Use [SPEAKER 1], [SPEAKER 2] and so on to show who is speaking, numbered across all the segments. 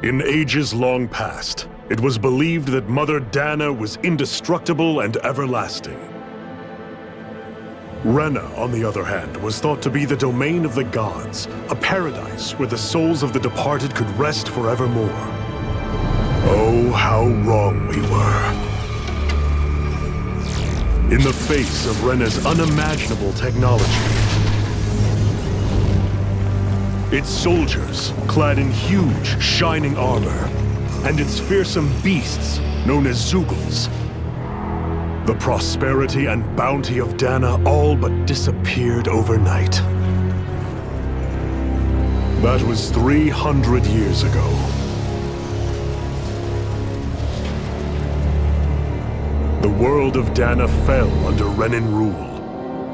[SPEAKER 1] In ages long past, it was believed that Mother Dana was indestructible and everlasting. Renna, on the other hand, was thought to be the domain of the gods, a paradise where the souls of the departed could rest forevermore. Oh, how wrong we were. In the face of Renna's unimaginable technology, its soldiers, clad in huge, shining armor, and its fearsome beasts, known as Zeugles. The prosperity and bounty of Dana all but disappeared overnight. That was 300 years ago. The world of Dana fell under Renan rule,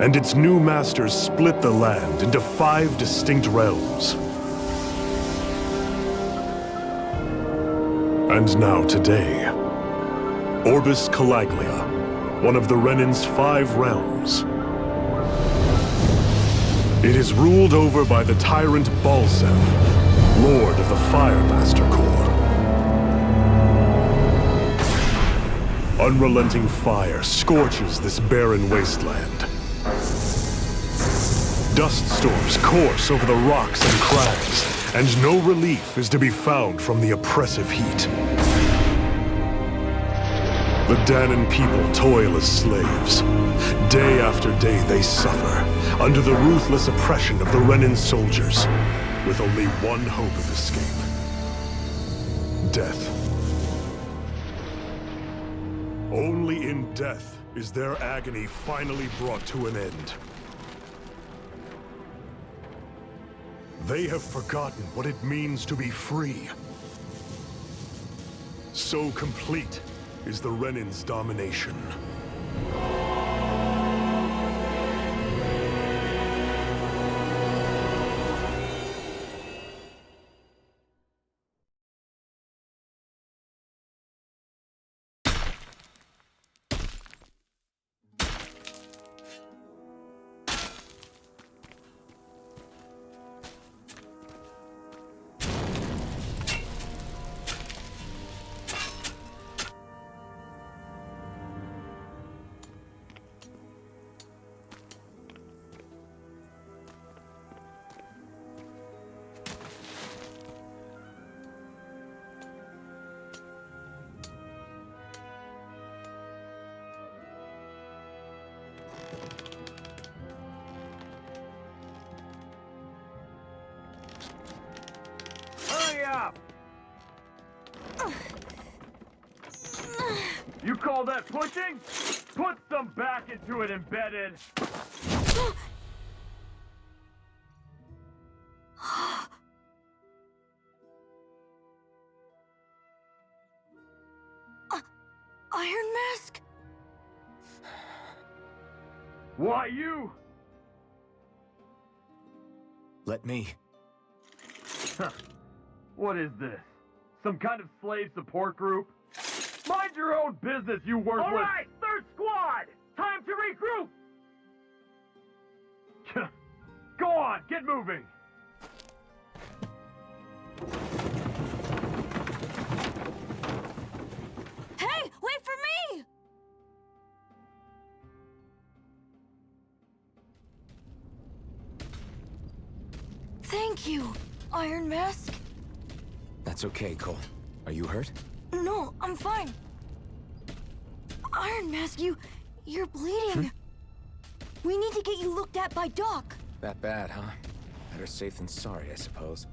[SPEAKER 1] and its new masters split the land into 5 distinct realms. And now today, Orbis Calaglia, one of the Renan's 5 realms. It is ruled over by the tyrant Balseph, Lord of the Firemaster Corps. Unrelenting fire scorches this barren wasteland. Dust storms course over the rocks and crags, and no relief is to be found from the oppressive heat. The Danan people toil as slaves. Day after day they suffer, under the ruthless oppression of the Renan soldiers, with only one hope of escape. Death. Only in death is their agony finally brought to an end. They have forgotten what it means to be free. So complete is the Renan's domination.
[SPEAKER 2] You call that pushing? Put some back into it, embedded!
[SPEAKER 3] Iron Mask?
[SPEAKER 2] Why you?
[SPEAKER 4] Let me.
[SPEAKER 2] What is this? Some kind of slave support group? Mind your own business, you worthless— All right, third squad! Time to regroup! Go on, get moving!
[SPEAKER 3] Hey, wait for me! Thank you, Iron Mask.
[SPEAKER 4] That's okay, Cole. Are you hurt?
[SPEAKER 3] No, I'm fine. Iron Mask, you're bleeding. We need to get you looked at by Doc.
[SPEAKER 4] That bad, huh? Better safe than sorry, I suppose.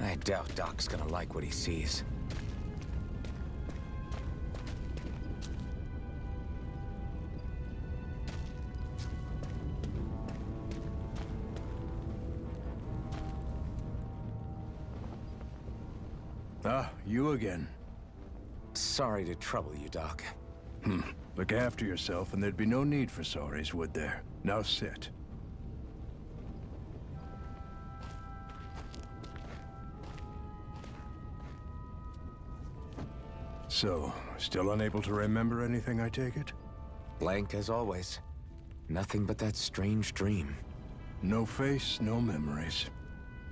[SPEAKER 4] I doubt Doc's gonna like what he sees.
[SPEAKER 5] Ah, you again.
[SPEAKER 4] Sorry to trouble you, Doc.
[SPEAKER 5] Look after yourself and there'd be no need for sorries, would there? Now sit. So, still unable to remember anything, I take it?
[SPEAKER 4] Blank as always. Nothing but that strange dream.
[SPEAKER 5] No face, no memories.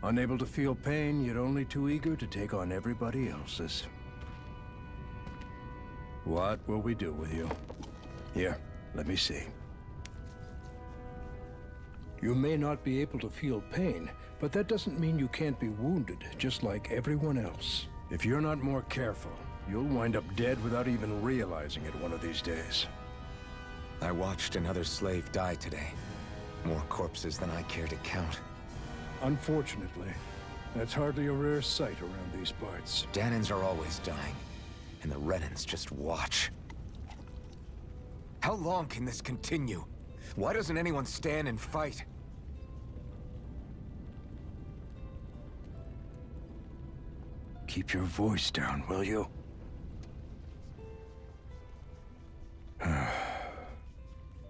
[SPEAKER 5] Unable to feel pain, yet only too eager to take on everybody else's. What will we do with you? Here, let me see. You may not be able to feel pain, but that doesn't mean you can't be wounded, just like everyone else. If you're not more careful, you'll wind up dead without even realizing it one of these days.
[SPEAKER 4] I watched another slave die today. More corpses than I care to count.
[SPEAKER 5] Unfortunately, that's hardly a rare sight around these parts.
[SPEAKER 4] Dahnans are always dying, and the Renans just watch. How long can this continue? Why doesn't anyone stand and fight?
[SPEAKER 5] Keep your voice down, will you?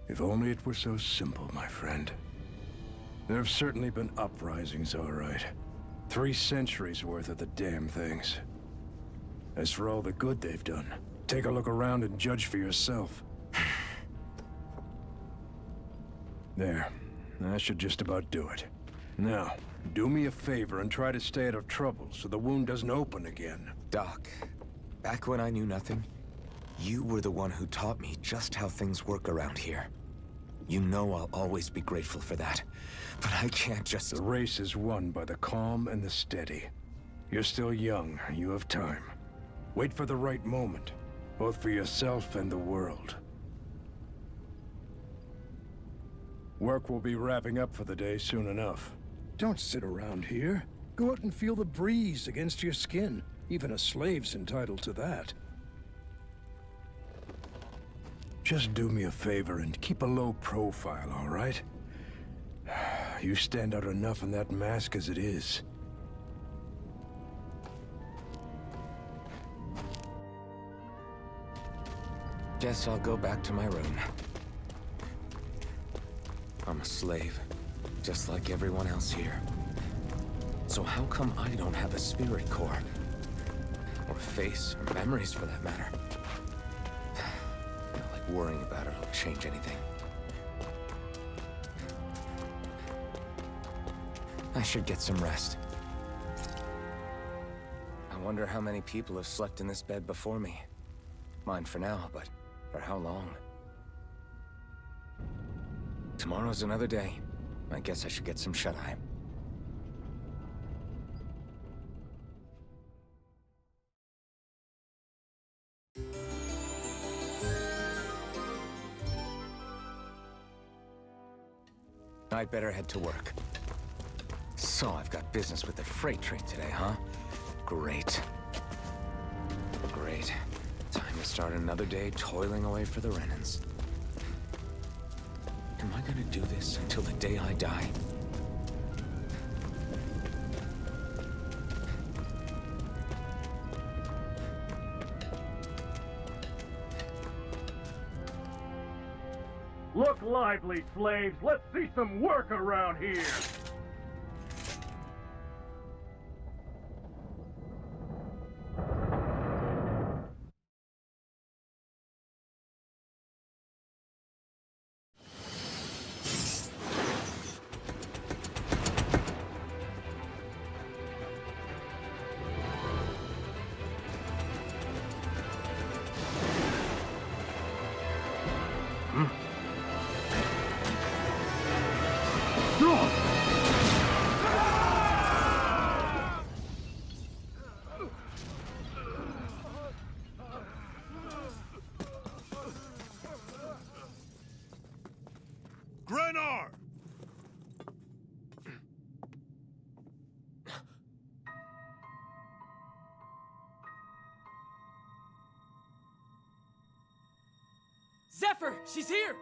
[SPEAKER 5] If only it were so simple, my friend. There have certainly been uprisings, all right. 3 centuries worth of the damn things. As for all the good they've done, take a look around and judge for yourself. There. That should just about do it. Now, do me a favor and try to stay out of trouble so the wound doesn't open again.
[SPEAKER 4] Doc, back when I knew nothing, you were the one who taught me just how things work around here. You know I'll always be grateful for that, but I can't just...
[SPEAKER 5] The race is won by the calm and the steady. You're still young, you have time. Wait for the right moment, both for yourself and the world. Work will be wrapping up for the day soon enough. Don't sit around here. Go out and feel the breeze against your skin. Even a slave's entitled to that. Just do me a favor and keep a low profile, all right? You stand out enough in that mask as it is.
[SPEAKER 4] Guess I'll go back to my room. I'm a slave, just like everyone else here. So how come I don't have a spirit core? Or a face, or memories for that matter? Not like worrying about it will change anything. I should get some rest. I wonder how many people have slept in this bed before me. Mine for now, but for how long? Tomorrow's another day. I guess I should get some shut-eye. I'd better head to work. So I've got business with the freight train today, huh? Great. Great. Time to start another day toiling away for the Renans. Am I gonna do this until the day I die?
[SPEAKER 2] Look lively, slaves. Let's see some work around here.
[SPEAKER 1] Grenar!
[SPEAKER 6] Zephyr! She's here!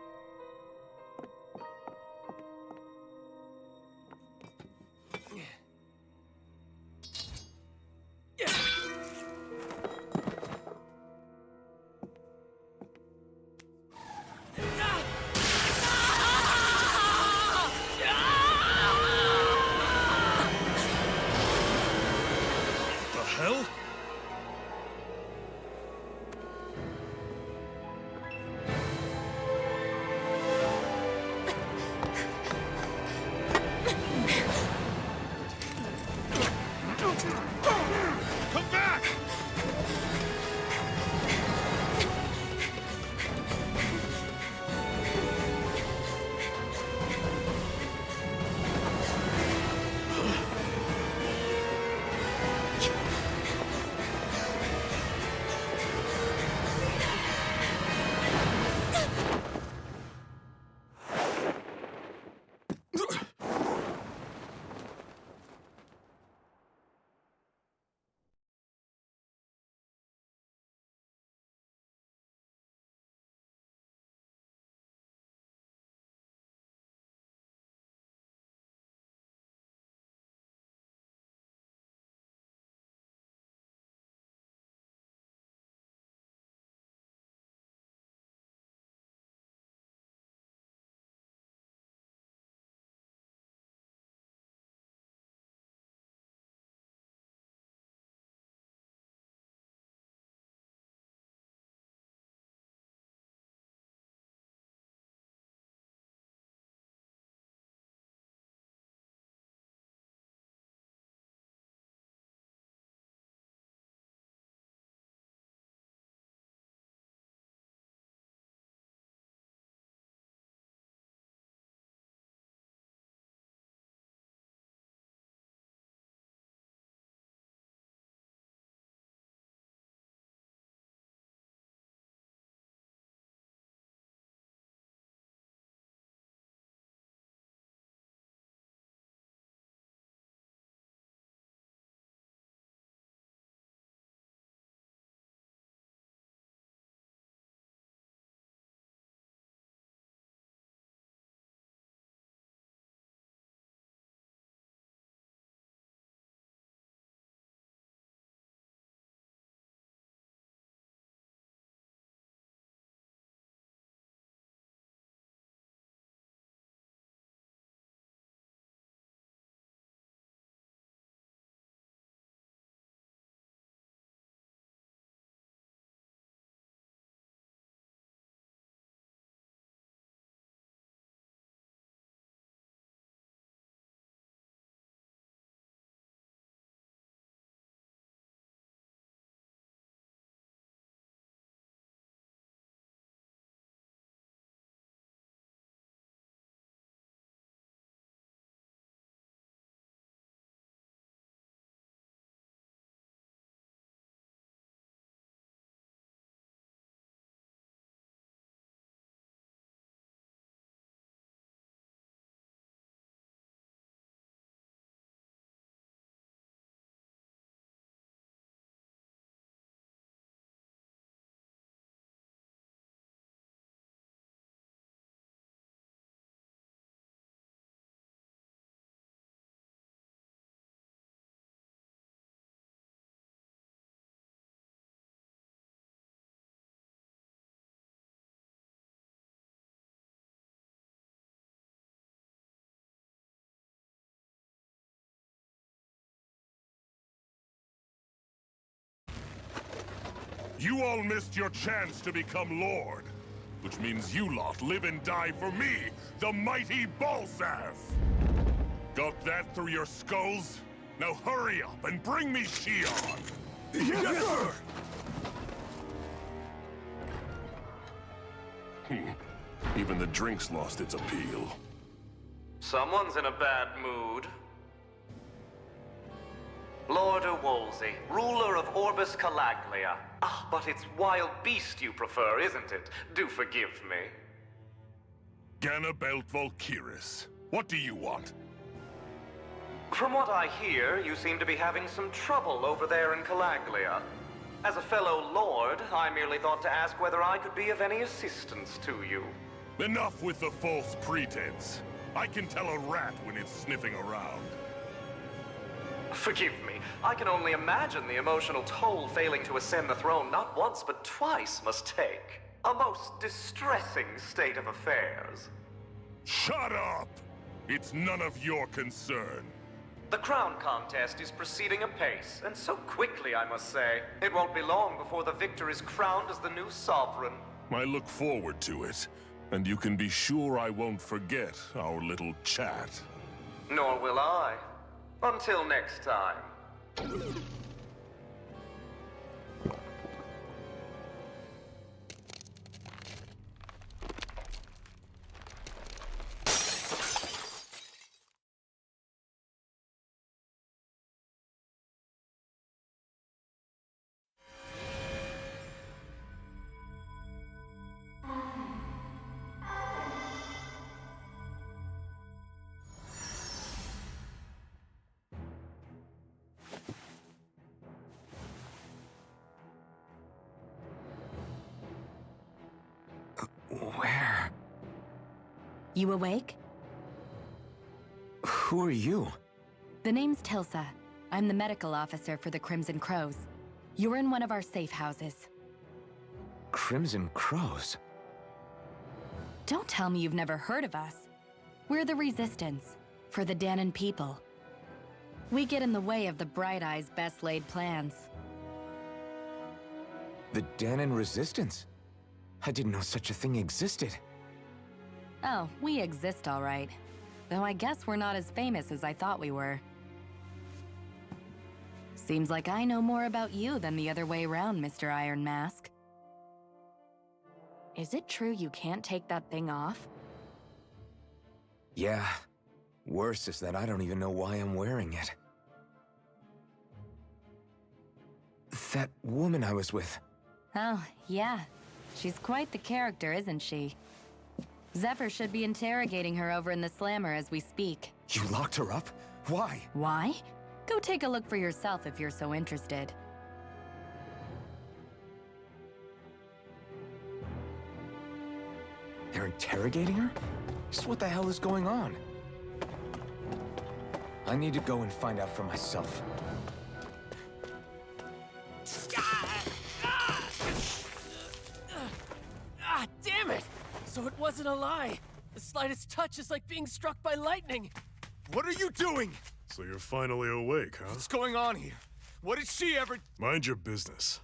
[SPEAKER 1] You all missed your chance to become Lord. Which means you lot live and die for me, the mighty Balsav! Got that through your skulls? Now hurry up and bring me Shion!
[SPEAKER 5] Yes, sir!
[SPEAKER 1] Even the drink's lost its appeal.
[SPEAKER 7] Someone's in a bad mood. Lord Wolsey, ruler of Orbis Calaglia. Ah, but it's wild beast you prefer, isn't it? Do forgive me.
[SPEAKER 1] Ganabelt Volkiris, what do you want?
[SPEAKER 7] From what I hear, you seem to be having some trouble over there in Calaglia. As a fellow lord, I merely thought to ask whether I could be of any assistance to you.
[SPEAKER 1] Enough with the false pretense. I can tell a rat when it's sniffing around.
[SPEAKER 7] Forgive me, I can only imagine the emotional toll failing to ascend the throne not once but twice must take. A most distressing state of affairs.
[SPEAKER 1] Shut up! It's none of your concern.
[SPEAKER 7] The crown contest is proceeding apace, and so quickly, I must say. It won't be long before the victor is crowned as the new sovereign.
[SPEAKER 1] I look forward to it, and you can be sure I won't forget our little chat.
[SPEAKER 7] Nor will I. Until next time.
[SPEAKER 4] Where?
[SPEAKER 8] You awake?
[SPEAKER 4] Who are you?
[SPEAKER 8] The name's Tilsa. I'm the medical officer for the Crimson Crows. You're in one of our safe houses.
[SPEAKER 4] Crimson Crows?
[SPEAKER 8] Don't tell me you've never heard of us. We're the Resistance, for the Dahnan people. We get in the way of the Bright Eyes' best laid plans.
[SPEAKER 4] The Dahnan Resistance? I didn't know such a thing existed.
[SPEAKER 8] Oh, we exist all right. Though I guess we're not as famous as I thought we were. Seems like I know more about you than the other way around, Mr. Iron Mask. Is it true you can't take that thing off?
[SPEAKER 4] Yeah. Worse is that I don't even know why I'm wearing it. That woman I was with.
[SPEAKER 8] Oh, yeah. She's quite the character, isn't she? Zephyr should be interrogating her over in the Slammer as we speak.
[SPEAKER 4] You locked her up? Why?
[SPEAKER 8] Why? Go take a look for yourself if you're so interested.
[SPEAKER 4] They're interrogating her? Just what the hell is going on? I need to go and find out for myself.
[SPEAKER 6] Ah, damn it! So it wasn't a lie. The slightest touch is like being struck by lightning.
[SPEAKER 5] What are you doing?
[SPEAKER 1] So you're finally awake, huh?
[SPEAKER 5] What's going on here? What did she ever...
[SPEAKER 1] Mind your business.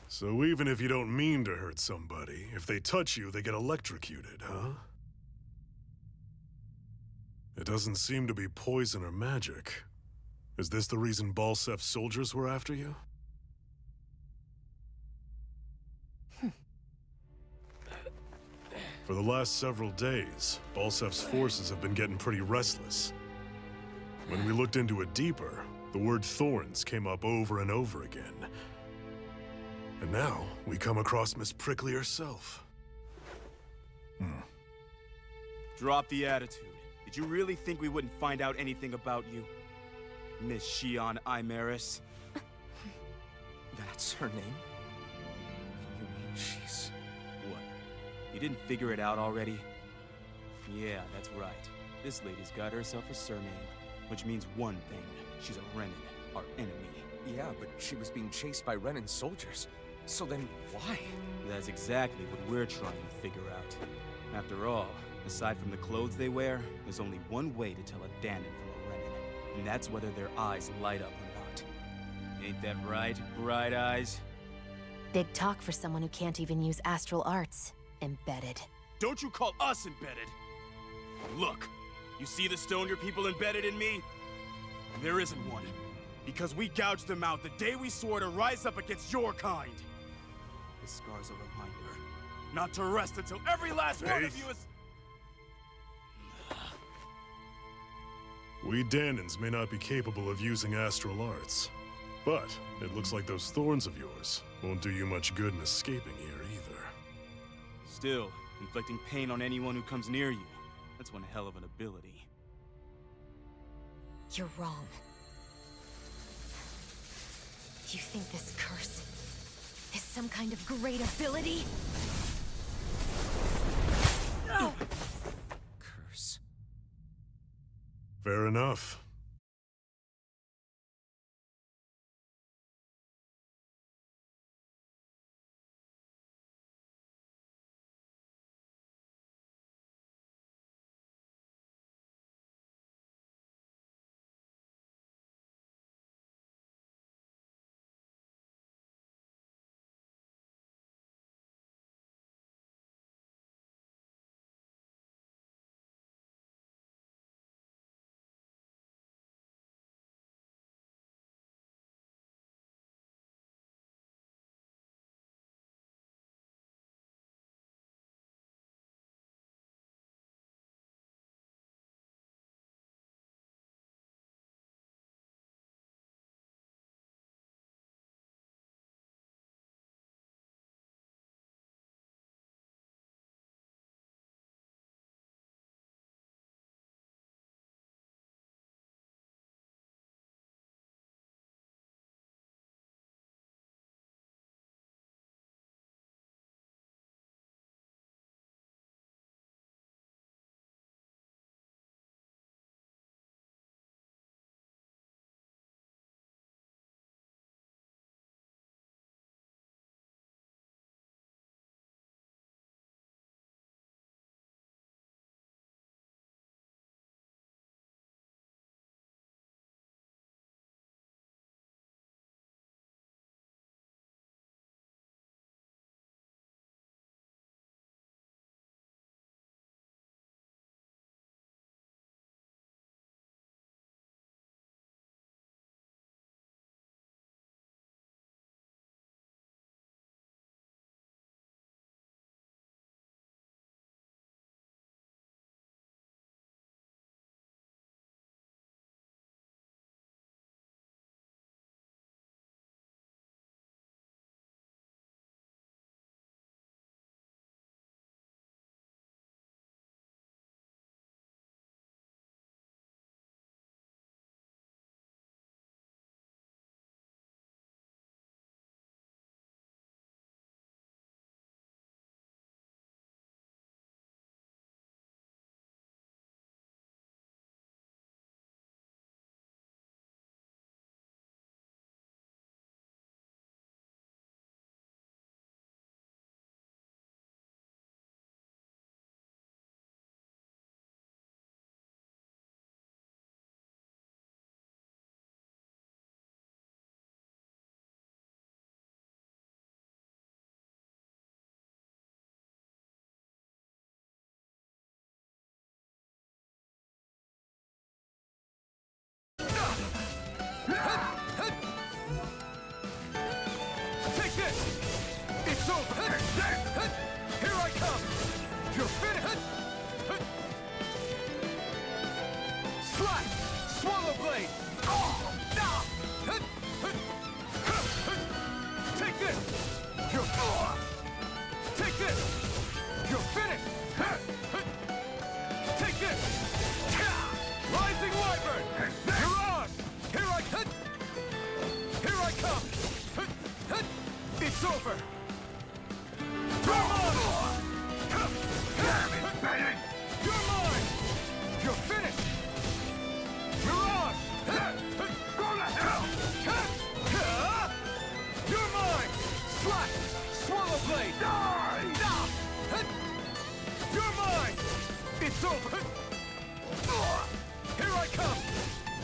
[SPEAKER 1] So even if you don't mean to hurt somebody, if they touch you, they get electrocuted, huh? It doesn't seem to be poison or magic. Is this the reason Balsef's soldiers were after you? For the last several days, Balsef's forces have been getting pretty restless. When we looked into it deeper, the word Thorns came up over and over again. And now, we come across Miss Prickly herself.
[SPEAKER 9] Drop the attitude. Did you really think we wouldn't find out anything about you? Miss Shion Imaris?
[SPEAKER 4] That's her name? You mean she's...
[SPEAKER 9] What? You didn't figure it out already? Yeah, that's right. This lady's got herself a surname, which means one thing. She's a Renan, our enemy.
[SPEAKER 4] Yeah, but she was being chased by Renan's soldiers. So then, why?
[SPEAKER 9] That's exactly what we're trying to figure out. After all, aside from the clothes they wear, there's only one way to tell a Dahnan from a Renan. And that's whether their eyes light up or not. Ain't that right, Bright Eyes?
[SPEAKER 10] Big talk for someone who can't even use astral arts. Embedded.
[SPEAKER 9] Don't you call us embedded! Look, you see the stone your people embedded in me? There isn't one. Because we gouged them out the day we swore to rise up against your kind. This scar's a reminder not to rest until every last one of you is...
[SPEAKER 1] We Danans may not be capable of using astral arts, but it looks like those thorns of yours won't do you much good in escaping here either.
[SPEAKER 9] Still, inflicting pain on anyone who comes near you, that's one hell of an ability.
[SPEAKER 10] You're wrong. You think this curse is some kind of great ability?
[SPEAKER 4] Curse.
[SPEAKER 1] Fair enough.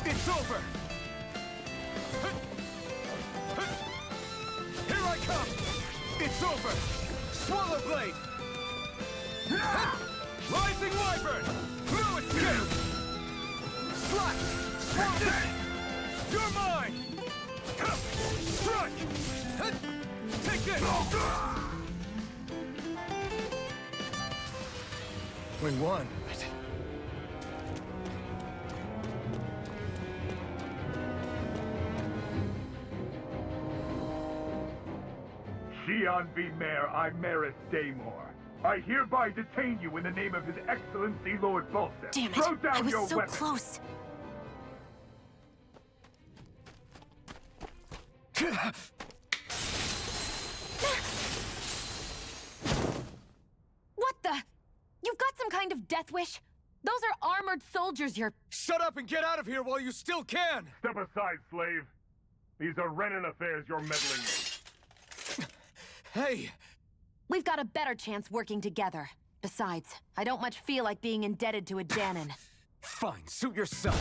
[SPEAKER 2] It's over! Here I come! It's over! Swallow Blade! Rising Wyvern! No escape! Slash! Swallow! You're mine! Strike! Take this!
[SPEAKER 4] We won.
[SPEAKER 2] Xian V. Mayor Imaris Daymore. I hereby detain you in the name of His Excellency Lord Volstead.
[SPEAKER 3] Damn it!
[SPEAKER 2] Throw down
[SPEAKER 3] I was
[SPEAKER 2] your
[SPEAKER 3] so
[SPEAKER 2] weapon.
[SPEAKER 3] close. What the? You've got some kind of death wish? Those are armored soldiers you're...
[SPEAKER 2] Shut up and get out of here while you still can! Step aside, slave. These are Renan affairs you're meddling in.
[SPEAKER 4] Hey!
[SPEAKER 3] We've got a better chance working together. Besides, I don't much feel like being indebted to a Danon.
[SPEAKER 4] Fine, suit yourself.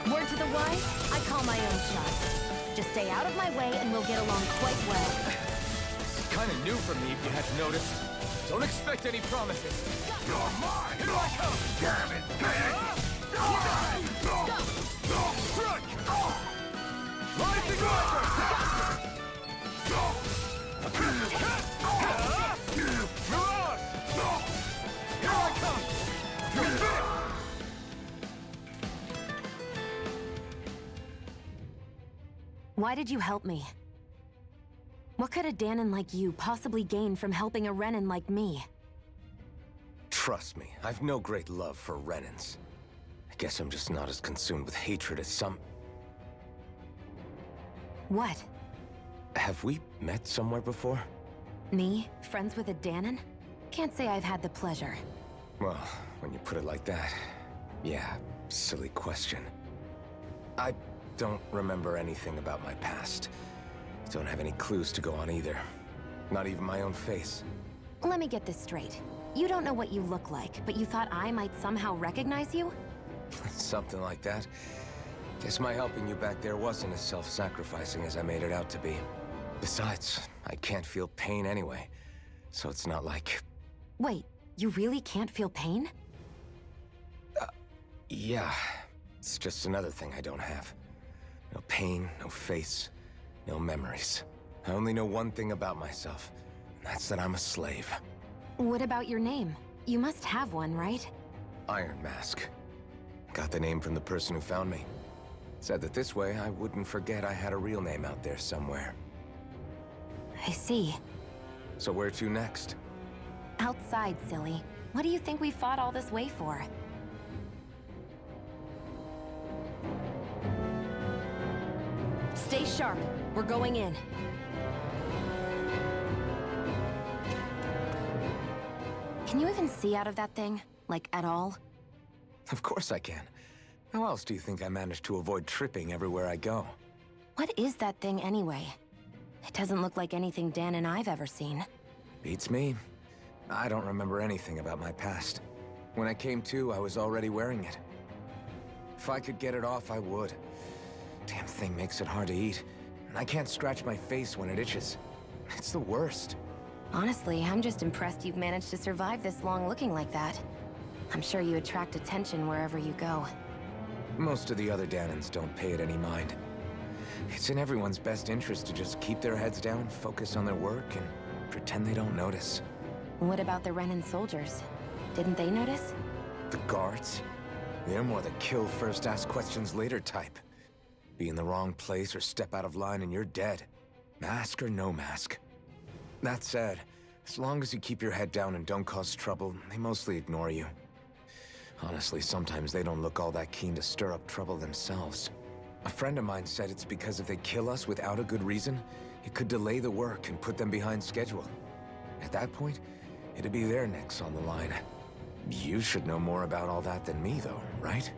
[SPEAKER 3] Word to the wise, I call my own shots. Just stay out of my way and we'll get along quite well.
[SPEAKER 4] It's kind of new for me, if you hadn't noticed. Don't expect any promises.
[SPEAKER 2] You're mine! Here I come! Damn it! Strike! Rising Wyvern! Mirage! Here I come! You're finished!
[SPEAKER 3] Why did you help me? What could a Danon like you possibly gain from helping a Renan like me?
[SPEAKER 4] Trust me, I've no great love for Renans. I guess I'm just not as consumed with hatred as some...
[SPEAKER 3] What?
[SPEAKER 4] Have we met somewhere before?
[SPEAKER 3] Me? Friends with a Danon? Can't say I've had the pleasure.
[SPEAKER 4] Well, when you put it like that, yeah, silly question. I don't remember anything about my past. Don't have any clues to go on either. Not even my own face.
[SPEAKER 3] Let me get this straight. You don't know what you look like, but you thought I might somehow recognize you?
[SPEAKER 4] Something like that. Guess my helping you back there wasn't as self-sacrificing as I made it out to be. Besides, I can't feel pain anyway, so it's not like...
[SPEAKER 3] Wait, you really can't feel pain?
[SPEAKER 4] Yeah. It's just another thing I don't have. No pain, no face, no memories. I only know one thing about myself, and that's that I'm a slave.
[SPEAKER 3] What about your name? You must have one, right?
[SPEAKER 4] Iron Mask. Got the name from the person who found me. Said that this way I wouldn't forget I had a real name out there somewhere.
[SPEAKER 3] I see.
[SPEAKER 4] So where to next?
[SPEAKER 3] Outside, silly. What do you think we fought all this way for? Stay sharp. We're going in. Can you even see out of that thing? Like, at all?
[SPEAKER 4] Of course I can. How else do you think I managed to avoid tripping everywhere I go?
[SPEAKER 3] What is that thing anyway? It doesn't look like anything Dan and I've ever seen.
[SPEAKER 4] Beats me. I don't remember anything about my past. When I came to, I was already wearing it. If I could get it off, I would. Damn thing makes it hard to eat, and I can't scratch my face when it itches. It's the worst.
[SPEAKER 3] Honestly, I'm just impressed you've managed to survive this long looking like that. I'm sure you attract attention wherever you go.
[SPEAKER 4] Most of the other Danons don't pay it any mind. It's in everyone's best interest to just keep their heads down, focus on their work, and pretend they don't notice.
[SPEAKER 3] What about the Renan soldiers? Didn't they notice?
[SPEAKER 4] The guards? They're more the kill first, ask questions later type. Be in the wrong place or step out of line and you're dead. Mask or no mask. That said, as long as you keep your head down and don't cause trouble, they mostly ignore you. Honestly, sometimes they don't look all that keen to stir up trouble themselves. A friend of mine said it's because if they kill us without a good reason, it could delay the work and put them behind schedule. At that point, it'd be their necks on the line. You should know more about all that than me, though, right?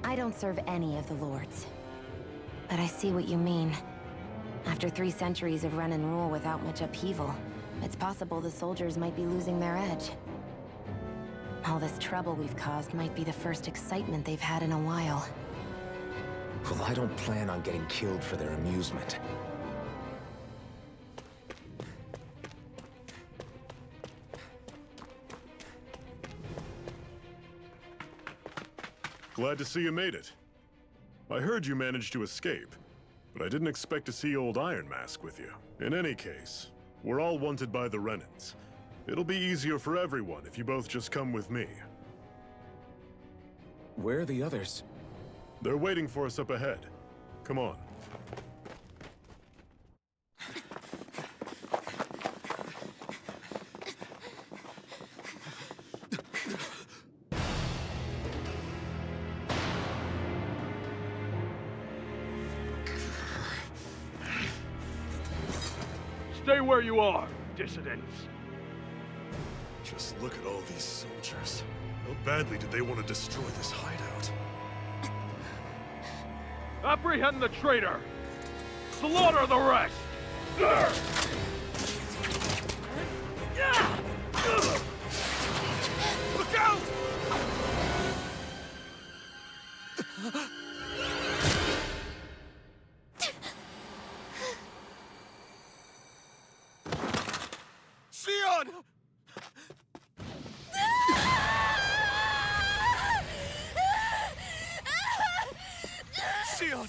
[SPEAKER 3] I don't serve any of the lords. but I see what you mean. After 3 centuries of Renan rule without much upheaval, it's possible the soldiers might be losing their edge. All this trouble we've caused might be the first excitement they've had in a while.
[SPEAKER 4] Well, I don't plan on getting killed for their amusement.
[SPEAKER 1] Glad to see you made it. I heard you managed to escape, but I didn't expect to see old Iron Mask with you. In any case, we're all wanted by the Renans. It'll be easier for everyone if you both just come with me.
[SPEAKER 4] Where are the others?
[SPEAKER 1] They're waiting for us up ahead. Come on.
[SPEAKER 2] Stay where you are, dissidents.
[SPEAKER 1] Just look at all these soldiers. How badly did they want to destroy this hideout?
[SPEAKER 2] Apprehend the traitor! Slaughter the rest!
[SPEAKER 9] Look out! Xion! Xion!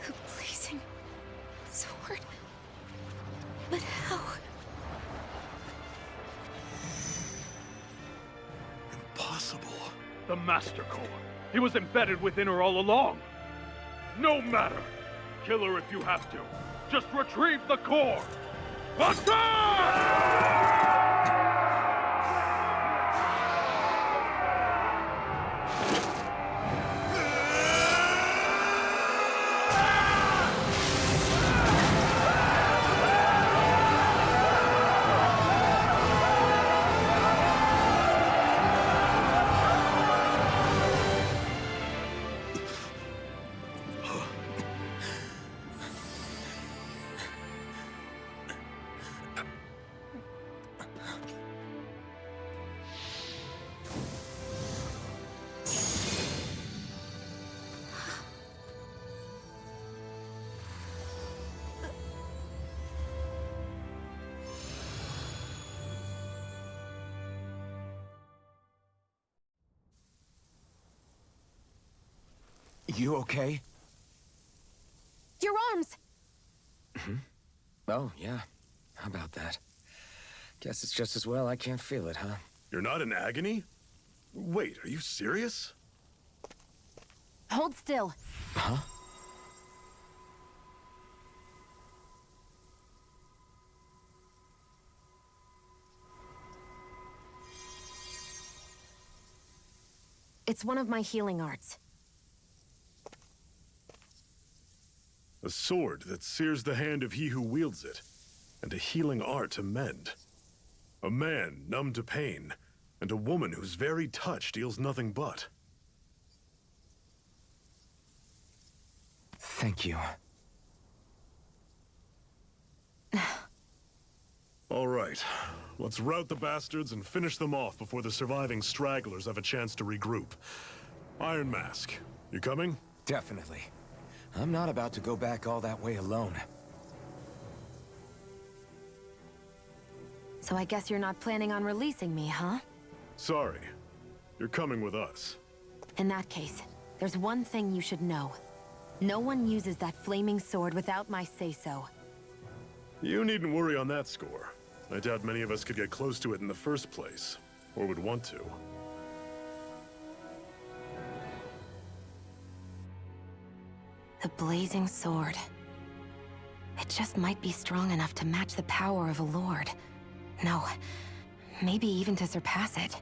[SPEAKER 10] The blazing sword. But how?
[SPEAKER 1] Impossible.
[SPEAKER 2] The Master Core. He was embedded within her all along. No matter. Kill her if you have to. Just retrieve the core. Attack!
[SPEAKER 4] You okay?
[SPEAKER 3] Your arms!
[SPEAKER 4] Oh, yeah. How about that? Guess it's just as well I can't feel it, huh?
[SPEAKER 1] You're not in agony? Wait, are you serious?
[SPEAKER 3] Hold still.
[SPEAKER 4] Huh?
[SPEAKER 3] It's one of my healing arts.
[SPEAKER 1] A sword that sears the hand of he who wields it, and a healing art to mend. A man numb to pain, and a woman whose very touch deals nothing but.
[SPEAKER 4] Thank you.
[SPEAKER 1] All right, let's rout the bastards and finish them off before the surviving stragglers have a chance to regroup. Iron Mask, you coming?
[SPEAKER 4] Definitely. I'm not about to go back all that way alone.
[SPEAKER 3] So I guess you're not planning on releasing me, huh?
[SPEAKER 1] Sorry. You're coming with us.
[SPEAKER 3] In that case, there's one thing you should know. No one uses that flaming sword without my say-so.
[SPEAKER 1] You needn't worry on that score. I doubt many of us could get close to it in the first place, or would want to.
[SPEAKER 3] The blazing sword. It just might be strong enough to match the power of a lord. No. Maybe even to surpass it.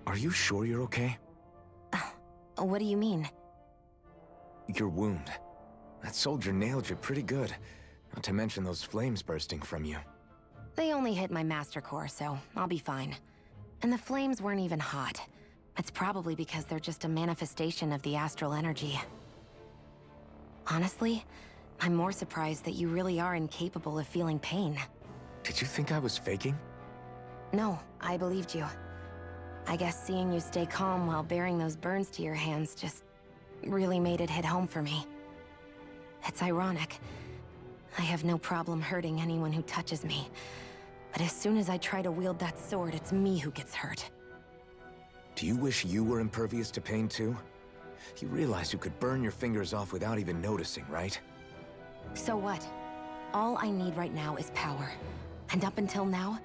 [SPEAKER 4] Are you sure you're okay?
[SPEAKER 3] What do you mean?
[SPEAKER 4] Your wound. That soldier nailed you pretty good. Not to mention those flames bursting from you.
[SPEAKER 3] They only hit my master core, so I'll be fine. And the flames weren't even hot. It's probably because they're just a manifestation of the astral energy. Honestly, I'm more surprised that you really are incapable of feeling pain.
[SPEAKER 4] Did you think I was faking?
[SPEAKER 3] No, I believed you. I guess seeing you stay calm while bearing those burns to your hands just really made it hit home for me. It's ironic. I have no problem hurting anyone who touches me. But as soon as I try to wield that sword, it's me who gets hurt.
[SPEAKER 4] Do you wish you were impervious to pain too? You realize you could burn your fingers off without even noticing, right?
[SPEAKER 3] So what? All I need right now is power. And up until now,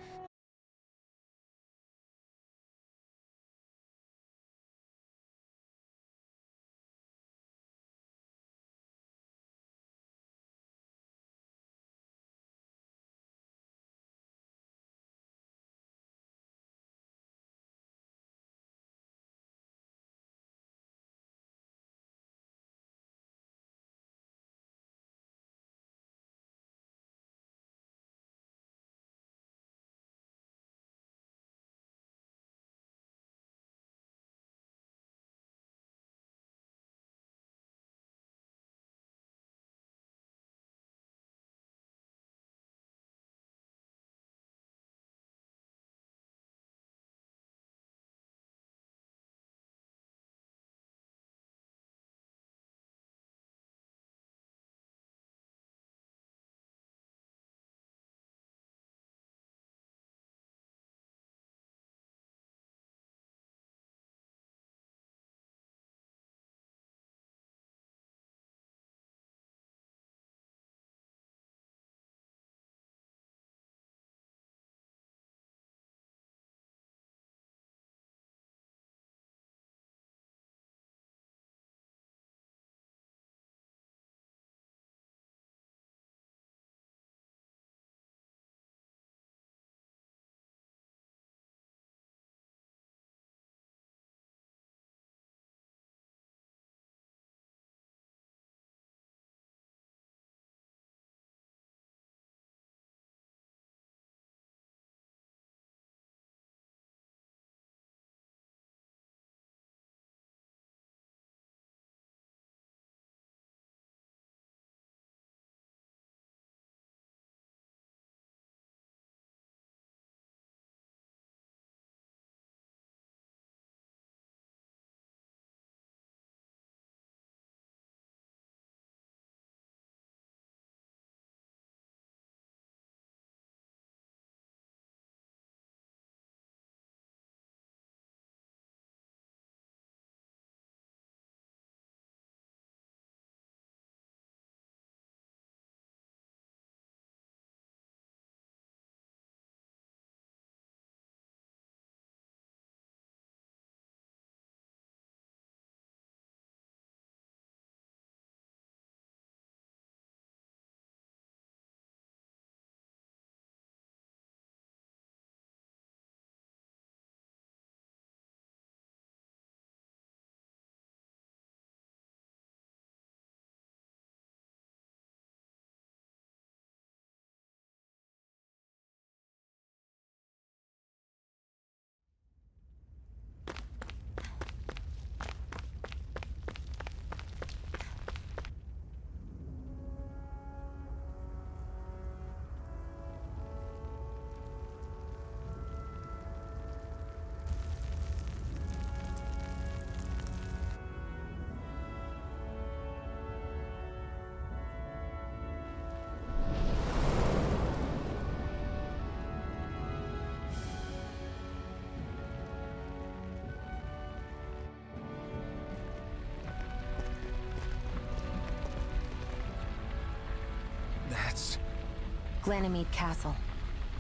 [SPEAKER 3] Glanimede Castle,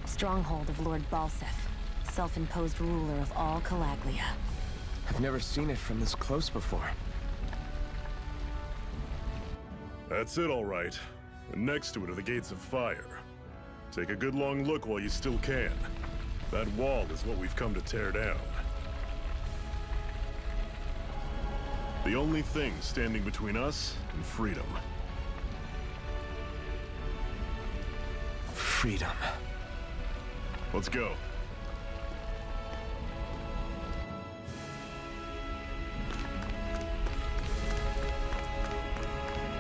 [SPEAKER 3] stronghold of Lord Balseph, self-imposed ruler of all Calaglia.
[SPEAKER 4] I've never seen it from this close before.
[SPEAKER 1] That's it, all right. And next to it are the Gates of Fire. Take a good long look while you still can. That wall is what we've come to tear down. The only thing standing between us and freedom.
[SPEAKER 4] Freedom.
[SPEAKER 1] Let's go.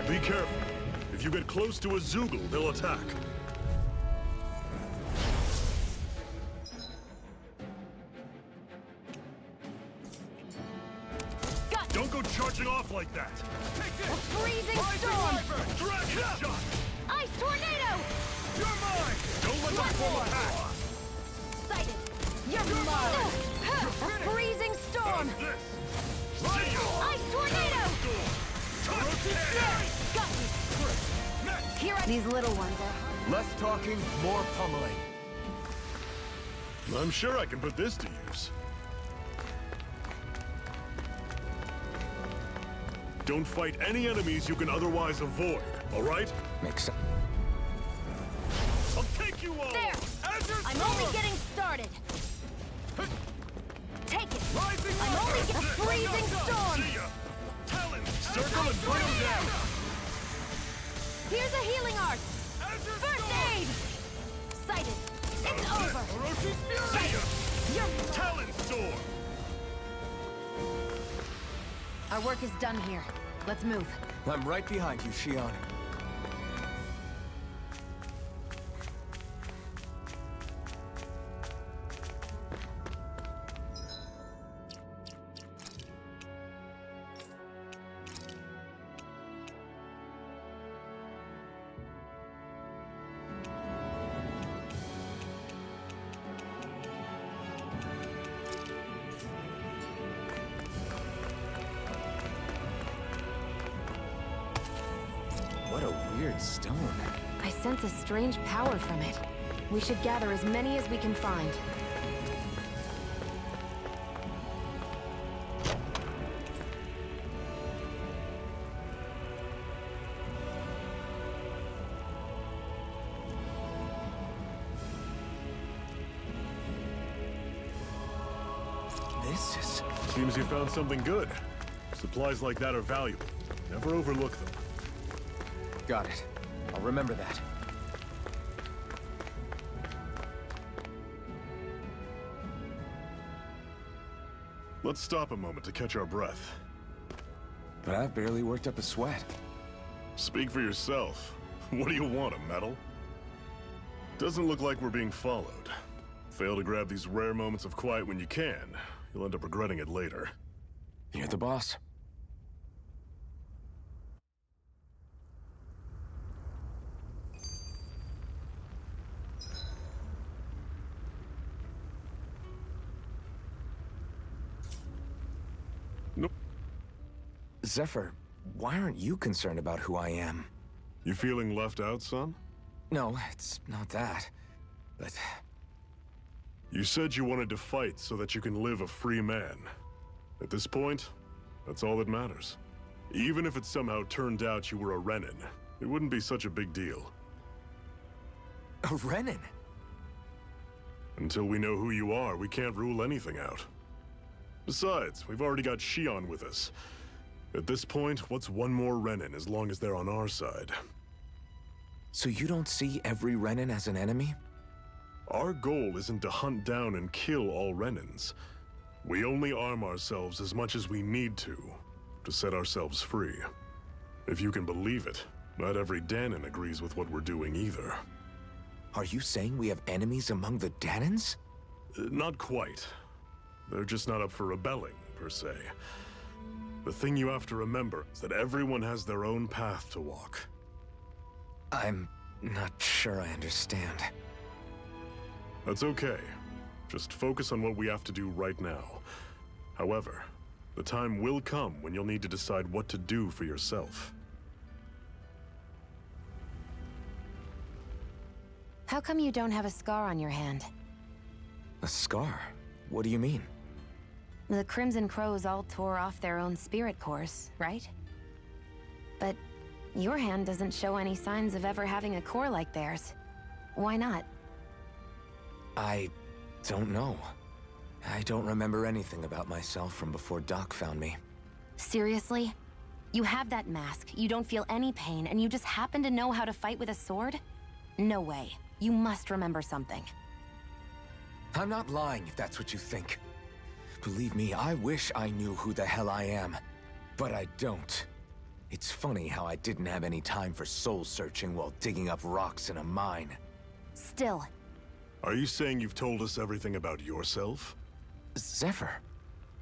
[SPEAKER 1] Be careful. If you get close to a Zoogle, they'll attack. Don't go charging off like that!
[SPEAKER 3] A freezing storm!
[SPEAKER 1] Dragon shot!
[SPEAKER 3] Ice tornado!
[SPEAKER 1] You're mine! Don't let them form a pack!
[SPEAKER 3] Sighted! You're mine! A freezing storm!
[SPEAKER 1] This! See ya!
[SPEAKER 3] Ice tornado! Got you! Here are these little ones are...
[SPEAKER 4] Less talking, more pummeling.
[SPEAKER 1] I'm sure I can put this to use. Don't fight any enemies you can otherwise avoid, all right?
[SPEAKER 4] Makes sense.
[SPEAKER 1] I'll take you all!
[SPEAKER 3] There! I'm only getting started! Take it! I'm only getting... A freezing storm!
[SPEAKER 1] See ya! Talon, circle and bring them down!
[SPEAKER 3] Here's a healing art! First aid! Sighted! It's over!
[SPEAKER 1] See ya!
[SPEAKER 3] You're...
[SPEAKER 1] Talon sword!
[SPEAKER 3] Our work is done here. Let's move.
[SPEAKER 4] I'm right behind you, Shion. What a weird stone.
[SPEAKER 3] I sense a strange power from it. We should gather as many as we can find.
[SPEAKER 4] This is...
[SPEAKER 1] Seems you found something good. Supplies like that are valuable. Never overlook them.
[SPEAKER 4] Got it. I'll remember that.
[SPEAKER 1] Let's stop a moment to catch our breath.
[SPEAKER 4] But I've barely worked up a sweat.
[SPEAKER 1] Speak for yourself. What do you want, a medal? Doesn't look like we're being followed. Fail to grab these rare moments of quiet when you can, you'll end up regretting it later.
[SPEAKER 4] You're the boss.
[SPEAKER 1] Nope.
[SPEAKER 4] Zephyr, why aren't you concerned about who I am?
[SPEAKER 1] You feeling left out, son?
[SPEAKER 4] No, it's not that. But...
[SPEAKER 1] You said you wanted to fight so that you can live a free man. At this point, that's all that matters. Even if it somehow turned out you were a Renin, it wouldn't be such a big deal.
[SPEAKER 4] A Renin?
[SPEAKER 1] Until we know who you are, we can't rule anything out. Besides, we've already got Shion with us. At this point, what's one more Renin as long as they're on our side?
[SPEAKER 4] So you don't see every Renin as an enemy?
[SPEAKER 1] Our goal isn't to hunt down and kill all Renins. We only arm ourselves as much as we need to set ourselves free. If you can believe it, not every Danon agrees with what we're doing either.
[SPEAKER 4] Are you saying we have enemies among the Danons?
[SPEAKER 1] Not quite. They're just not up for rebelling, per se. The thing you have to remember is that everyone has their own path to walk.
[SPEAKER 4] I'm not sure I understand.
[SPEAKER 1] That's okay. Just focus on what we have to do right now. However, the time will come when you'll need to decide what to do for yourself.
[SPEAKER 3] How come you don't have a scar on your hand?
[SPEAKER 4] A scar? What do you mean?
[SPEAKER 3] The Crimson Crows all tore off their own spirit cores, right? But your hand doesn't show any signs of ever having a core like theirs. Why not?
[SPEAKER 4] I Don't know. I don't remember anything about myself from before Doc found me.
[SPEAKER 3] Seriously? You have that mask, you don't feel any pain, and you just happen to know how to fight with a sword? No way. You must remember something.
[SPEAKER 4] I'm not lying if that's what you think. Believe me, I wish I knew who the hell I am. But I don't. It's funny how I didn't have any time for soul searching while digging up rocks in a mine.
[SPEAKER 3] Still.
[SPEAKER 1] Are you saying you've told us everything about yourself?
[SPEAKER 4] Zephyr.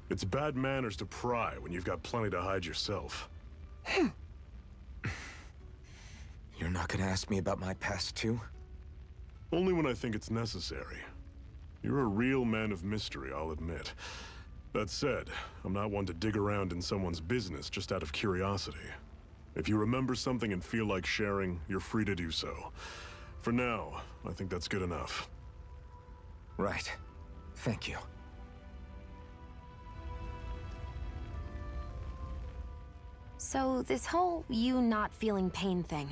[SPEAKER 1] It's bad manners to pry when you've got plenty to hide yourself.
[SPEAKER 4] You're not gonna ask me about my past too?
[SPEAKER 1] Only when I think it's necessary. You're a real man of mystery, I'll admit. That said, I'm not one to dig around in someone's business just out of curiosity. If you remember something and feel like sharing, you're free to do so. For now, I think that's good enough.
[SPEAKER 4] Right. Thank you.
[SPEAKER 3] So, this whole you not feeling pain thing,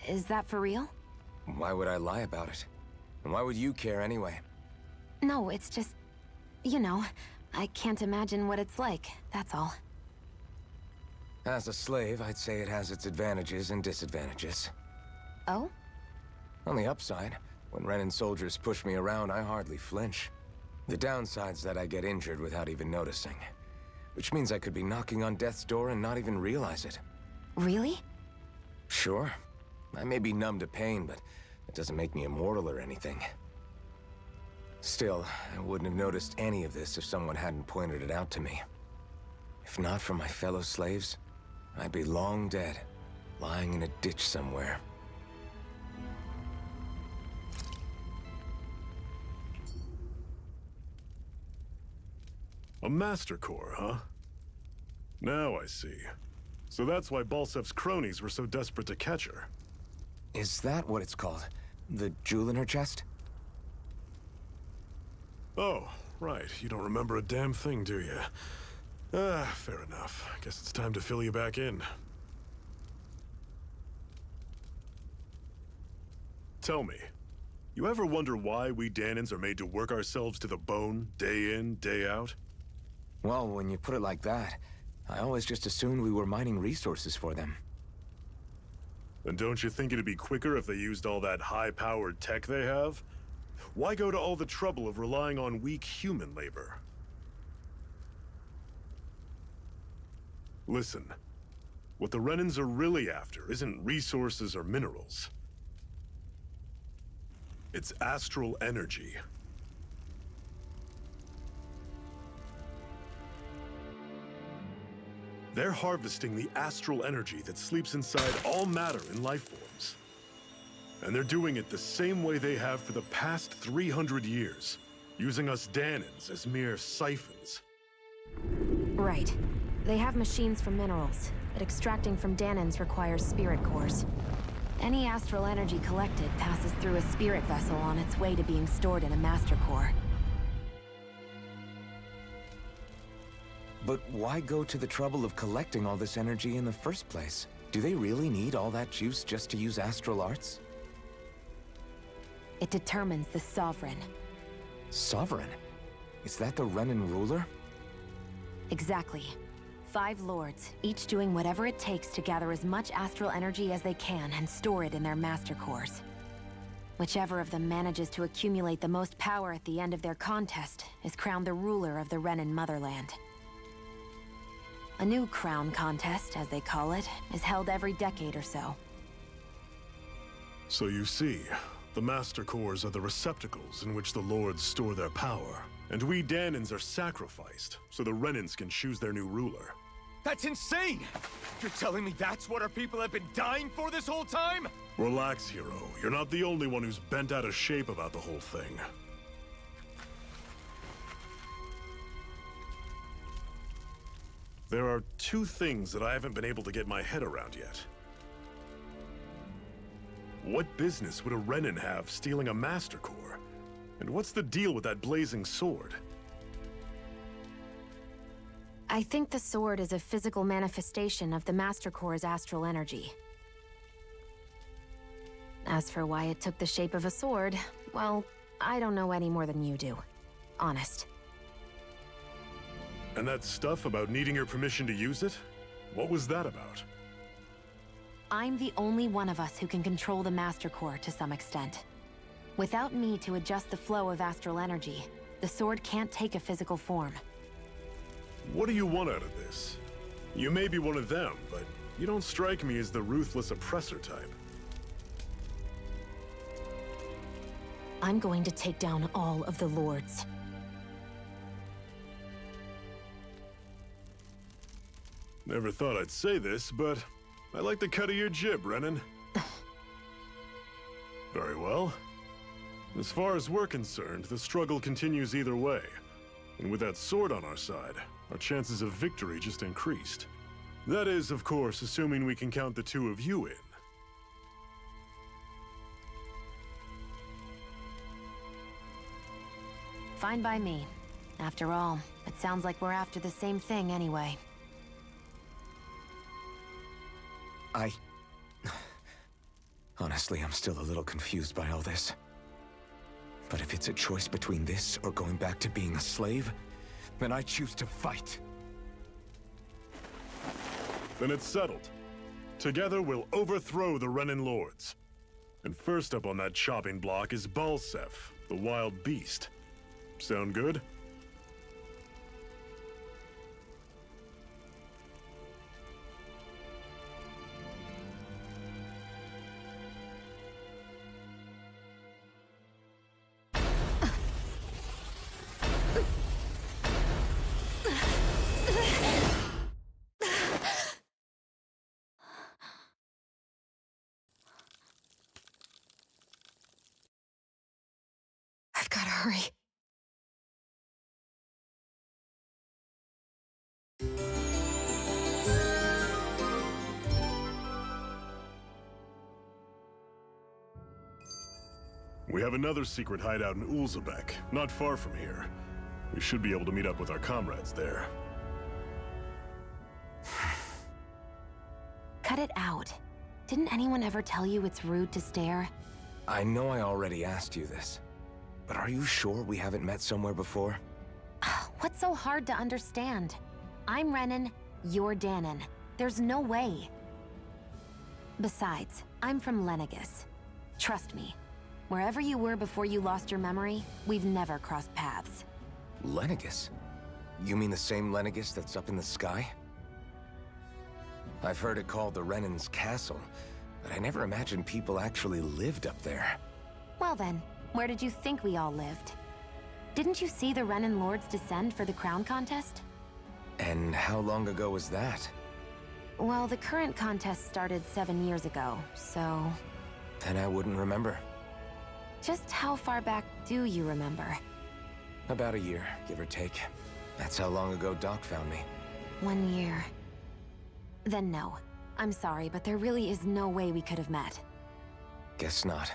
[SPEAKER 3] is that for real?
[SPEAKER 4] Why would I lie about it? And why would you care anyway?
[SPEAKER 3] No, it's just... you know, I can't imagine what it's like, that's all.
[SPEAKER 4] As a slave, I'd say it has its advantages and disadvantages.
[SPEAKER 3] Oh?
[SPEAKER 4] On the upside, when Renan soldiers push me around, I hardly flinch. The downside's that I get injured without even noticing. Which means I could be knocking on death's door and not even realize it.
[SPEAKER 3] Really?
[SPEAKER 4] Sure. I may be numb to pain, but it doesn't make me immortal or anything. Still, I wouldn't have noticed any of this if someone hadn't pointed it out to me. If not for my fellow slaves, I'd be long dead, lying in a ditch somewhere.
[SPEAKER 1] A Master Core, huh? Now I see. So that's why Balsef's cronies were so desperate to catch her.
[SPEAKER 4] Is that what it's called? The jewel in her chest?
[SPEAKER 1] Oh, right. You don't remember a damn thing, do you? Fair enough. Guess it's time to fill you back in. Tell me, you ever wonder why we Dahnans are made to work ourselves to the bone, day in, day out?
[SPEAKER 4] Well, when you put it like that, I always just assumed we were mining resources for them.
[SPEAKER 1] And don't you think it'd be quicker if they used all that high-powered tech they have? Why go to all the trouble of relying on weak human labor? Listen, what the Renans are really after isn't resources or minerals. It's astral energy. They're harvesting the astral energy that sleeps inside all matter in life forms. And they're doing it the same way they have for the past 300 years, using us Dahnans as mere siphons.
[SPEAKER 3] Right. They have machines for minerals, but extracting from Dahnans requires spirit cores. Any astral energy collected passes through a spirit vessel on its way to being stored in a master core.
[SPEAKER 4] But why go to the trouble of collecting all this energy in the first place? Do they really need all that juice just to use astral arts?
[SPEAKER 3] It determines the Sovereign.
[SPEAKER 4] Sovereign? Is that the Renan ruler?
[SPEAKER 3] Exactly. 5 lords, each doing whatever it takes to gather as much astral energy as they can and store it in their master cores. Whichever of them manages to accumulate the most power at the end of their contest is crowned the ruler of the Renan motherland. A new crown contest, as they call it, is held every decade or so.
[SPEAKER 1] So you see, the Master Cores are the receptacles in which the Lords store their power. And we Dahnans are sacrificed, so the Renans can choose their new ruler.
[SPEAKER 9] That's insane! You're telling me that's what our people have been dying for this whole time?
[SPEAKER 1] Relax, hero. You're not the only one who's bent out of shape about the whole thing. There are 2 things that I haven't been able to get my head around yet. What business would a Renan have stealing a Master Core? And what's the deal with that blazing sword?
[SPEAKER 3] I think the sword is a physical manifestation of the Master Core's astral energy. As for why it took the shape of a sword, well, I don't know any more than you do. Honest.
[SPEAKER 1] And that stuff about needing your permission to use it? What was that about?
[SPEAKER 3] I'm the only one of us who can control the Master Core to some extent. Without me to adjust the flow of astral energy, the sword can't take a physical form.
[SPEAKER 1] What do you want out of this? You may be one of them, but you don't strike me as the ruthless oppressor type.
[SPEAKER 3] I'm going to take down all of the Lords.
[SPEAKER 1] Never thought I'd say this, but I like the cut of your jib, Renan. Very well. As far as we're concerned, the struggle continues either way. And with that sword on our side, our chances of victory just increased. That is, of course, assuming we can count the two of you in.
[SPEAKER 3] Fine by me. After all, it sounds like we're after the same thing anyway.
[SPEAKER 4] Honestly, I'm still a little confused by all this. But if it's a choice between this or going back to being a slave, then I choose to fight.
[SPEAKER 1] Then it's settled. Together, we'll overthrow the Renan Lords. And first up on that chopping block is Balseph, the wild beast. Sound good?
[SPEAKER 10] I've gotta hurry.
[SPEAKER 1] We have another secret hideout in Ulzebek, not far from here. We should be able to meet up with our comrades there.
[SPEAKER 3] Cut it out. Didn't anyone ever tell you it's rude to stare?
[SPEAKER 4] I know I already asked you this, but are you sure we haven't met somewhere before?
[SPEAKER 3] What's so hard to understand? I'm Renan, you're Danon. There's no way. Besides, I'm from Lenegis. Trust me, wherever you were before you lost your memory, we've never crossed paths.
[SPEAKER 4] Lenegis? You mean the same Lenegis that's up in the sky? I've heard it called the Renan's Castle, but I never imagined people actually lived up there.
[SPEAKER 3] Well then, where did you think we all lived? Didn't you see the Renan Lords descend for the crown contest?
[SPEAKER 4] And how long ago was that?
[SPEAKER 3] Well, the current contest started 7 years ago, so...
[SPEAKER 4] Then I wouldn't remember.
[SPEAKER 3] Just how far back do you remember?
[SPEAKER 4] About a year, give or take. That's how long ago Doc found me.
[SPEAKER 3] 1 year. Then no. I'm sorry, but there really is no way we could have met.
[SPEAKER 4] Guess not.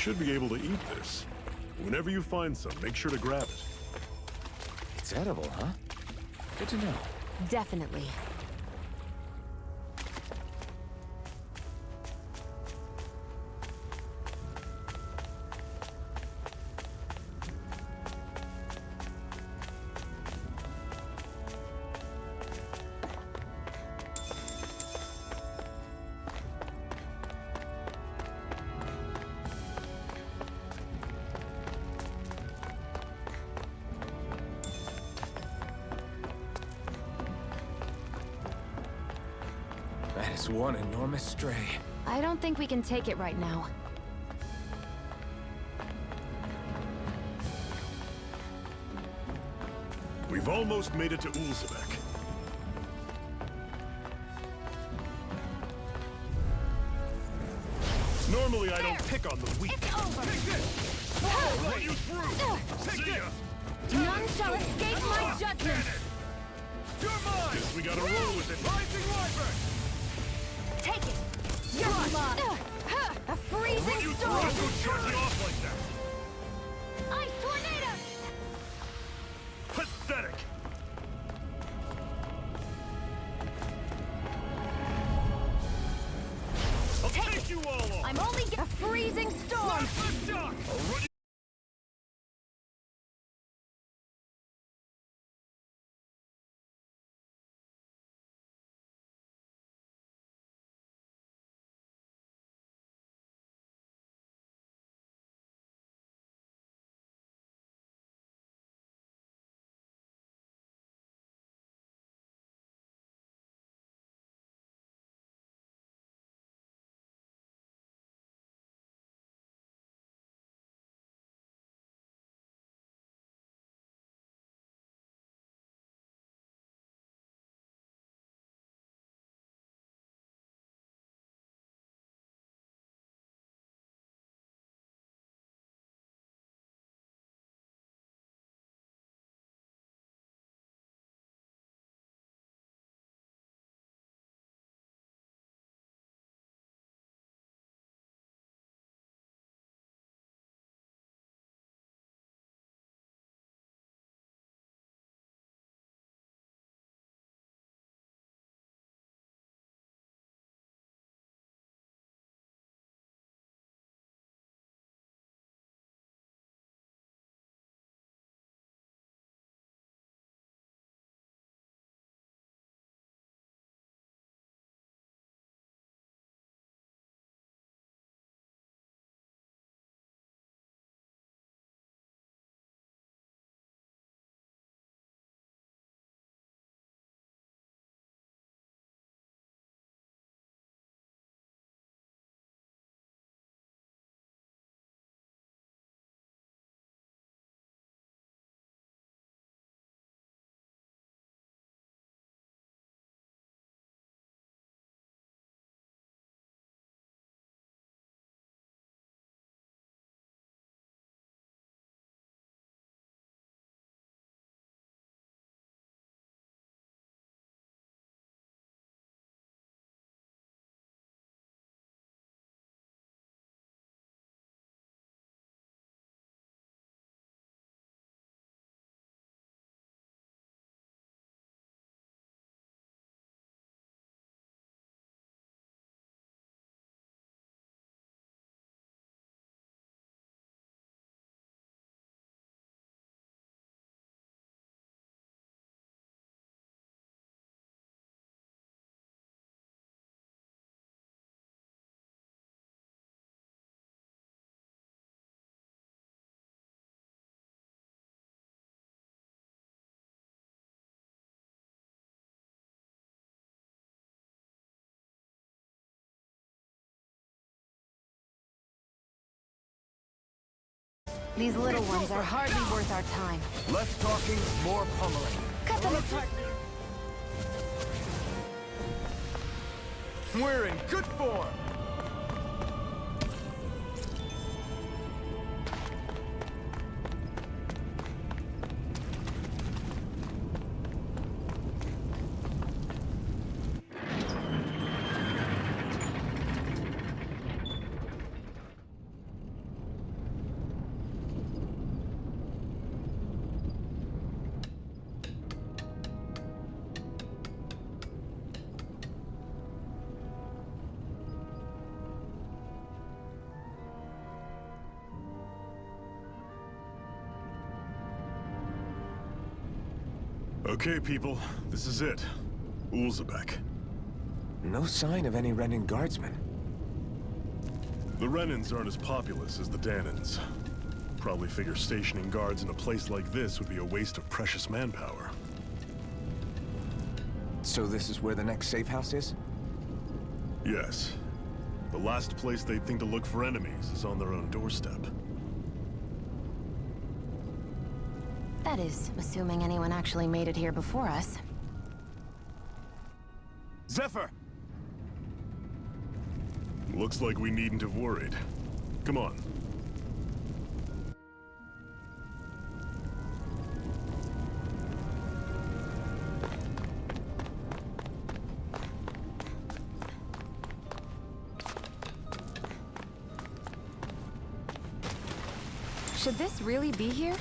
[SPEAKER 1] should be able to eat this. Whenever you find some, make sure to grab it.
[SPEAKER 4] It's edible, huh? Good to know.
[SPEAKER 3] Definitely.
[SPEAKER 4] That is one enormous stray.
[SPEAKER 3] I don't think we can take it right now.
[SPEAKER 1] We've almost made it to Ulzebek. Normally I don't pick on the weak.
[SPEAKER 3] It's over!
[SPEAKER 1] I'll run you through! See ya!
[SPEAKER 3] None shall escape my judgment!
[SPEAKER 2] You're mine!
[SPEAKER 1] Guess we gotta roll with it.
[SPEAKER 2] Rising Wyvern!
[SPEAKER 3] Take it! You're mine! A
[SPEAKER 1] Run
[SPEAKER 3] freezing
[SPEAKER 1] you through!
[SPEAKER 3] storm!
[SPEAKER 1] Don't go charging off like that!
[SPEAKER 3] Ice tornado!
[SPEAKER 1] Pathetic! I'll take you all off!
[SPEAKER 3] I'm only a freezing storm!
[SPEAKER 2] Left shock!
[SPEAKER 1] I'll run you.
[SPEAKER 3] These little ones are hardly worth our time.
[SPEAKER 4] Less talking, more pummeling.
[SPEAKER 3] Cut them!
[SPEAKER 4] We're in good form!
[SPEAKER 1] Okay, people, this is it. Ulzebek.
[SPEAKER 4] No sign of any Renan guardsmen.
[SPEAKER 1] The Renans aren't as populous as the Danans. Probably figure stationing guards in a place like this would be a waste of precious manpower.
[SPEAKER 4] So this is where the next safe house is?
[SPEAKER 1] Yes. The last place they'd think to look for enemies is on their own doorstep.
[SPEAKER 3] That is, assuming anyone actually made it here before us.
[SPEAKER 9] Zephyr!
[SPEAKER 1] Looks like we needn't have worried. Come on.
[SPEAKER 3] Should this really be here?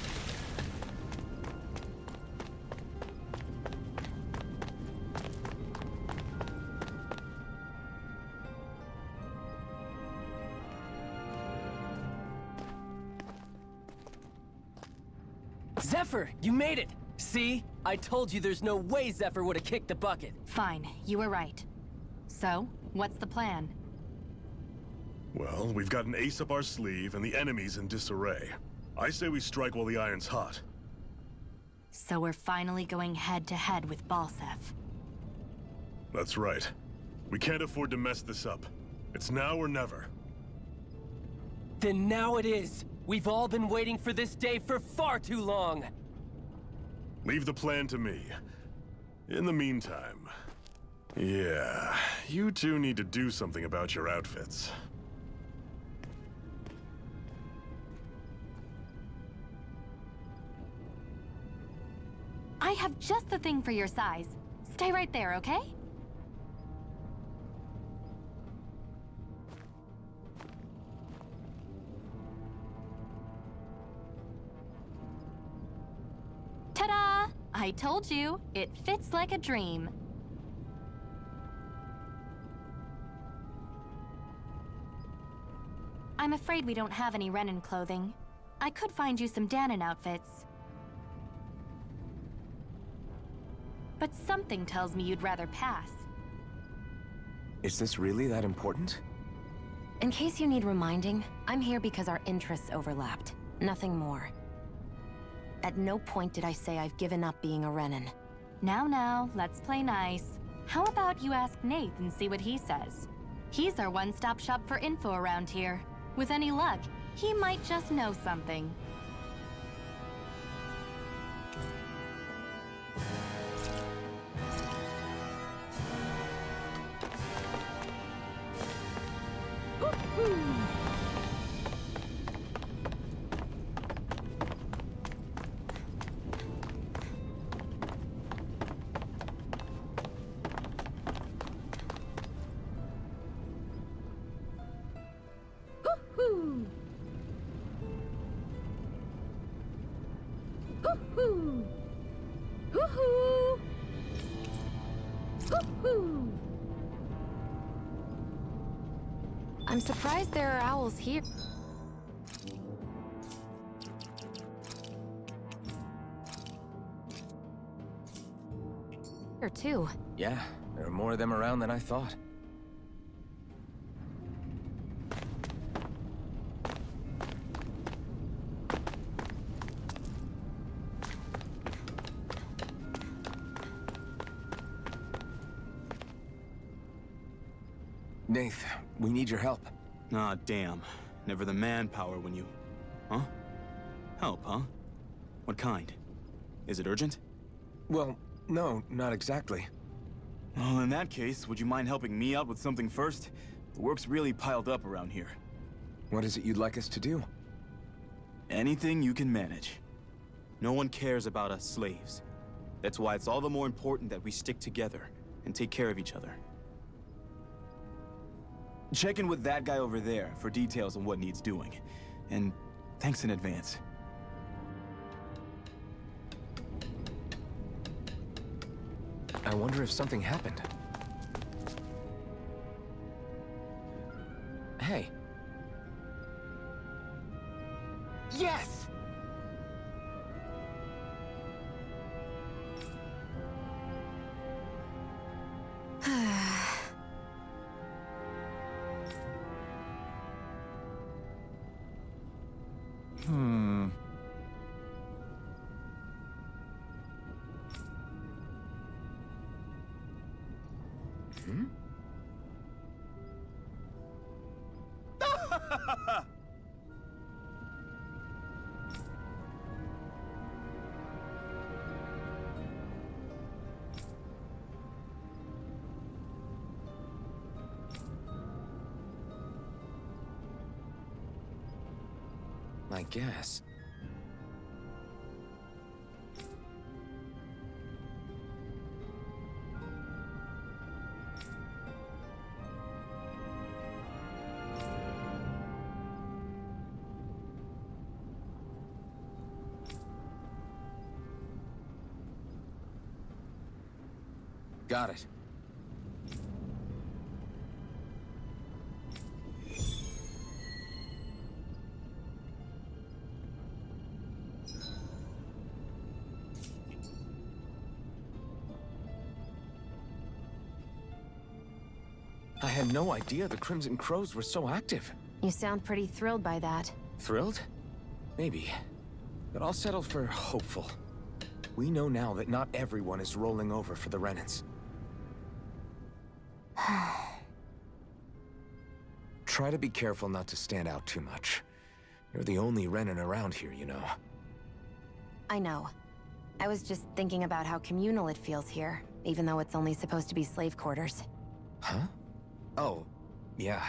[SPEAKER 6] Zephyr, you made it! See? I told you there's no way Zephyr would have kicked the bucket.
[SPEAKER 8] Fine, you were right. So, what's the plan?
[SPEAKER 1] Well, we've got an ace up our sleeve and the enemy's in disarray. I say we strike while the iron's hot.
[SPEAKER 8] So we're finally going head-to-head with Balseph.
[SPEAKER 1] That's right. We can't afford to mess this up. It's now or never.
[SPEAKER 6] Then now it is! We've all been waiting for this day for far too long!
[SPEAKER 1] Leave the plan to me. In the meantime... yeah, you two need to do something about your outfits.
[SPEAKER 8] I have just the thing for your size. Stay right there, okay? Ta-da! I told you, it fits like a dream. I'm afraid we don't have any Renan clothing. I could find you some Danon outfits. But something tells me you'd rather pass.
[SPEAKER 4] Is this really that important?
[SPEAKER 3] In case you need reminding, I'm here because our interests overlapped. Nothing more. At no point did I say I've given up being a Renan.
[SPEAKER 8] Now, let's play nice. How about you ask Nath and see what he says? He's our one-stop shop for info around here. With any luck, he might just know something.
[SPEAKER 3] I'm surprised there are owls here. Here too.
[SPEAKER 4] Yeah, there are more of them around than I thought. Nath, we need your help.
[SPEAKER 9] Ah, damn. Never the manpower when you... Huh? Help, huh? What kind? Is it urgent?
[SPEAKER 4] Well, no, not exactly.
[SPEAKER 9] Well, in that case, would you mind helping me out with something first? The work's really piled up around here.
[SPEAKER 4] What is it you'd like us to do?
[SPEAKER 9] Anything you can manage. No one cares about us slaves. That's why it's all the more important that we stick together and take care of each other. Check in with that guy over there for details on what needs doing. And thanks in advance.
[SPEAKER 4] I wonder if something happened. Hey.
[SPEAKER 6] Yes!
[SPEAKER 4] I guess. Got it. I had no idea the Crimson Crows were so active.
[SPEAKER 3] You sound pretty thrilled by that.
[SPEAKER 4] Thrilled? Maybe. But I'll settle for hopeful. We know now that not everyone is rolling over for the Renans. Try to be careful not to stand out too much. You're the only Renan around here, you know.
[SPEAKER 3] I know. I was just thinking about how communal it feels here, even though it's only supposed to be slave quarters.
[SPEAKER 4] Huh? Oh, yeah.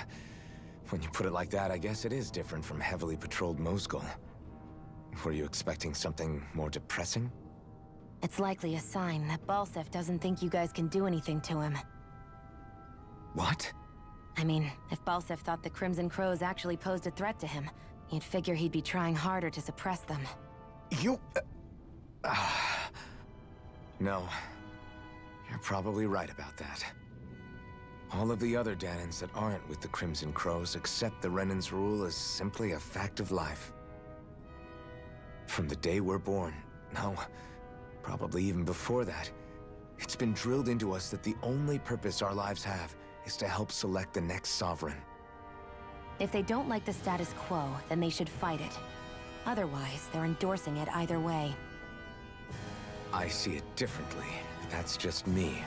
[SPEAKER 4] When you put it like that, I guess it is different from heavily patrolled Mosgul. Were you expecting something more depressing?
[SPEAKER 3] It's likely a sign that Balsef doesn't think you guys can do anything to him.
[SPEAKER 4] What?
[SPEAKER 3] I mean, if Balsef thought the Crimson Crows actually posed a threat to him, you'd figure he'd be trying harder to suppress them.
[SPEAKER 4] You... No. You're probably right about that. All of the other Danans that aren't with the Crimson Crows accept the Renan's rule as simply a fact of life. From the day we're born, no, probably even before that, it's been drilled into us that the only purpose our lives have is to help select the next sovereign.
[SPEAKER 3] If they don't like the status quo, then they should fight it. Otherwise, they're endorsing it either way.
[SPEAKER 4] I see it differently. That's just me.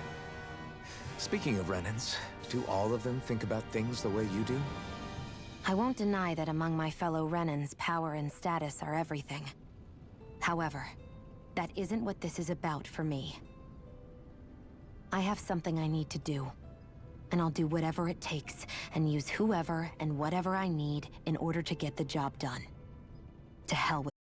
[SPEAKER 4] Speaking of Renans, do all of them think about things the way you do?
[SPEAKER 3] I won't deny that among my fellow Renans, power and status are everything. However, that isn't what this is about for me. I have something I need to do. And I'll do whatever it takes, and use whoever and whatever I need in order to get the job done. To hell with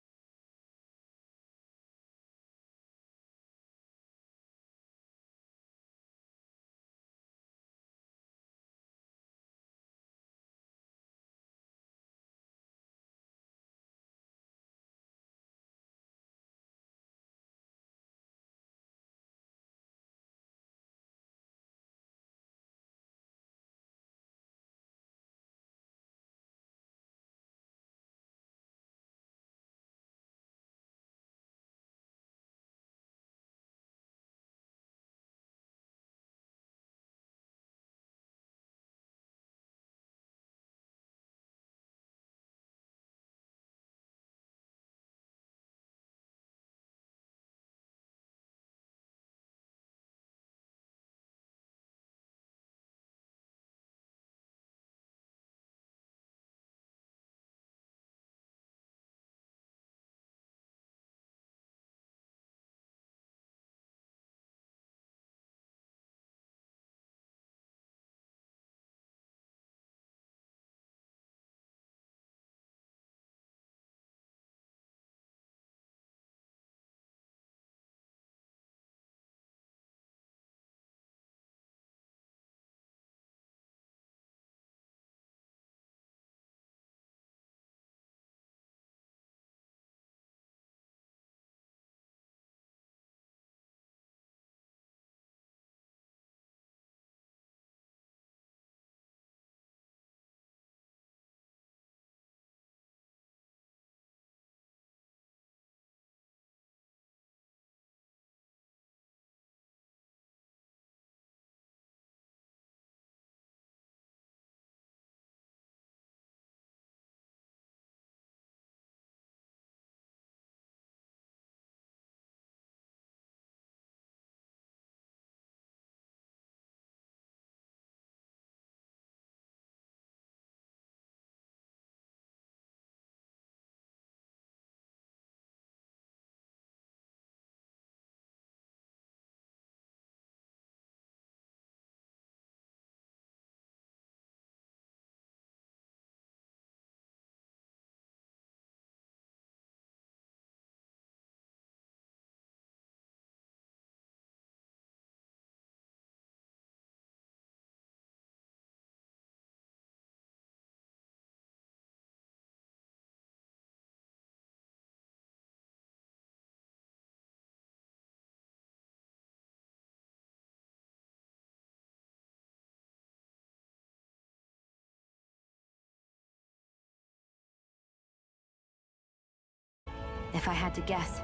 [SPEAKER 3] If I had to guess,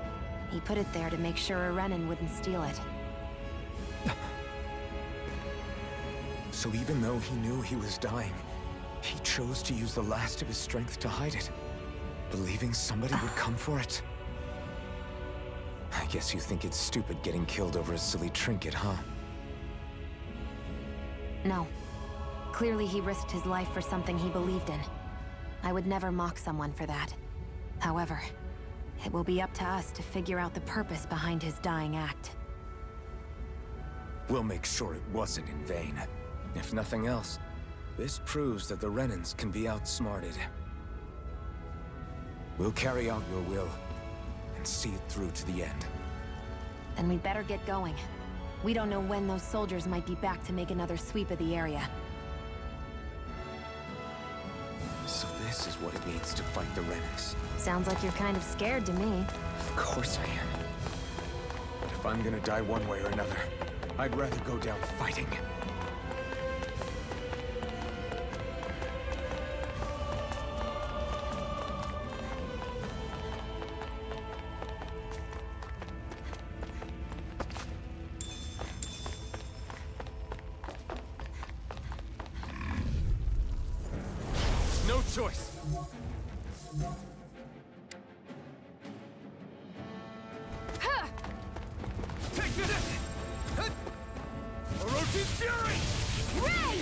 [SPEAKER 3] he put it there to make sure a Renan wouldn't steal it.
[SPEAKER 4] So even though he knew he was dying, he chose to use the last of his strength to hide it, believing somebody would come for it. I guess you think it's stupid getting killed over a silly trinket, huh?
[SPEAKER 3] No. Clearly he risked his life for something he believed in. I would never mock someone for that. However, it will be up to us to figure out the purpose behind his dying act.
[SPEAKER 4] We'll make sure it wasn't in vain. If nothing else, this proves that the Renans can be outsmarted. We'll carry out your will, and see it through to the end.
[SPEAKER 3] Then we'd better get going. We don't know when those soldiers might be back to make another sweep of the area.
[SPEAKER 4] So this is what it means to fight the Renans.
[SPEAKER 3] Sounds like you're kind of scared to me.
[SPEAKER 4] Of course I am. But if I'm gonna die one way or another, I'd rather go down fighting.
[SPEAKER 9] No choice. Take this! Orochi's Fury!
[SPEAKER 10] Ray!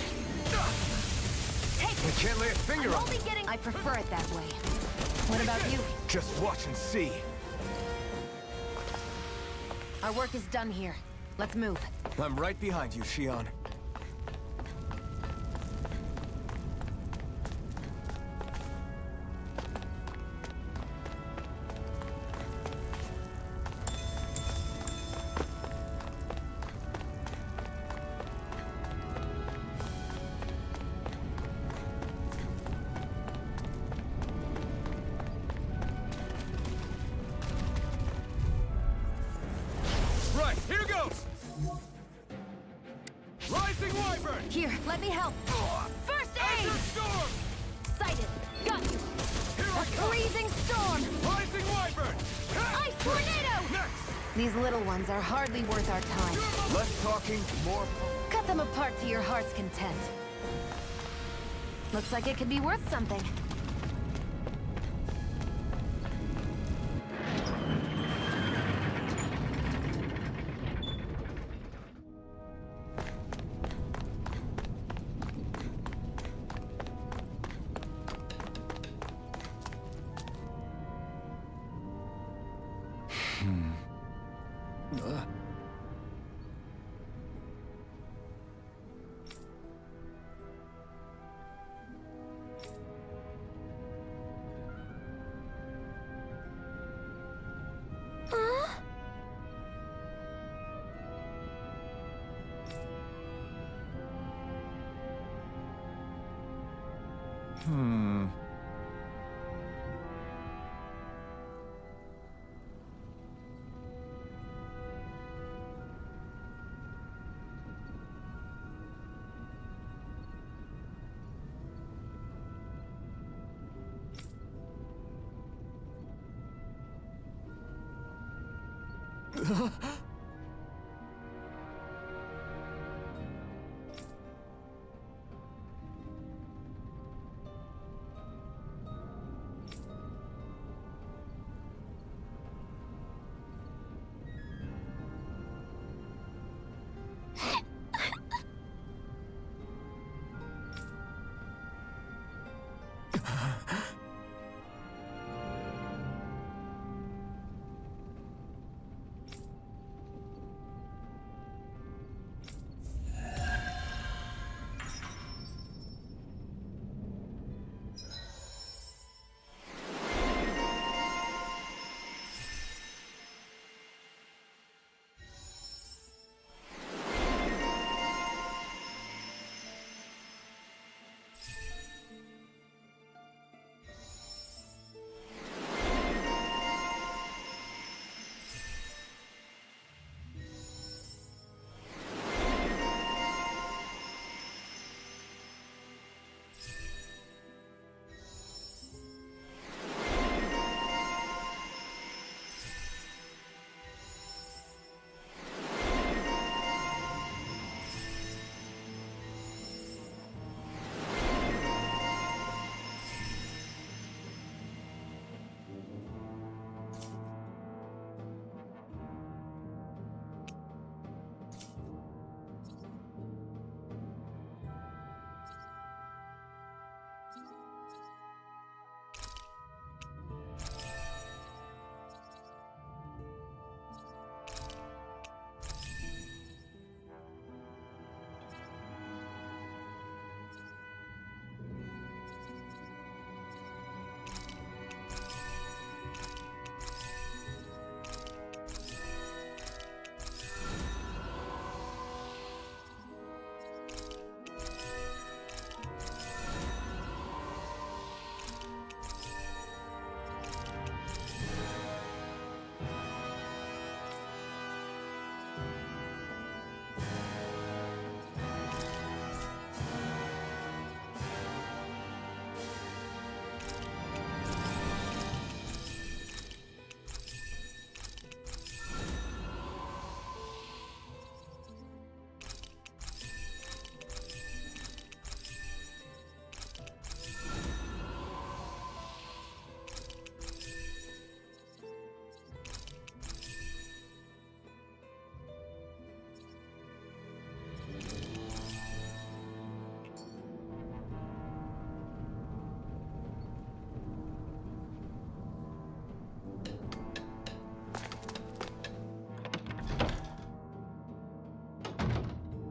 [SPEAKER 4] I can't lay a finger on it.
[SPEAKER 3] I prefer it that way. What about you?
[SPEAKER 4] Just watch and see.
[SPEAKER 3] Our work is done here. Let's move.
[SPEAKER 4] I'm right behind you, Shion.
[SPEAKER 9] Right, here goes! Rising Wyvern!
[SPEAKER 3] Here, let me help. First aid!
[SPEAKER 9] Azure Storm!
[SPEAKER 3] Sighted. Got you.
[SPEAKER 9] Here I
[SPEAKER 3] A
[SPEAKER 9] come!
[SPEAKER 3] freezing storm!
[SPEAKER 9] Rising Wyvern!
[SPEAKER 3] Ice tornado!
[SPEAKER 9] Next!
[SPEAKER 3] These little ones are hardly worth our time.
[SPEAKER 4] Less talking, more...
[SPEAKER 3] Cut them apart to your heart's content. Looks like it could be worth something.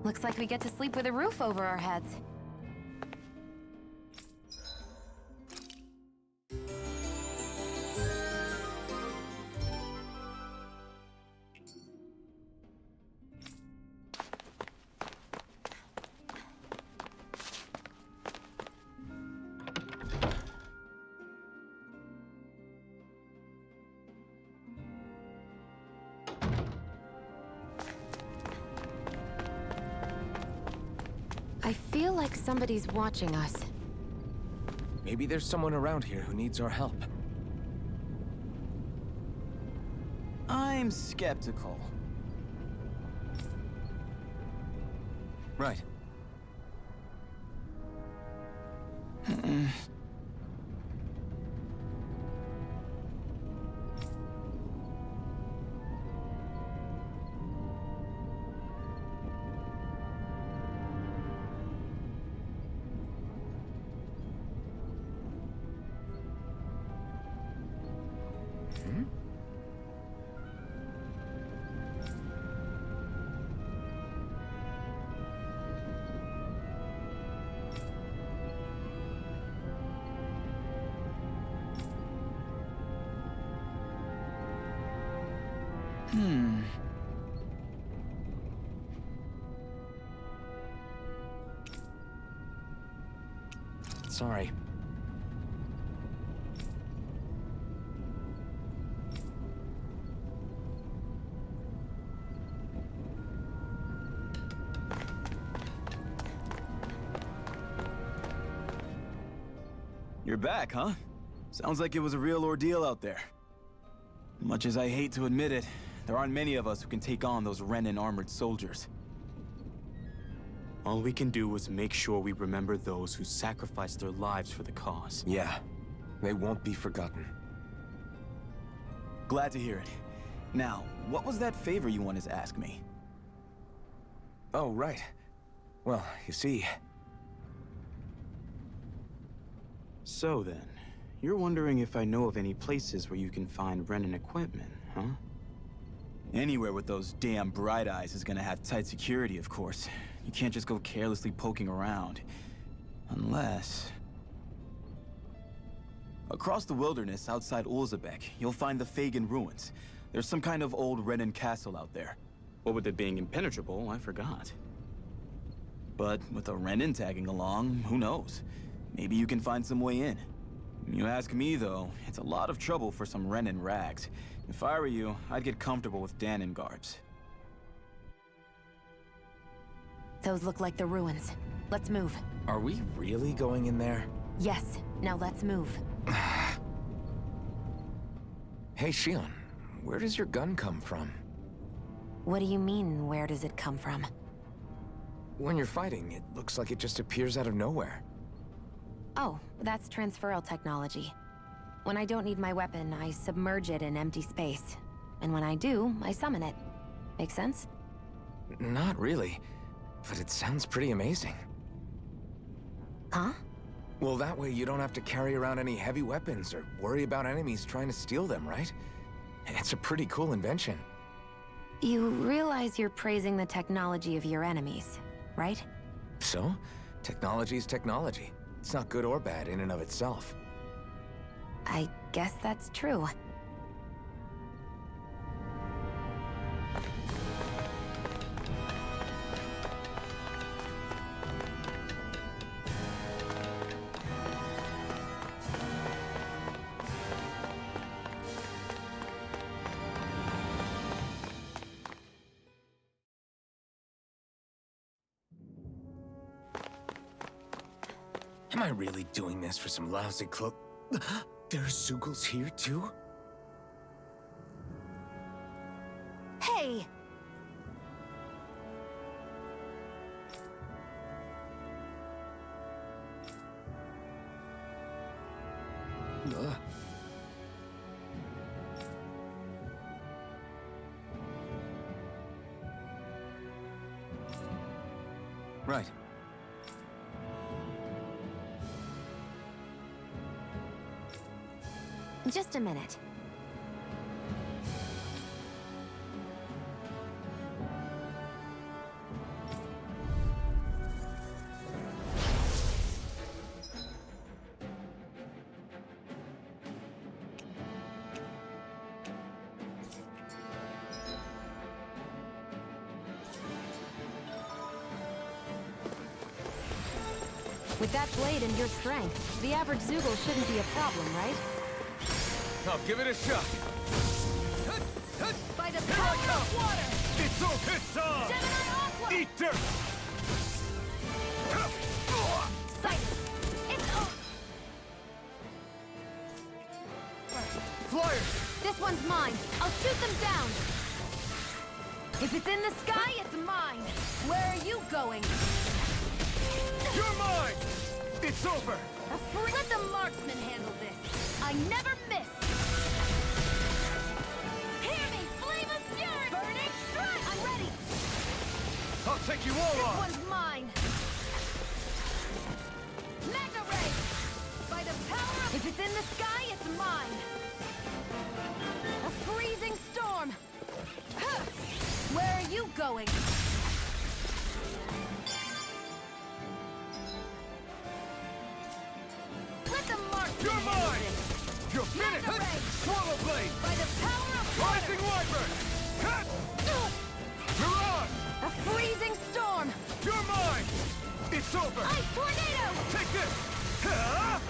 [SPEAKER 3] Looks like we get to sleep with a roof over our heads. I feel like somebody's watching us.
[SPEAKER 4] Maybe there's someone around here who needs our help.
[SPEAKER 11] I'm skeptical.
[SPEAKER 4] Right. Sorry.
[SPEAKER 11] You're back, huh? Sounds like it was a real ordeal out there. Much as I hate to admit it, there aren't many of us who can take on those Renan armored soldiers.
[SPEAKER 9] All we can do is make sure we remember those who sacrificed their lives for the cause.
[SPEAKER 4] Yeah, they won't be forgotten.
[SPEAKER 11] Glad to hear it. Now, what was that favor you wanted to ask me?
[SPEAKER 4] Oh, right. Well, you see...
[SPEAKER 9] So then, you're wondering if I know of any places where you can find Renan equipment, huh?
[SPEAKER 11] Anywhere with those damn bright eyes is gonna have tight security, of course. You can't just go carelessly poking around. Unless... Across the wilderness outside Ulzebek, you'll find the Fagin ruins. There's some kind of old Renan castle out there.
[SPEAKER 9] What with it being impenetrable, I forgot.
[SPEAKER 11] But with a Renan tagging along, who knows? Maybe you can find some way in. You ask me, though, it's a lot of trouble for some Renan rags. If I were you, I'd get comfortable with Danon garbs.
[SPEAKER 3] Those look like the ruins. Let's move.
[SPEAKER 4] Are we really going in there?
[SPEAKER 3] Yes. Now let's move.
[SPEAKER 4] Hey, Shion, where does your gun come from?
[SPEAKER 3] What do you mean, where does it come from?
[SPEAKER 4] When you're fighting, it looks like it just appears out of nowhere.
[SPEAKER 3] Oh, that's transferal technology. When I don't need my weapon, I submerge it in empty space. And when I do, I summon it. Make sense?
[SPEAKER 4] Not really, but it sounds pretty amazing.
[SPEAKER 3] Huh?
[SPEAKER 4] Well, that way you don't have to carry around any heavy weapons or worry about enemies trying to steal them, right? It's a pretty cool invention.
[SPEAKER 3] You realize you're praising the technology of your enemies, right?
[SPEAKER 4] So, technology is technology. It's not good or bad in and of itself.
[SPEAKER 3] I guess that's true.
[SPEAKER 4] Am I really doing this for some lousy cloak? There's Zeugles here too?
[SPEAKER 3] Hey!
[SPEAKER 4] Right.
[SPEAKER 3] Just a minute. With that blade and your strength, the average Zoogle shouldn't be a problem, right?
[SPEAKER 4] I'll give it a shot.
[SPEAKER 3] By the power of water!
[SPEAKER 1] It's all hits on!
[SPEAKER 3] Gemini Aqua!
[SPEAKER 1] Eat dirt!
[SPEAKER 3] Sight! It's over!
[SPEAKER 4] Flyers!
[SPEAKER 3] This one's mine. I'll shoot them down. If it's in the sky, it's mine. Where are you going?
[SPEAKER 1] You're mine! It's over!
[SPEAKER 3] Let the marksman handle this. I never miss. Hear me, flame of fury! Burning strike! I'm ready.
[SPEAKER 1] I'll take you all
[SPEAKER 3] This
[SPEAKER 1] on!
[SPEAKER 3] one's mine. Mega ray! By the power of... If it's in the sky, it's mine. A freezing storm. Huh. Where are you going? Let the marksman
[SPEAKER 1] You're
[SPEAKER 3] handle
[SPEAKER 1] mine!
[SPEAKER 3] this.
[SPEAKER 1] You're finished!
[SPEAKER 3] Mega ray!
[SPEAKER 1] Swallow blade!
[SPEAKER 3] By the power of
[SPEAKER 1] Rising Wyvern! Cut! Mirage!
[SPEAKER 3] a freezing storm.
[SPEAKER 1] You're mine! It's over!
[SPEAKER 3] Ice tornado.
[SPEAKER 1] Take this! Ha!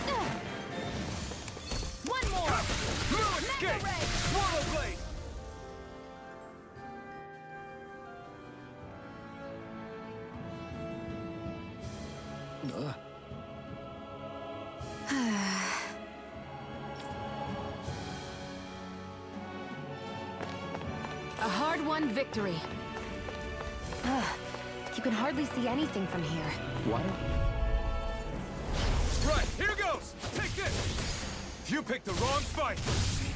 [SPEAKER 3] One more.
[SPEAKER 1] No
[SPEAKER 3] Mega
[SPEAKER 1] escape!
[SPEAKER 3] ray.
[SPEAKER 1] Swallow blade!
[SPEAKER 3] A hard-won victory. Ugh, you can hardly see anything from here.
[SPEAKER 4] What?
[SPEAKER 1] Right, here goes! Take this! You picked the wrong fight!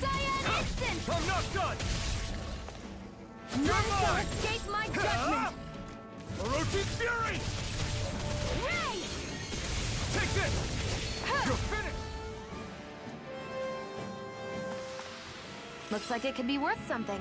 [SPEAKER 3] Cyan Instant!
[SPEAKER 1] I'm not done!
[SPEAKER 3] None shall
[SPEAKER 1] mine!
[SPEAKER 3] escape my judgment!
[SPEAKER 1] Orochi's Fury!
[SPEAKER 3] Ray!
[SPEAKER 1] Take this! You're finished!
[SPEAKER 3] Looks like it could be worth something.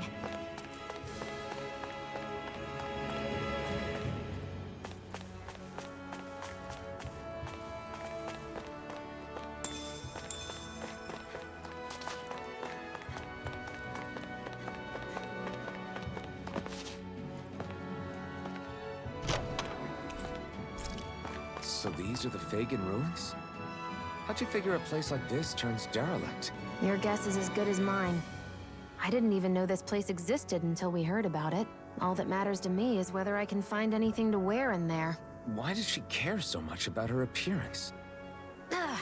[SPEAKER 4] So these are the Fagin ruins? How'd you figure a place like this turns derelict?
[SPEAKER 3] Your guess is as good as mine. I didn't even know this place existed until we heard about it. All that matters to me is whether I can find anything to wear in there.
[SPEAKER 4] Why does she care so much about her appearance?
[SPEAKER 3] Ugh.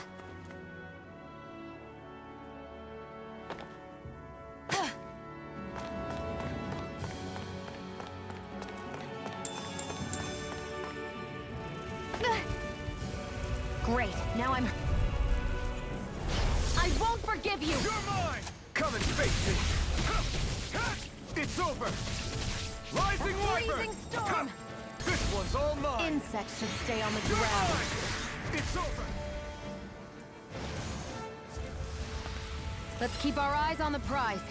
[SPEAKER 3] Great, now I won't forgive you!
[SPEAKER 1] You're mine! Come and face me! It's over! Rising Wyvern!
[SPEAKER 3] Freezing storm!
[SPEAKER 1] This one's all mine!
[SPEAKER 3] Insects should stay on the
[SPEAKER 1] You're
[SPEAKER 3] ground.
[SPEAKER 1] mine! It's over!
[SPEAKER 3] Let's keep our eyes on the prize.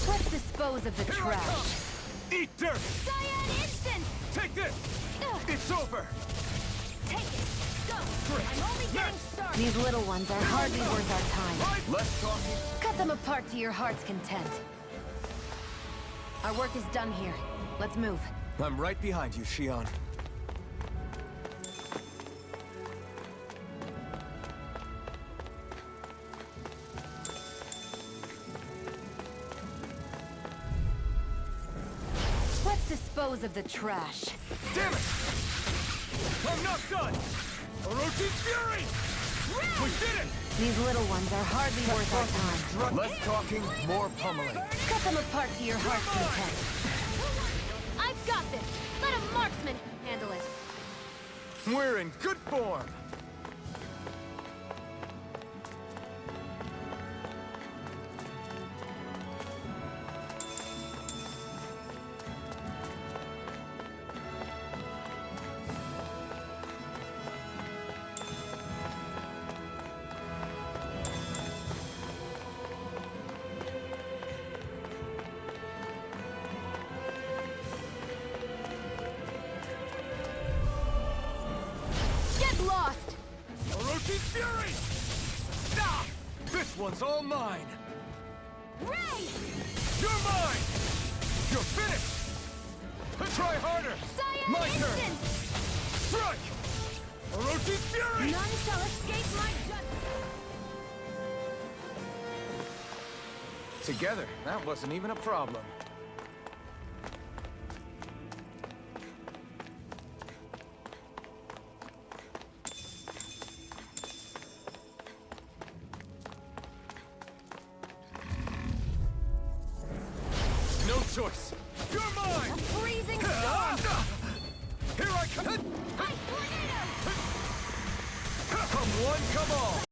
[SPEAKER 3] Let's dispose of the
[SPEAKER 1] Here I
[SPEAKER 3] trash.
[SPEAKER 1] come! Eat dirt!
[SPEAKER 3] Cyan Instant!
[SPEAKER 1] Take this!
[SPEAKER 3] Ugh.
[SPEAKER 1] It's over!
[SPEAKER 3] Take it! Go!
[SPEAKER 1] Great.
[SPEAKER 3] I'm only getting
[SPEAKER 1] Yes.
[SPEAKER 3] started! These little ones are hardly worth our time.
[SPEAKER 1] Less talking.
[SPEAKER 3] Cut them apart to your heart's content. Our work is done here. Let's move.
[SPEAKER 4] I'm right behind you, Shion.
[SPEAKER 3] Let's dispose of the trash.
[SPEAKER 1] Damn it! I'm not done! Orochi's Fury! We did it!
[SPEAKER 3] These little ones are hardly worth our time.
[SPEAKER 1] Less talking, more pummeling.
[SPEAKER 3] Cut them apart to your heart's content. I've got this! Let a marksman handle it.
[SPEAKER 1] We're in good form!
[SPEAKER 2] Orochi's Fury! Ah! This one's all mine!
[SPEAKER 10] Ray!
[SPEAKER 2] You're mine! You're finished! Try harder!
[SPEAKER 10] Cyan
[SPEAKER 2] My turn!
[SPEAKER 10] Instant!
[SPEAKER 2] Strike! Orochi's Fury!
[SPEAKER 10] None shall escape my judgment!
[SPEAKER 4] Together, that wasn't even a problem.
[SPEAKER 2] No choice! You're mine!
[SPEAKER 10] A freezing storm!
[SPEAKER 2] Here I come!
[SPEAKER 10] Ice tornado!
[SPEAKER 2] Come one, come all!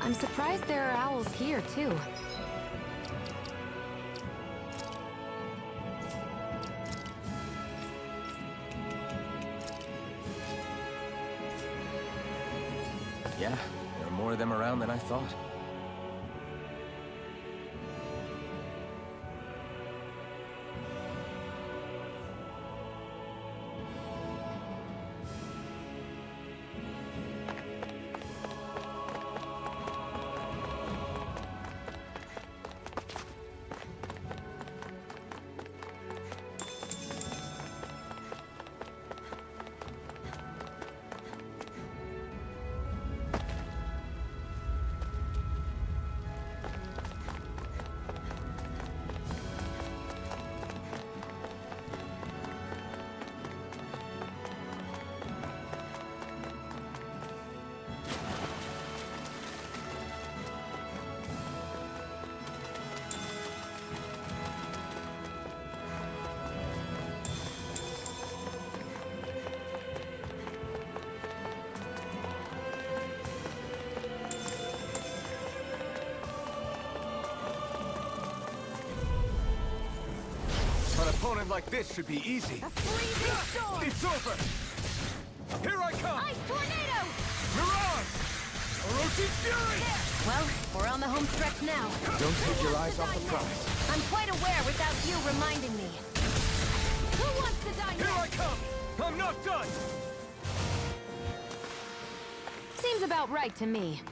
[SPEAKER 3] I'm surprised there are owls here, too.
[SPEAKER 4] Yeah, there are more of them around than I thought. opponent like this should be easy.
[SPEAKER 10] A freezing storm!
[SPEAKER 4] It's over! Here I come!
[SPEAKER 10] Ice tornado!
[SPEAKER 4] Mirage! Orochi's Fury!
[SPEAKER 10] Well, we're on the home stretch now.
[SPEAKER 4] Don't take your eyes off the prize.
[SPEAKER 10] I'm quite aware without you reminding me. Who wants to die
[SPEAKER 4] Here I
[SPEAKER 10] next?
[SPEAKER 4] come! I'm not done!
[SPEAKER 3] Seems about right to me.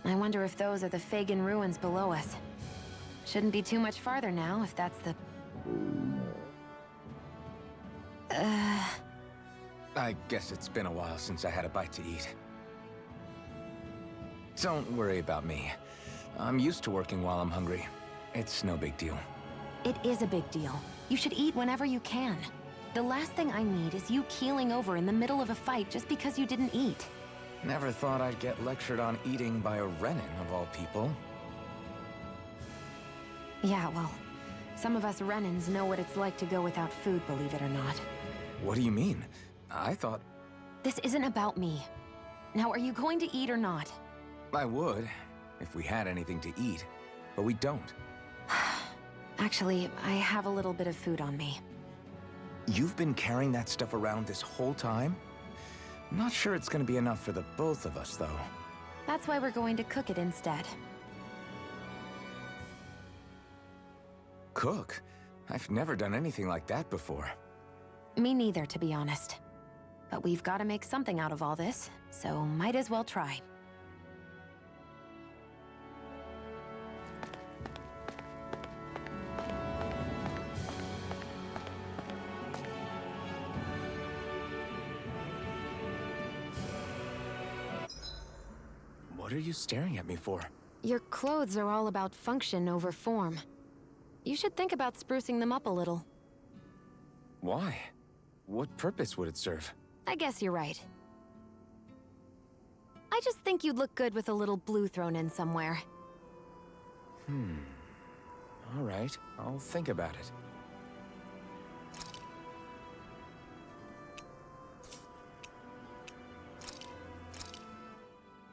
[SPEAKER 3] I wonder if those are the Fagin ruins below us. Shouldn't be too much farther now, if that's the...
[SPEAKER 4] I guess it's been a while since I had a bite to eat. Don't worry about me. I'm used to working while I'm hungry. It's no big deal.
[SPEAKER 3] It is a big deal. You should eat whenever you can. The last thing I need is you keeling over in the middle of a fight just because you didn't eat.
[SPEAKER 4] Never thought I'd get lectured on eating by a Renin, of all people.
[SPEAKER 3] Yeah, well, some of us Renins know what it's like to go without food, believe it or not.
[SPEAKER 4] What do you mean? I thought...
[SPEAKER 3] This isn't about me. Now, are you going to eat or not?
[SPEAKER 4] I would, if we had anything to eat. But we don't.
[SPEAKER 3] Actually, I have a little bit of food on me.
[SPEAKER 4] You've been carrying that stuff around this whole time? I'm not sure it's gonna be enough for the both of us, though.
[SPEAKER 3] That's why we're going to cook it instead.
[SPEAKER 4] Cook? I've never done anything like that before.
[SPEAKER 3] Me neither, to be honest. But we've got to make something out of all this, so might as well try.
[SPEAKER 4] What are you staring at me for?
[SPEAKER 3] Your clothes are all about function over form. You should think about sprucing them up a little.
[SPEAKER 4] Why? What purpose would it serve?
[SPEAKER 3] I guess you're right. I just think you'd look good with a little blue thrown in somewhere.
[SPEAKER 4] All right, I'll think about it.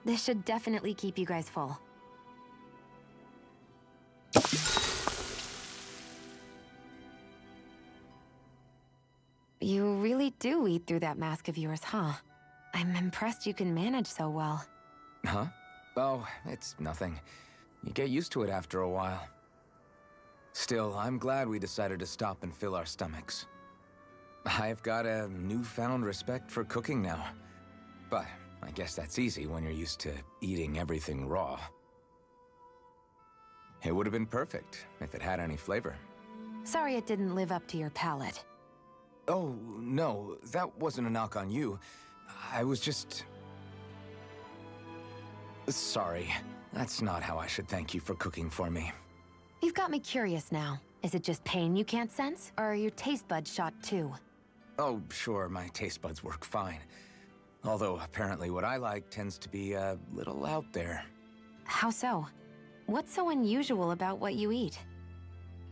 [SPEAKER 3] This should definitely keep you guys full. You really do eat through that mask of yours, huh? I'm impressed you can manage so well.
[SPEAKER 4] Huh? Oh, it's nothing. You get used to it after a while. Still, I'm glad we decided to stop and fill our stomachs. I've got a newfound respect for cooking now. But I guess that's easy when you're used to eating everything raw. It would have been perfect if it had any flavor.
[SPEAKER 3] Sorry it didn't live up to your palate.
[SPEAKER 4] Oh, no, that wasn't a knock on you. I was just... Sorry. That's not how I should thank you for cooking for me.
[SPEAKER 3] You've got me curious now. Is it just pain you can't sense, or are your taste buds shot too?
[SPEAKER 4] Oh, sure, my taste buds work fine. Although, apparently what I like tends to be a little out there.
[SPEAKER 3] How so? What's so unusual about what you eat?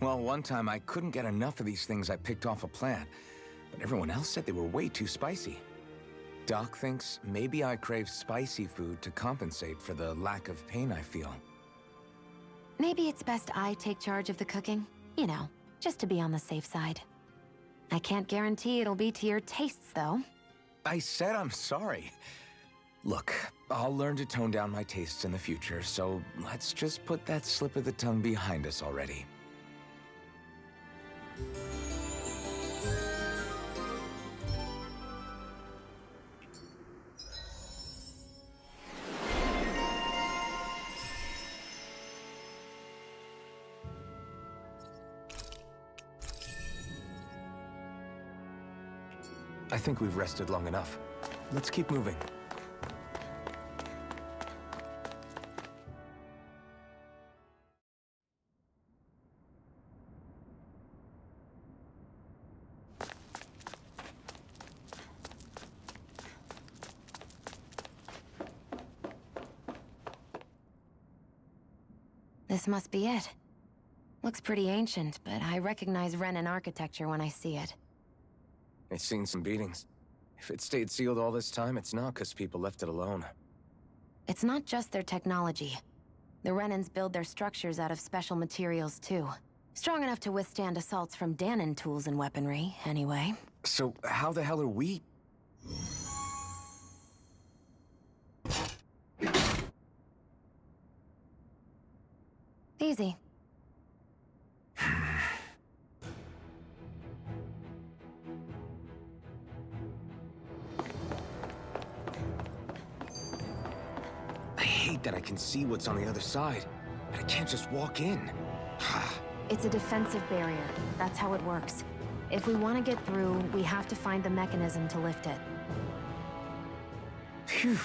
[SPEAKER 4] Well, one time I couldn't get enough of these things I picked off a plant, but everyone else said they were way too spicy. Doc thinks maybe I crave spicy food to compensate for the lack of pain I feel.
[SPEAKER 3] Maybe it's best I take charge of the cooking. You know, just to be on the safe side. I can't guarantee it'll be to your tastes, though.
[SPEAKER 4] I said I'm sorry. Look, I'll learn to tone down my tastes in the future, so let's just put that slip of the tongue behind us already. I think we've rested long enough. Let's keep moving.
[SPEAKER 3] This must be it. Looks pretty ancient, but I recognize Renan architecture when I see it.
[SPEAKER 4] It's seen some beatings. If it stayed sealed all this time, it's not because people left it alone.
[SPEAKER 3] It's not just their technology. The Renans build their structures out of special materials, too. Strong enough to withstand assaults from Dahnan tools and weaponry, anyway.
[SPEAKER 4] So how the hell are we...
[SPEAKER 3] Easy.
[SPEAKER 4] I hate that I can see what's on the other side, but I can't just walk in.
[SPEAKER 3] It's a defensive barrier. That's how it works. If we want to get through, we have to find the mechanism to lift it.
[SPEAKER 4] Phew.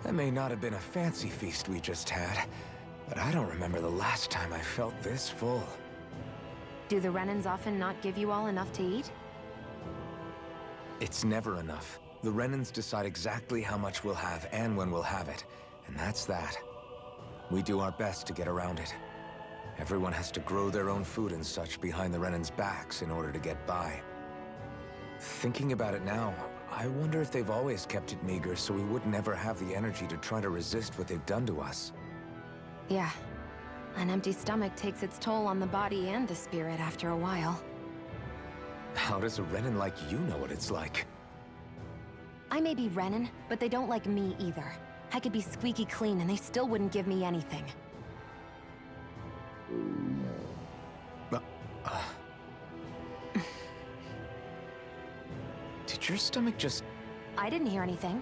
[SPEAKER 4] That may not have been a fancy feast we just had, but I don't remember the last time I felt this full.
[SPEAKER 3] Do the Renans often not give you all enough to eat?
[SPEAKER 4] It's never enough. The Renans decide exactly how much we'll have and when we'll have it, and that's that. We do our best to get around it. Everyone has to grow their own food and such behind the Renans' backs in order to get by. Thinking about it now, I wonder if they've always kept it meager so we would never have the energy to try to resist what they've done to us.
[SPEAKER 3] Yeah. An empty stomach takes its toll on the body and the spirit after a while.
[SPEAKER 4] How does a Renan like you know what it's like?
[SPEAKER 3] I may be Renan, but they don't like me either. I could be squeaky clean and they still wouldn't give me anything.
[SPEAKER 4] Did your stomach just...
[SPEAKER 3] I didn't hear anything.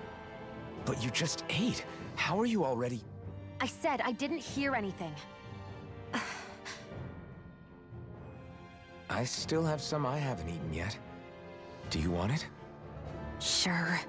[SPEAKER 4] But you just ate. How are you already...
[SPEAKER 3] I said I didn't hear anything.
[SPEAKER 4] I still have some I haven't eaten yet. Do you want it?
[SPEAKER 3] Sure.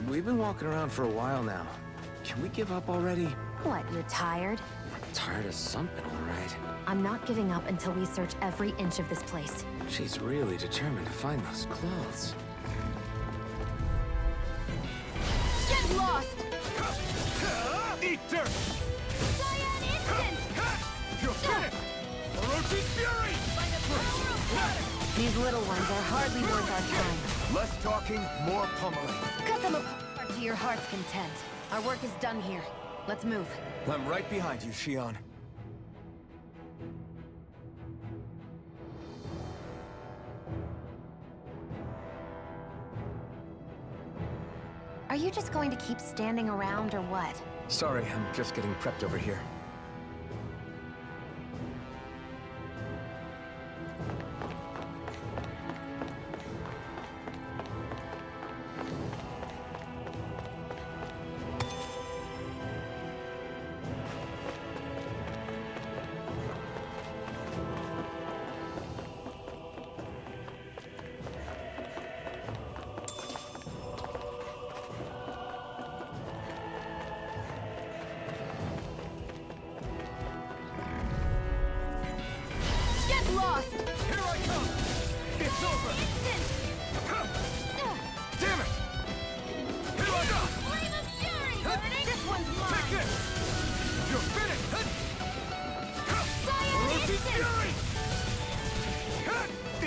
[SPEAKER 4] we've been walking around for a while now. Can we give up already?
[SPEAKER 3] What, you're tired?
[SPEAKER 4] Tired of something, all right.
[SPEAKER 3] I'm not giving up until we search every inch of this place.
[SPEAKER 4] She's really determined to find those clothes.
[SPEAKER 3] Get lost!
[SPEAKER 9] Eat dirt!
[SPEAKER 3] Cyan instant!
[SPEAKER 9] You're finished! Orochi's fury!
[SPEAKER 3] These little ones are hardly worth our time.
[SPEAKER 4] Less talking, more pummeling.
[SPEAKER 3] Cut them apart to your heart's content. Our work is done here. Let's move.
[SPEAKER 4] I'm right behind you, Shion.
[SPEAKER 3] Are you just going to keep standing around or what?
[SPEAKER 4] Sorry, I'm just getting prepped over here.
[SPEAKER 3] Lost!
[SPEAKER 9] Here I come! It's over! Damn it! Here I go!
[SPEAKER 3] Flame of Fury! Burning! This one's mine!
[SPEAKER 9] Take this! You're finished!
[SPEAKER 3] Cyan
[SPEAKER 9] Orochi's
[SPEAKER 3] instant!
[SPEAKER 9] fury!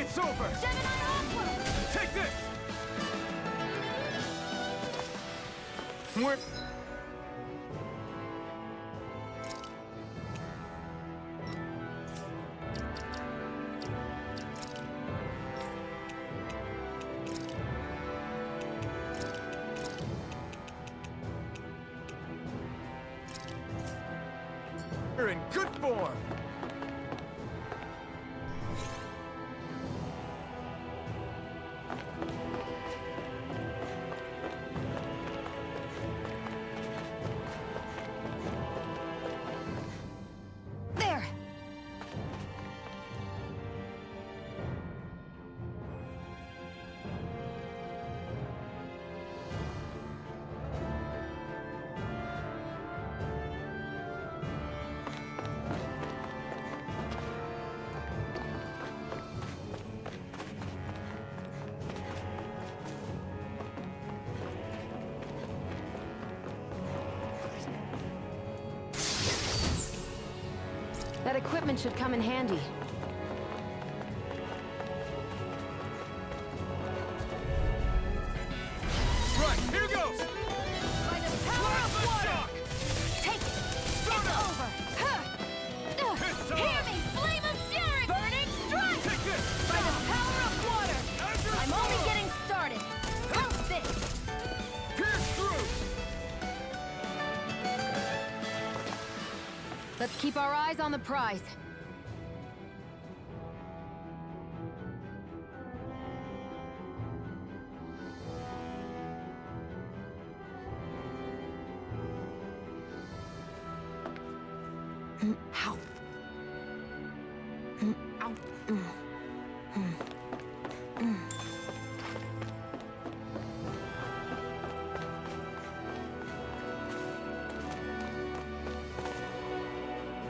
[SPEAKER 9] It's over!
[SPEAKER 3] Gemini Aqua!
[SPEAKER 9] Take this!
[SPEAKER 4] We're... You're in good form!
[SPEAKER 3] There! That equipment should come in handy.
[SPEAKER 9] Right, here goes!
[SPEAKER 3] By the power of water! Take it! It's over! Hear me! Flame of Fury! Burning Strike!
[SPEAKER 9] Take this!
[SPEAKER 3] By the power of water! I'm only getting started! How's this?
[SPEAKER 9] Pierce through!
[SPEAKER 3] Let's keep our eyes on the prize. Ow. Ow.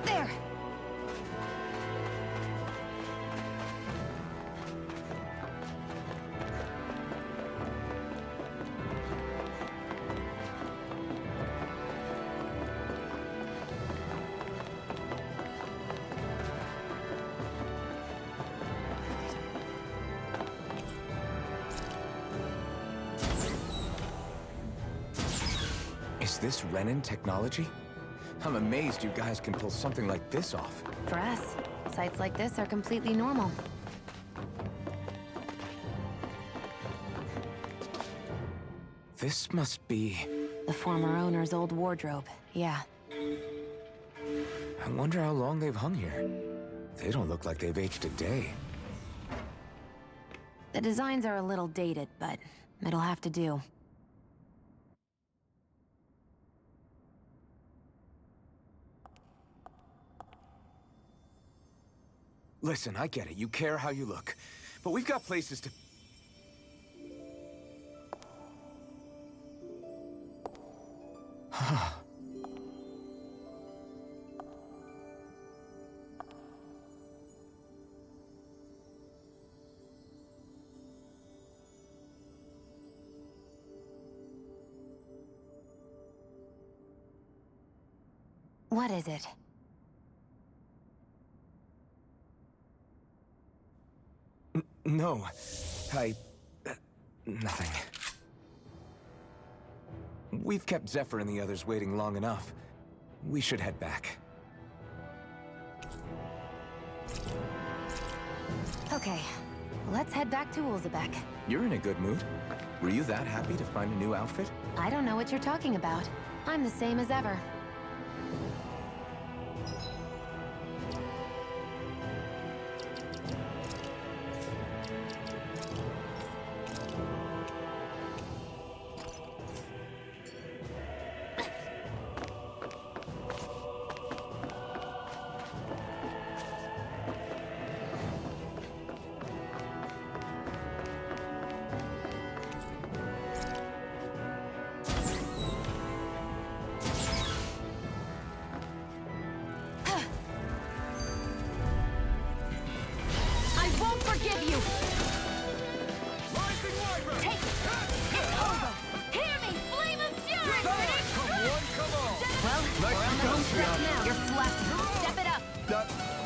[SPEAKER 3] There!
[SPEAKER 4] Is this Renin technology? I'm amazed you guys can pull something like this off.
[SPEAKER 3] For us, sites like this are completely normal.
[SPEAKER 4] This must be...
[SPEAKER 3] The former owner's old wardrobe, yeah.
[SPEAKER 4] I wonder how long they've hung here. They don't look like they've aged a day.
[SPEAKER 3] The designs are a little dated, but it'll have to do.
[SPEAKER 4] Listen, I get it. You care how you look. But we've got places to...
[SPEAKER 3] What is it?
[SPEAKER 4] No. Nothing. We've kept Zephyr and the others waiting long enough. We should head back.
[SPEAKER 3] Okay, let's head back to Ulzebek.
[SPEAKER 4] You're in a good mood. Were you that happy to find a new outfit?
[SPEAKER 3] I don't know what you're talking about. I'm the same as ever.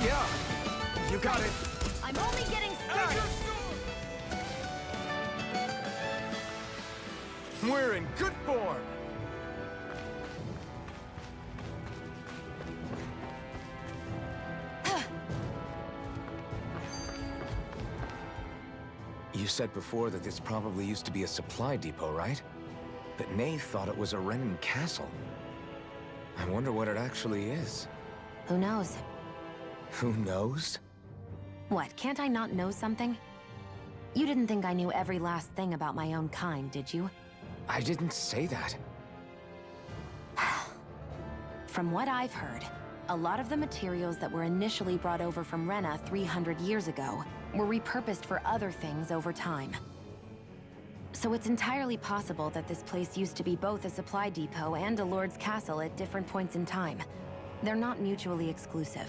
[SPEAKER 4] Yeah. You got it.
[SPEAKER 3] I'm only getting started.
[SPEAKER 4] We're in good form. You said before that this probably used to be a supply depot, right? But Nate thought it was a Renan castle. I wonder what it actually is.
[SPEAKER 3] Who knows?
[SPEAKER 4] Who knows?
[SPEAKER 3] What, can't I not know something? You didn't think I knew every last thing about my own kind, did you?
[SPEAKER 4] I didn't say that.
[SPEAKER 3] From what I've heard, a lot of the materials that were initially brought over from Rena 300 years ago were repurposed for other things over time. So it's entirely possible that this place used to be both a supply depot and a lord's castle at different points in time. They're not mutually exclusive.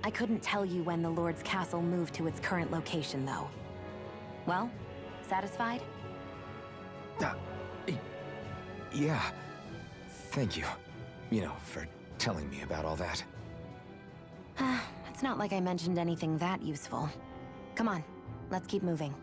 [SPEAKER 3] I couldn't tell you when the lord's castle moved to its current location, though. Well, satisfied?
[SPEAKER 4] Yeah. Thank you. You know, for telling me about all that.
[SPEAKER 3] It's not like I mentioned anything that useful. Come on, let's keep moving.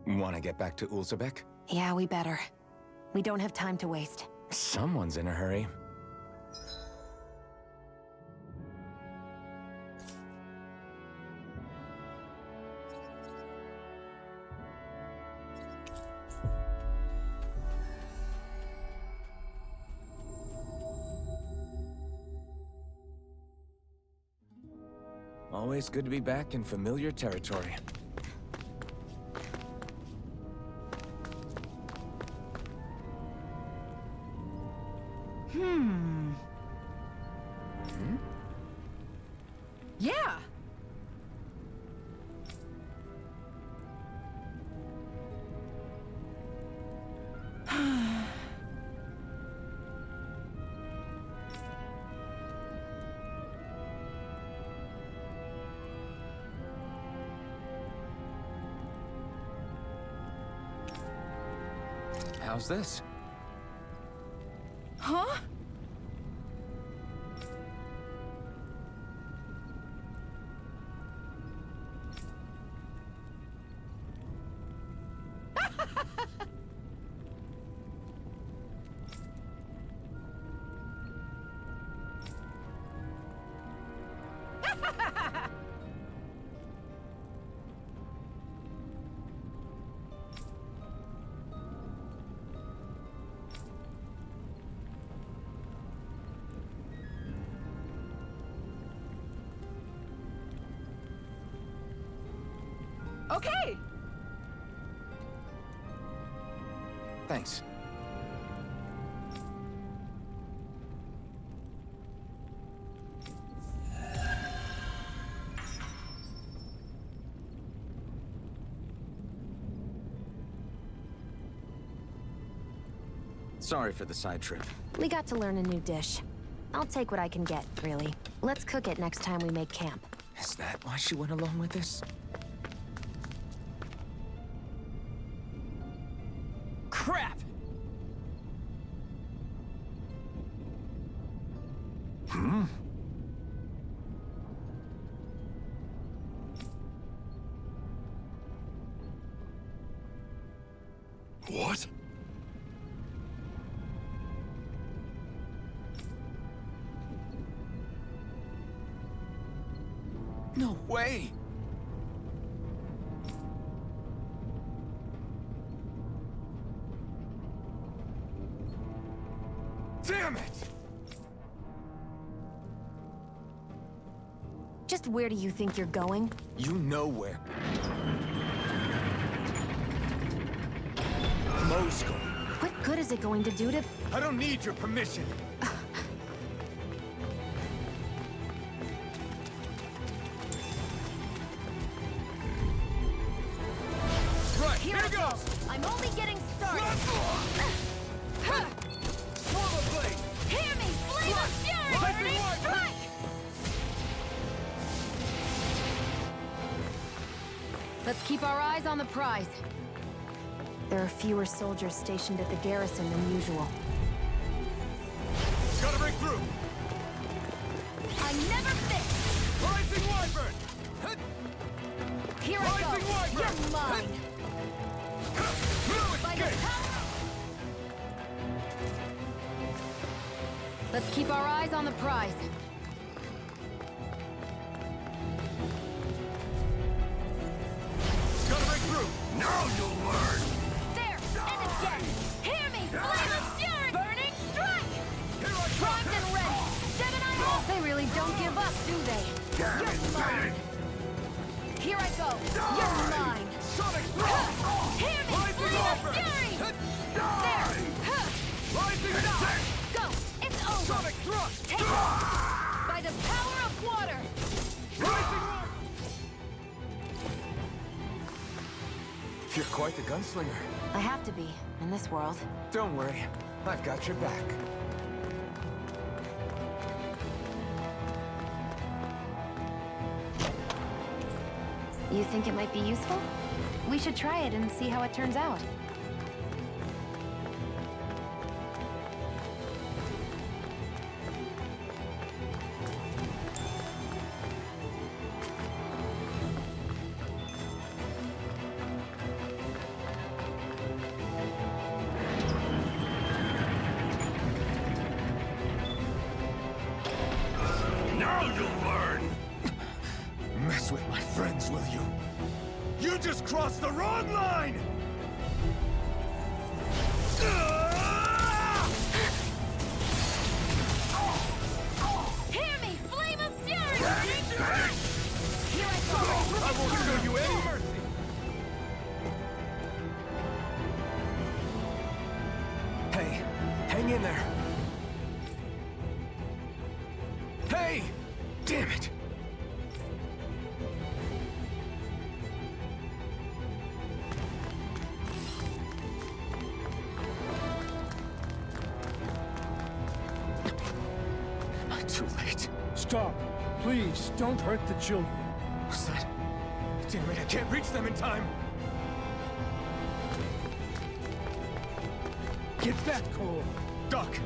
[SPEAKER 4] Want to get back to Ulzebek?
[SPEAKER 3] Yeah, we better. We don't have time to waste.
[SPEAKER 4] Someone's in a hurry. Always good to be back in familiar territory.
[SPEAKER 6] Yeah!
[SPEAKER 4] How's this?
[SPEAKER 6] Huh? Okay!
[SPEAKER 4] Thanks. Sorry for the side trip.
[SPEAKER 3] We got to learn a new dish. I'll take what I can get, really. Let's cook it next time we make camp.
[SPEAKER 4] Is that why she went along with this?
[SPEAKER 6] Crap!
[SPEAKER 1] What?
[SPEAKER 4] No way! Damn it!
[SPEAKER 3] Just where do you think you're going?
[SPEAKER 4] You know where. Moscow.
[SPEAKER 3] What good is it going to do to...
[SPEAKER 4] I don't need your permission. Right, here we go!
[SPEAKER 3] I'm only getting started!
[SPEAKER 4] Swallow blade!
[SPEAKER 3] Hear me! Flame of fury!
[SPEAKER 4] Lightning
[SPEAKER 3] Strike! Let's keep our eyes on the prize. There are fewer soldiers stationed at the garrison than usual.
[SPEAKER 4] Gotta break through!
[SPEAKER 3] I never fit!
[SPEAKER 4] Rising Wyvern!
[SPEAKER 3] Here I
[SPEAKER 4] Rising
[SPEAKER 3] go!
[SPEAKER 4] Wyvern!
[SPEAKER 3] You're mine! By the power... Let's keep our eyes on the prize.
[SPEAKER 4] Gotta break through! Now you'll learn!
[SPEAKER 3] There! And again! Hear me! Flame of fury! Burning strike!
[SPEAKER 4] Here I come!
[SPEAKER 3] Primed and ready! Gemini off! They really don't give up, do they? You're mine! Here I go! You're mine!
[SPEAKER 4] Sonic throw!
[SPEAKER 3] Hear me!
[SPEAKER 4] Rising
[SPEAKER 3] Flame of
[SPEAKER 4] Wyvern!
[SPEAKER 3] fury!
[SPEAKER 4] Die!
[SPEAKER 3] There!
[SPEAKER 4] Rising attack!
[SPEAKER 3] Go! It's over!
[SPEAKER 4] Sonic thrust!
[SPEAKER 3] Take it! By the power of water!
[SPEAKER 4] Rising Wyvern! You're quite the gunslinger.
[SPEAKER 3] I have to be, in this world.
[SPEAKER 4] Don't worry, I've got your back.
[SPEAKER 3] You think it might be useful? We should try it and see how it turns out.
[SPEAKER 1] Now you'll learn!
[SPEAKER 4] Mess with my friends, will you?
[SPEAKER 1] You just crossed the wrong line!
[SPEAKER 3] Hear me! Flame of fury! Here I go!
[SPEAKER 4] I won't show you any mercy! Hey, hang in there. Hey! Damn it! Am I too late?
[SPEAKER 5] Stop. Please, don't hurt the children.
[SPEAKER 4] What's that? Damn it, I can't reach them in time!
[SPEAKER 5] Get back, Cole.
[SPEAKER 4] Doc!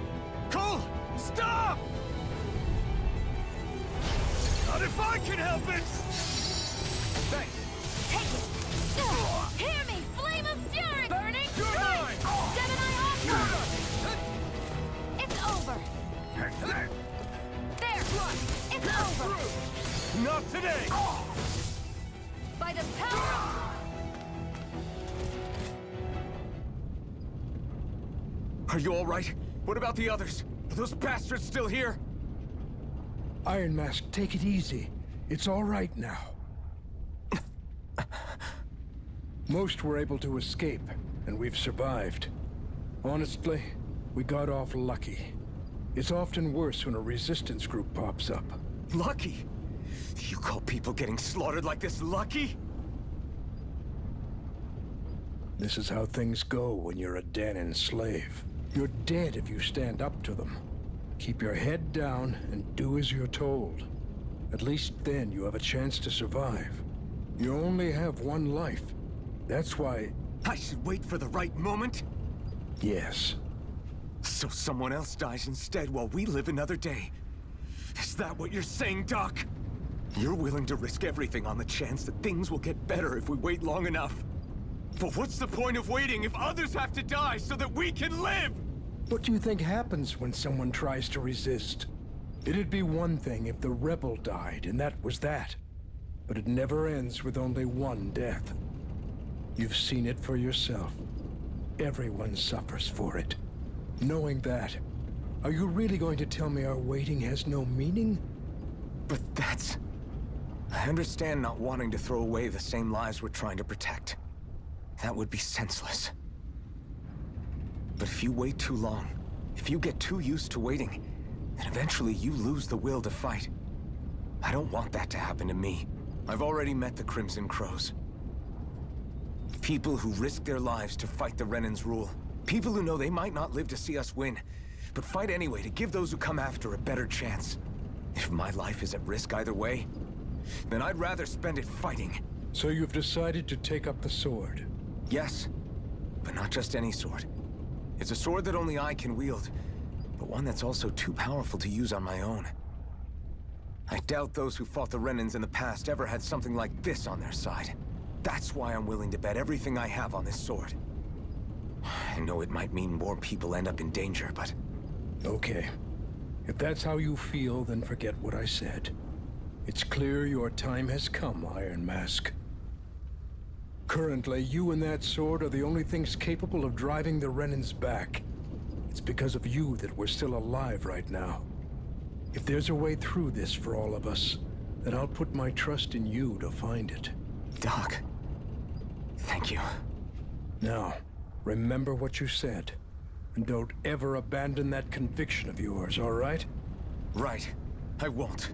[SPEAKER 4] Cole! Stop!
[SPEAKER 1] Not if I can help it!
[SPEAKER 4] Thanks!
[SPEAKER 3] Take it! Hear me! Flame of fury! Burning
[SPEAKER 4] You're
[SPEAKER 3] strike!
[SPEAKER 4] mine!
[SPEAKER 3] Gemini Alpha! It's over! There! It's over!
[SPEAKER 1] Not today!
[SPEAKER 3] By the power of...
[SPEAKER 4] Are you all right? What about the others? Are those bastards still here?
[SPEAKER 5] Iron Mask, take it easy. It's all right now. Most were able to escape, and we've survived. Honestly, we got off lucky. It's often worse when a resistance group pops up.
[SPEAKER 4] Lucky? You call people getting slaughtered like this lucky?
[SPEAKER 5] This is how things go when you're a Danan slave. You're dead if you stand up to them. Keep your head down and do as you're told. At least then you have a chance to survive. You only have one life. That's why...
[SPEAKER 4] I should wait for the right moment?
[SPEAKER 5] Yes.
[SPEAKER 4] So someone else dies instead while we live another day. Is that what you're saying, Doc? You're willing to risk everything on the chance that things will get better if we wait long enough. But what's the point of waiting if others have to die so that we can live?
[SPEAKER 5] What do you think happens when someone tries to resist? It'd be one thing if the rebel died, and that was that. But it never ends with only one death. You've seen it for yourself. Everyone suffers for it. Knowing that, are you really going to tell me our waiting has no meaning?
[SPEAKER 4] But that's... I understand not wanting to throw away the same lives we're trying to protect. That would be senseless. But if you wait too long, if you get too used to waiting, then eventually you lose the will to fight. I don't want that to happen to me. I've already met the Crimson Crows. People who risk their lives to fight the Renan's rule. People who know they might not live to see us win, but fight anyway to give those who come after a better chance. If my life is at risk either way, then I'd rather spend it fighting.
[SPEAKER 5] So you've decided to take up the sword?
[SPEAKER 4] Yes, but not just any sword. It's a sword that only I can wield, but one that's also too powerful to use on my own. I doubt those who fought the Renans in the past ever had something like this on their side. That's why I'm willing to bet everything I have on this sword. I know it might mean more people end up in danger, but...
[SPEAKER 5] Okay. If that's how you feel, then forget what I said. It's clear your time has come, Iron Mask. Currently, you and that sword are the only things capable of driving the Renans back. It's because of you that we're still alive right now. If there's a way through this for all of us, then I'll put my trust in you to find it.
[SPEAKER 4] Doc, thank you.
[SPEAKER 5] Now, remember what you said. And don't ever abandon that conviction of yours, all right?
[SPEAKER 4] Right. I won't.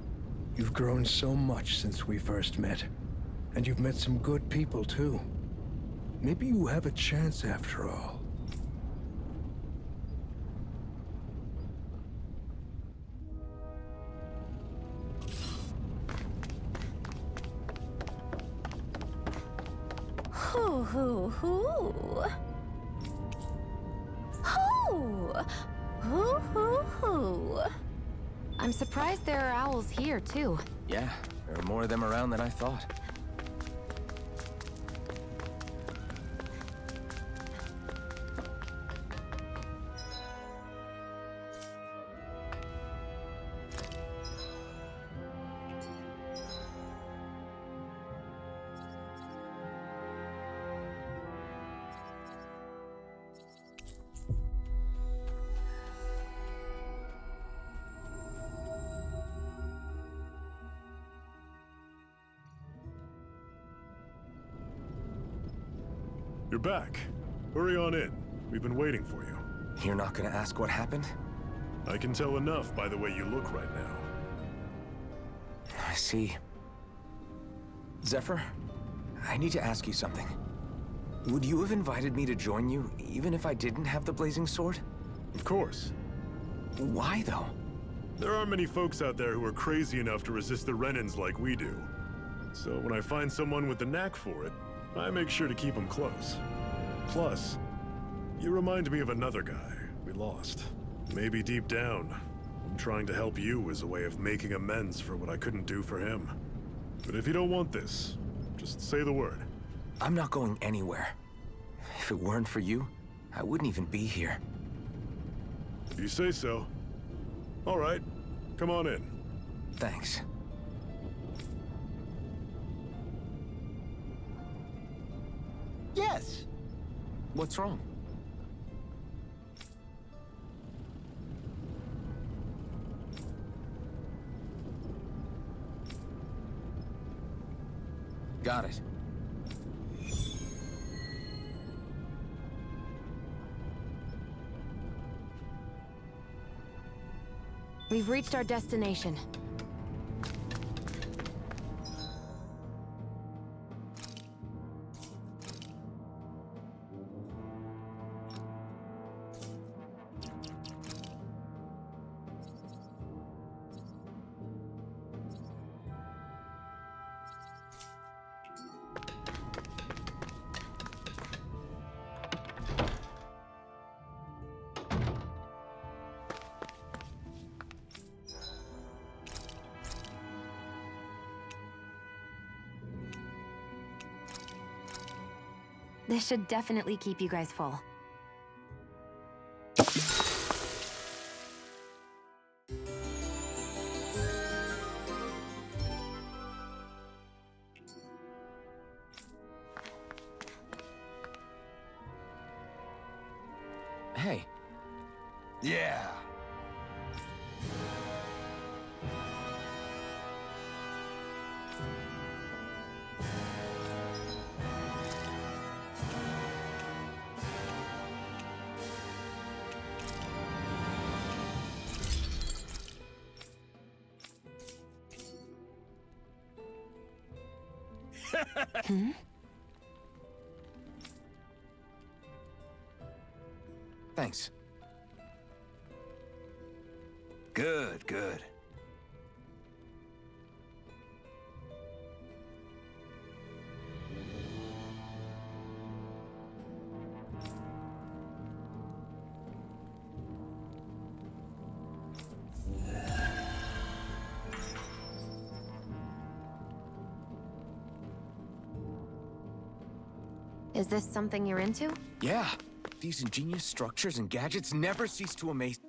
[SPEAKER 5] You've grown so much since we first met. And you've met some good people, too. Maybe you have a chance after all.
[SPEAKER 3] Hoo hoo hoo. Hoo! Hoo hoo hoo. I'm surprised there are owls here, too.
[SPEAKER 4] Yeah, there are more of them around than I thought.
[SPEAKER 1] You're back. Hurry on in. We've been waiting for you.
[SPEAKER 4] You're not gonna ask what happened?
[SPEAKER 1] I can tell enough by the way you look right now.
[SPEAKER 4] I see. Zephyr, I need to ask you something. Would you have invited me to join you, even if I didn't have the Blazing Sword?
[SPEAKER 1] Of course.
[SPEAKER 4] Why, though?
[SPEAKER 1] There aren't many folks out there who are crazy enough to resist the Renans like we do. So when I find someone with the knack for it, I make sure to keep them close. Plus, you remind me of another guy we lost. Maybe deep down, I'm trying to help you as a way of making amends for what I couldn't do for him. But if you don't want this, just say the word.
[SPEAKER 4] I'm not going anywhere. If it weren't for you, I wouldn't even be here.
[SPEAKER 1] If you say so. All right, come on in.
[SPEAKER 4] Thanks.
[SPEAKER 11] Yes.
[SPEAKER 4] What's wrong? Got it.
[SPEAKER 3] We've reached our destination. This should definitely keep you guys full.
[SPEAKER 4] Hey.
[SPEAKER 5] Yeah.
[SPEAKER 3] Hmm?
[SPEAKER 4] Thanks.
[SPEAKER 5] Good, good.
[SPEAKER 3] Is this something you're into?
[SPEAKER 4] Yeah. These ingenious structures and gadgets never cease to amaze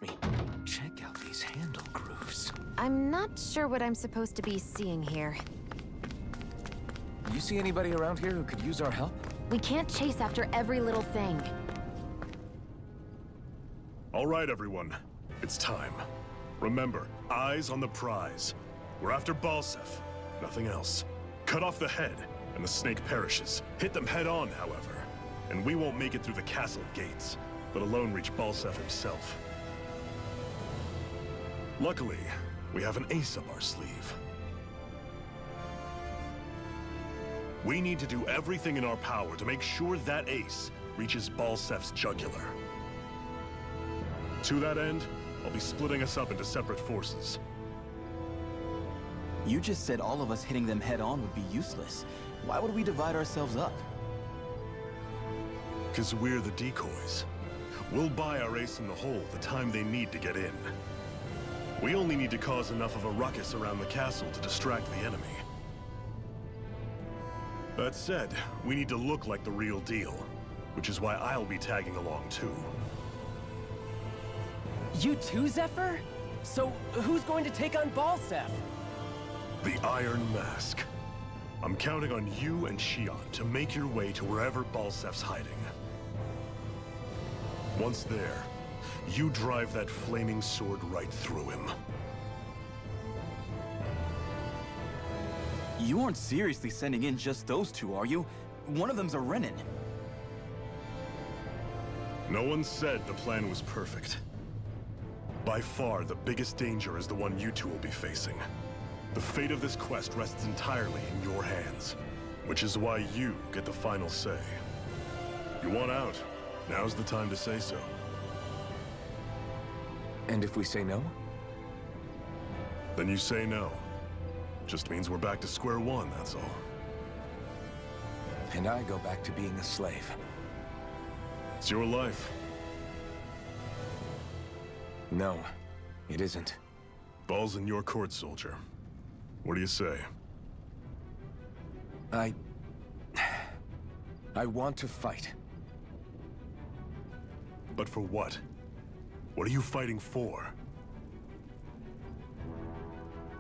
[SPEAKER 4] me. Check out these handle grooves.
[SPEAKER 3] I'm not sure what I'm supposed to be seeing here.
[SPEAKER 4] You see anybody around here who could use our help?
[SPEAKER 3] We can't chase after every little thing.
[SPEAKER 1] All right, everyone. It's time. Remember, eyes on the prize. We're after Balseph, nothing else. Cut off the head, and the snake perishes. Hit them head on, however, and we won't make it through the castle gates, let alone reach Balseph himself. Luckily, we have an ace up our sleeve. We need to do everything in our power to make sure that ace reaches Balseph's jugular. To that end, I'll be splitting us up into separate forces.
[SPEAKER 11] You just said all of us hitting them head-on would be useless. Why would we divide ourselves up?
[SPEAKER 1] 'Cause we're the decoys. We'll buy our ace in the hole the time they need to get in. We only need to cause enough of a ruckus around the castle to distract the enemy. That said, we need to look like the real deal, which is why I'll be tagging along too.
[SPEAKER 6] You too, Zephyr? So, who's going to take on Balseph?
[SPEAKER 1] The Iron Mask. I'm counting on you and Xion to make your way to wherever Balseph's hiding. Once there, you drive that flaming sword right through him.
[SPEAKER 11] You aren't seriously sending in just those two, are you? One of them's a Renin.
[SPEAKER 1] No one said the plan was perfect. By far, the biggest danger is the one you two will be facing. The fate of this quest rests entirely in your hands, which is why you get the final say. You want out, now's the time to say so.
[SPEAKER 4] And if we say no?
[SPEAKER 1] Then you say no. Just means we're back to square one, that's all.
[SPEAKER 4] And I go back to being a slave.
[SPEAKER 1] It's your life.
[SPEAKER 4] No, it isn't.
[SPEAKER 1] Ball's in your court, soldier. What do you say?
[SPEAKER 4] I want to fight.
[SPEAKER 1] But for what? What are you fighting for?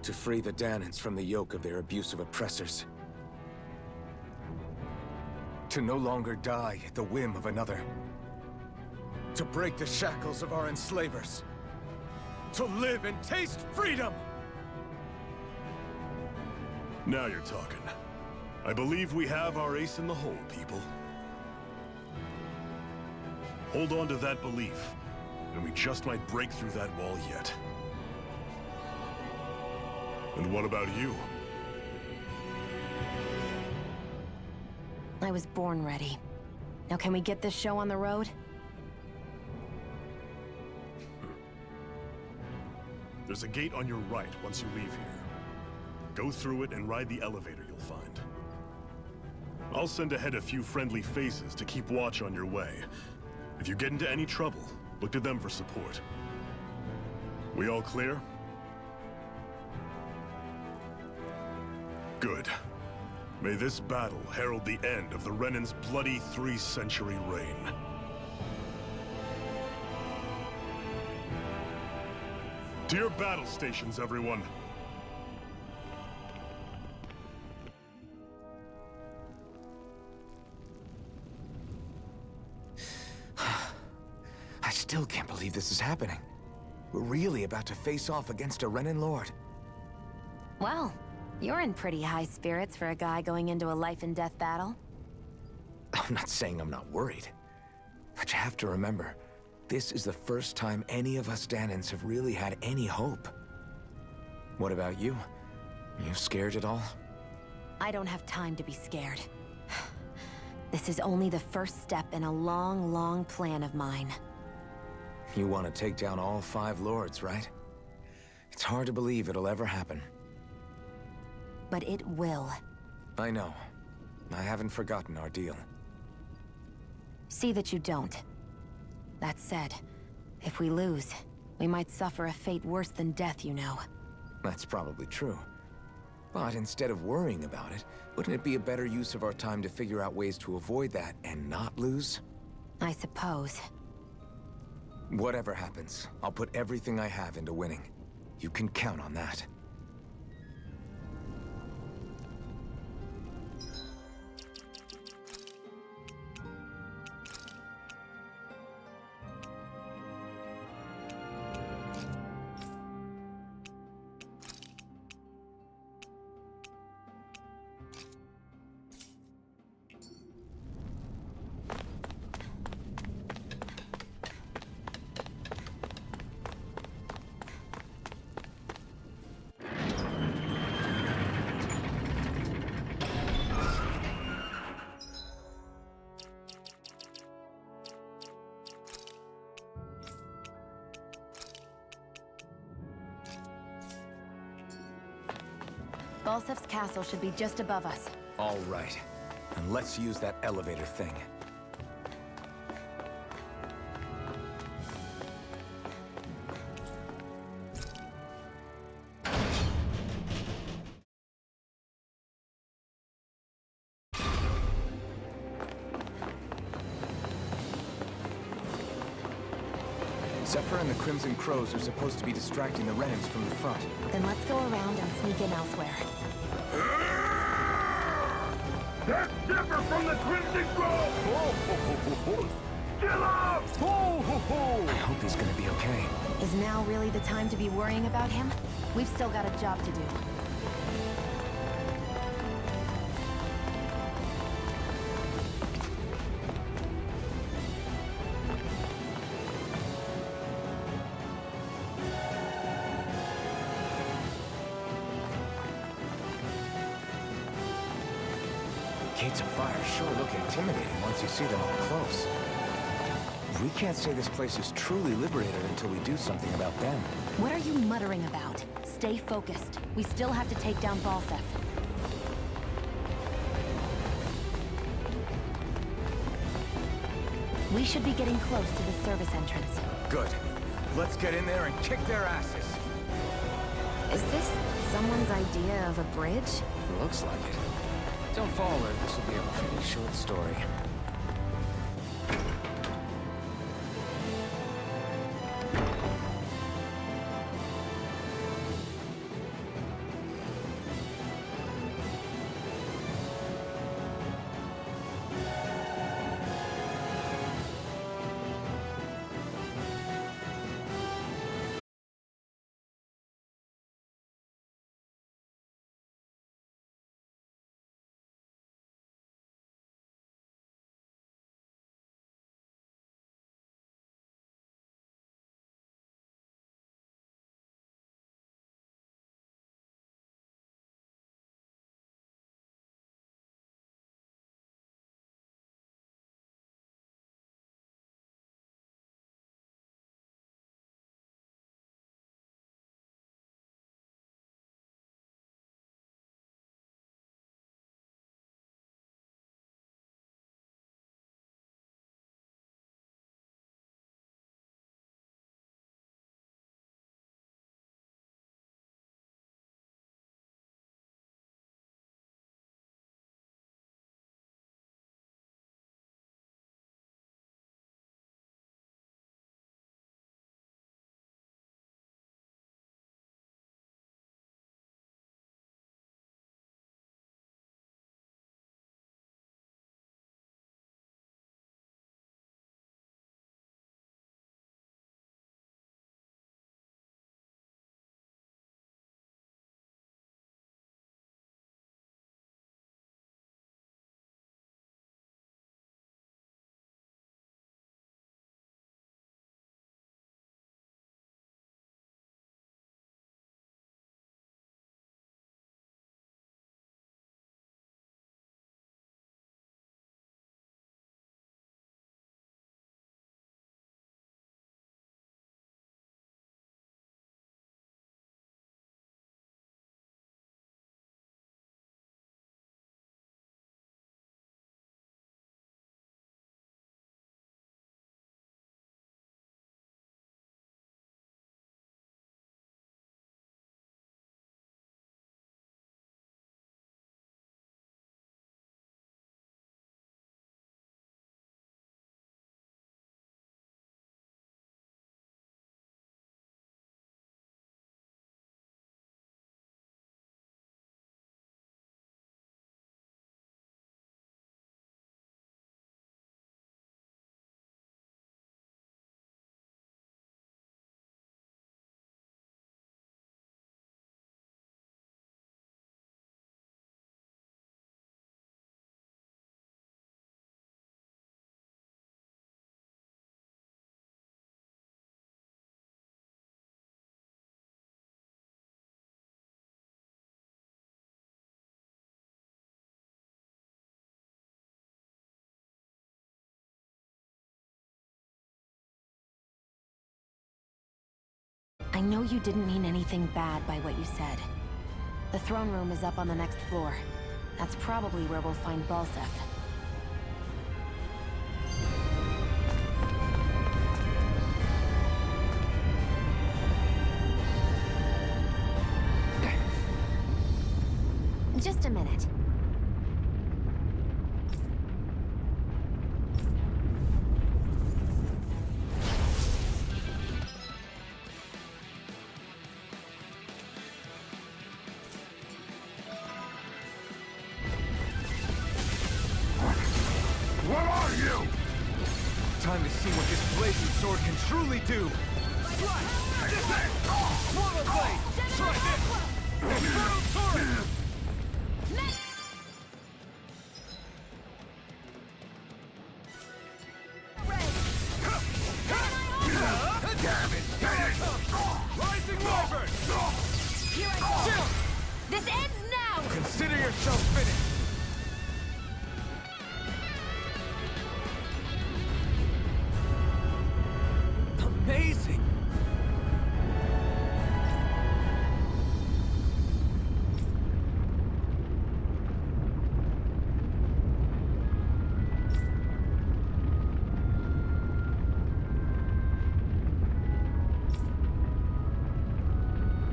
[SPEAKER 4] To free the Dahnans from the yoke of their abusive oppressors. To no longer die at the whim of another. To break the shackles of our enslavers. To live and taste freedom!
[SPEAKER 1] Now you're talking. I believe we have our ace in the hole, people. Hold on to that belief, and we just might break through that wall yet. And what about you?
[SPEAKER 3] I was born ready. Now can we get this show on the road?
[SPEAKER 1] There's a gate on your right once you leave here. Go through it and ride the elevator you'll find. I'll send ahead a few friendly faces to keep watch on your way. If you get into any trouble, look to them for support. We all clear? Good. May this battle herald the end of the Renan's bloody 3-century reign. To your battle stations, everyone!
[SPEAKER 4] I still can't believe this is happening. We're really about to face off against a Renan Lord.
[SPEAKER 3] Well, you're in pretty high spirits for a guy going into a life-and-death battle.
[SPEAKER 4] I'm not saying I'm not worried. But you have to remember, this is the first time any of us Danans have really had any hope. What about you? You scared at all?
[SPEAKER 3] I don't have time to be scared. This is only the first step in a long, long plan of mine.
[SPEAKER 4] You want to take down all 5 lords, right? It's hard to believe it'll ever happen.
[SPEAKER 3] But it will.
[SPEAKER 4] I know. I haven't forgotten our deal.
[SPEAKER 3] See that you don't. That said, if we lose, we might suffer a fate worse than death, you know.
[SPEAKER 4] That's probably true. But instead of worrying about it, wouldn't it be a better use of our time to figure out ways to avoid that and not lose?
[SPEAKER 3] I suppose.
[SPEAKER 4] Whatever happens, I'll put everything I have into winning. You can count on that.
[SPEAKER 3] Balsef's castle should be just above us.
[SPEAKER 4] All right. And let's use that elevator thing. Zephyr and the Crimson Crows are supposed to be distracting the Renans from the front.
[SPEAKER 3] Then let's go around and sneak in elsewhere.
[SPEAKER 2] That's Zephyr from the Crimson Grove! Kill him!
[SPEAKER 4] I hope he's gonna be okay.
[SPEAKER 3] Is now really the time to be worrying about him? We've still got a job to do.
[SPEAKER 4] Gates of Fire sure look intimidating once you see them up close. We can't say this place is truly liberated until we do something about them.
[SPEAKER 3] What are you muttering about? Stay focused. We still have to take down Balsef. We should be getting close to the service entrance.
[SPEAKER 4] Good. Let's get in there and kick their asses.
[SPEAKER 3] Is this someone's idea of a bridge?
[SPEAKER 4] Looks like it. Don't fall or this will be a pretty short story.
[SPEAKER 3] I know you didn't mean anything bad by what you said. The throne room is up on the next floor. That's probably where we'll find Balseph. Just a minute.
[SPEAKER 4] What are you? Time to see what this blazing sword can truly do.
[SPEAKER 2] Right! This way! Mortal Blade! Try this! Infernal Torrent!
[SPEAKER 4] Damn it!
[SPEAKER 2] Rising Wyvern!
[SPEAKER 3] Here I go! This ends now!
[SPEAKER 4] Consider yourself finished. Amazing!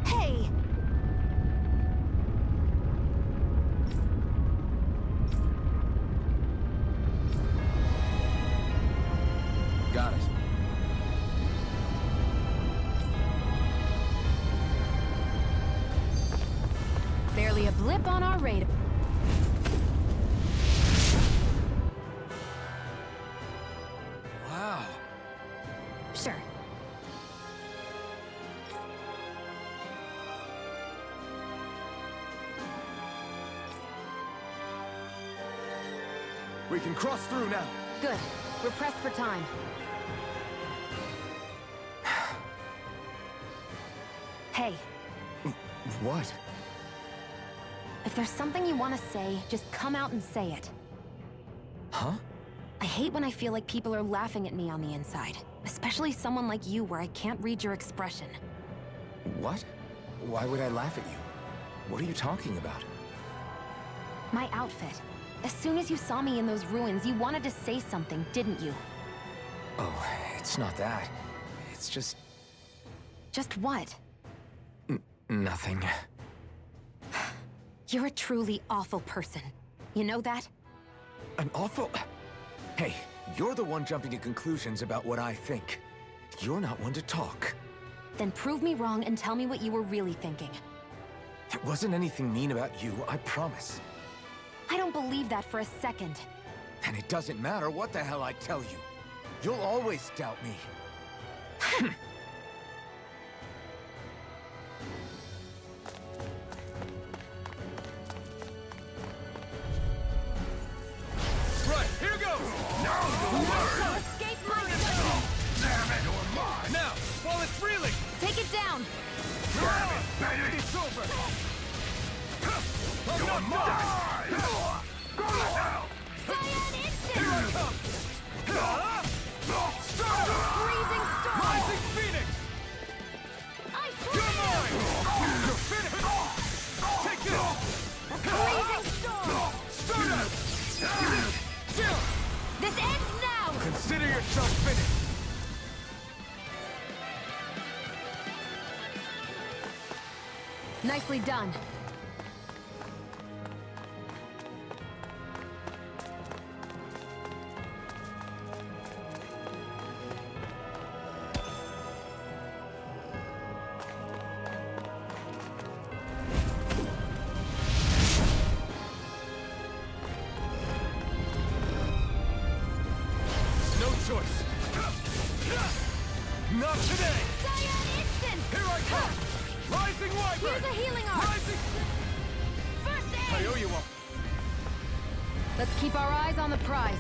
[SPEAKER 3] Hey!
[SPEAKER 4] Got it.
[SPEAKER 3] Barely a blip on our radar.
[SPEAKER 4] Wow.
[SPEAKER 3] Sure.
[SPEAKER 4] We can cross through now.
[SPEAKER 3] Good. We're pressed for time. Hey,
[SPEAKER 4] What?
[SPEAKER 3] if there's something you want to say, just come out and say it.
[SPEAKER 4] Huh?
[SPEAKER 3] I hate when I feel like people are laughing at me on the inside. Especially someone like you where I can't read your expression.
[SPEAKER 4] What? Why would I laugh at you? What are you talking about?
[SPEAKER 3] My outfit. As soon as you saw me in those ruins, you wanted to say something, didn't you?
[SPEAKER 4] Oh, it's not that. It's just...
[SPEAKER 3] Just what?
[SPEAKER 4] nothing.
[SPEAKER 3] You're a truly awful person. You know that?
[SPEAKER 4] An awful... Hey, you're the one jumping to conclusions about what I think. You're not one to talk.
[SPEAKER 3] Then prove me wrong and tell me what you were really thinking.
[SPEAKER 4] It wasn't anything mean about you, I promise.
[SPEAKER 3] I don't believe that for a second.
[SPEAKER 4] And it doesn't matter what the hell I tell you. You'll always doubt me.
[SPEAKER 2] Right, here goes!
[SPEAKER 3] No escape my judgment!
[SPEAKER 2] Damn it! You're mine! Now, while it's reeling!
[SPEAKER 3] Take it down!
[SPEAKER 2] Damn it, baby! It's over! You're mine! Go now!
[SPEAKER 3] Cyan Instant!
[SPEAKER 2] Here I come!
[SPEAKER 3] Freezing storm!
[SPEAKER 2] Rising Phoenix!
[SPEAKER 3] Ice
[SPEAKER 2] You're mine!
[SPEAKER 3] Wave!
[SPEAKER 2] You're finished! Take this!
[SPEAKER 3] Freezing storm!
[SPEAKER 2] Stardust! Chill!
[SPEAKER 3] This ends now!
[SPEAKER 4] Consider yourself finished.
[SPEAKER 3] Nicely done.
[SPEAKER 2] No choice! Not today!
[SPEAKER 3] Cyan Instant!
[SPEAKER 2] Here I come! Rising Wyvern!
[SPEAKER 3] Here's a healing arm!
[SPEAKER 2] Rising...
[SPEAKER 3] First
[SPEAKER 2] I
[SPEAKER 3] aid!
[SPEAKER 2] owe you one.
[SPEAKER 3] Let's keep our eyes on the prize.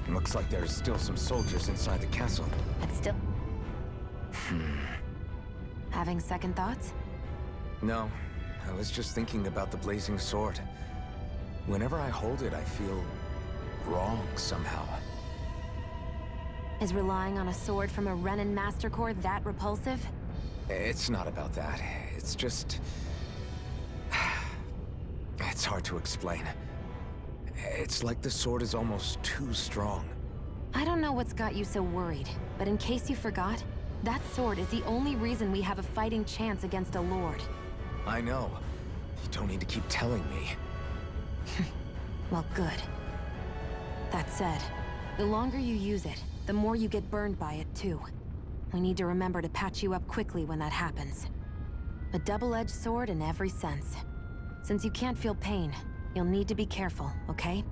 [SPEAKER 4] Looks like there's still some soldiers inside the castle.
[SPEAKER 3] But still...
[SPEAKER 4] Hmm.
[SPEAKER 3] Having second thoughts?
[SPEAKER 4] No, I was just thinking about the blazing sword. Whenever I hold it, I feel wrong somehow.
[SPEAKER 3] Is relying on a sword from a Renan Master Core that repulsive?
[SPEAKER 4] It's not about that. It's just... It's hard to explain. It's like the sword is almost too strong.
[SPEAKER 3] I don't know what's got you so worried, but in case you forgot, that sword is the only reason we have a fighting chance against a Lord.
[SPEAKER 4] I know. You don't need to keep telling me.
[SPEAKER 3] Well, good. That said, the longer you use it, the more you get burned by it, too. We need to remember to patch you up quickly when that happens. A double-edged sword in every sense. Since you can't feel pain, you'll need to be careful, okay?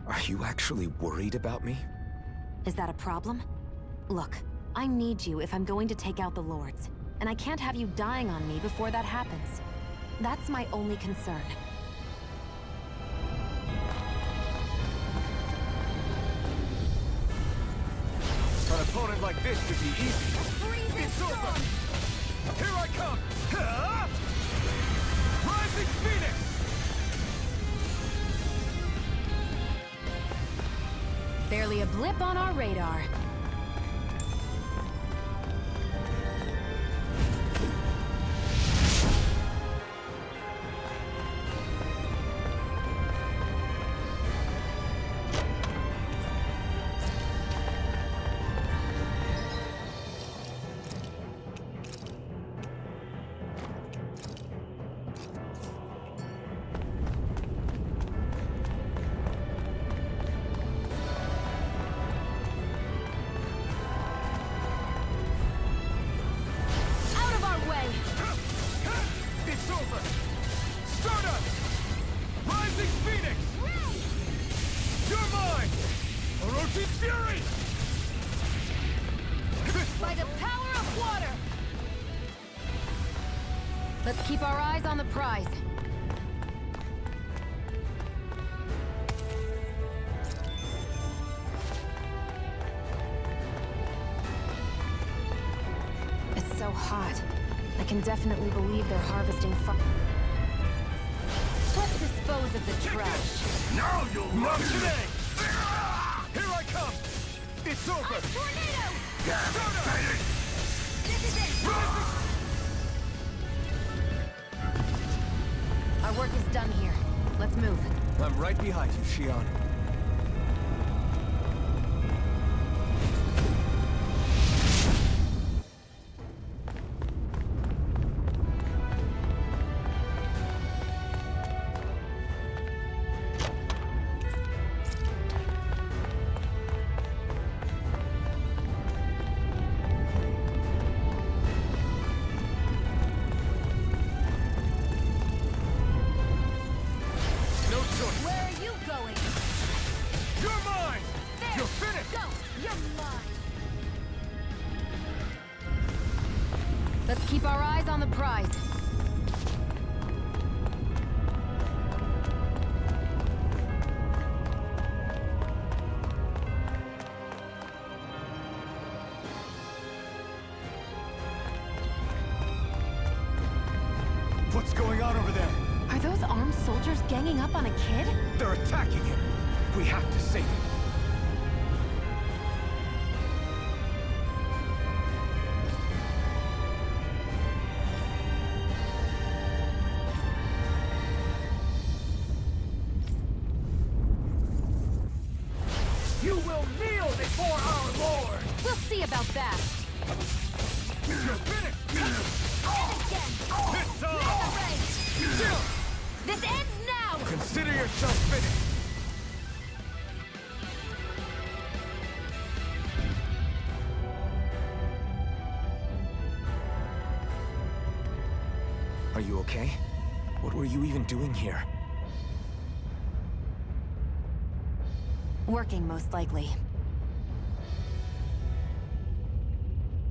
[SPEAKER 4] Are you actually worried about me?
[SPEAKER 3] Is that a problem? Look, I need you if I'm going to take out the Lords, and I can't have you dying on me before that happens. That's my only concern.
[SPEAKER 4] An opponent like this should be easy. It's over! Here I come! Rising Phoenix!
[SPEAKER 3] Barely a blip on our radar. Let's keep our eyes on the prize. It's so hot. I can definitely believe they're harvesting Let's dispose of the trash.
[SPEAKER 2] Now you'll
[SPEAKER 4] Not today! Here I come! It's over!
[SPEAKER 10] Ice tornado!
[SPEAKER 3] This is it! Our work is done here. Let's move.
[SPEAKER 4] I'm right behind you, Shion.
[SPEAKER 3] Let's keep our eyes on the prize.
[SPEAKER 4] What's going on over there?
[SPEAKER 3] Are those armed soldiers ganging up on a kid?
[SPEAKER 4] They're attacking him. We have to save him.
[SPEAKER 2] You will kneel before our Lord!
[SPEAKER 3] We'll see about that.
[SPEAKER 2] You're finished! It's on!
[SPEAKER 3] This ends now!
[SPEAKER 4] Consider yourself finished. Are you okay? What were you even doing here?
[SPEAKER 3] Working, most likely.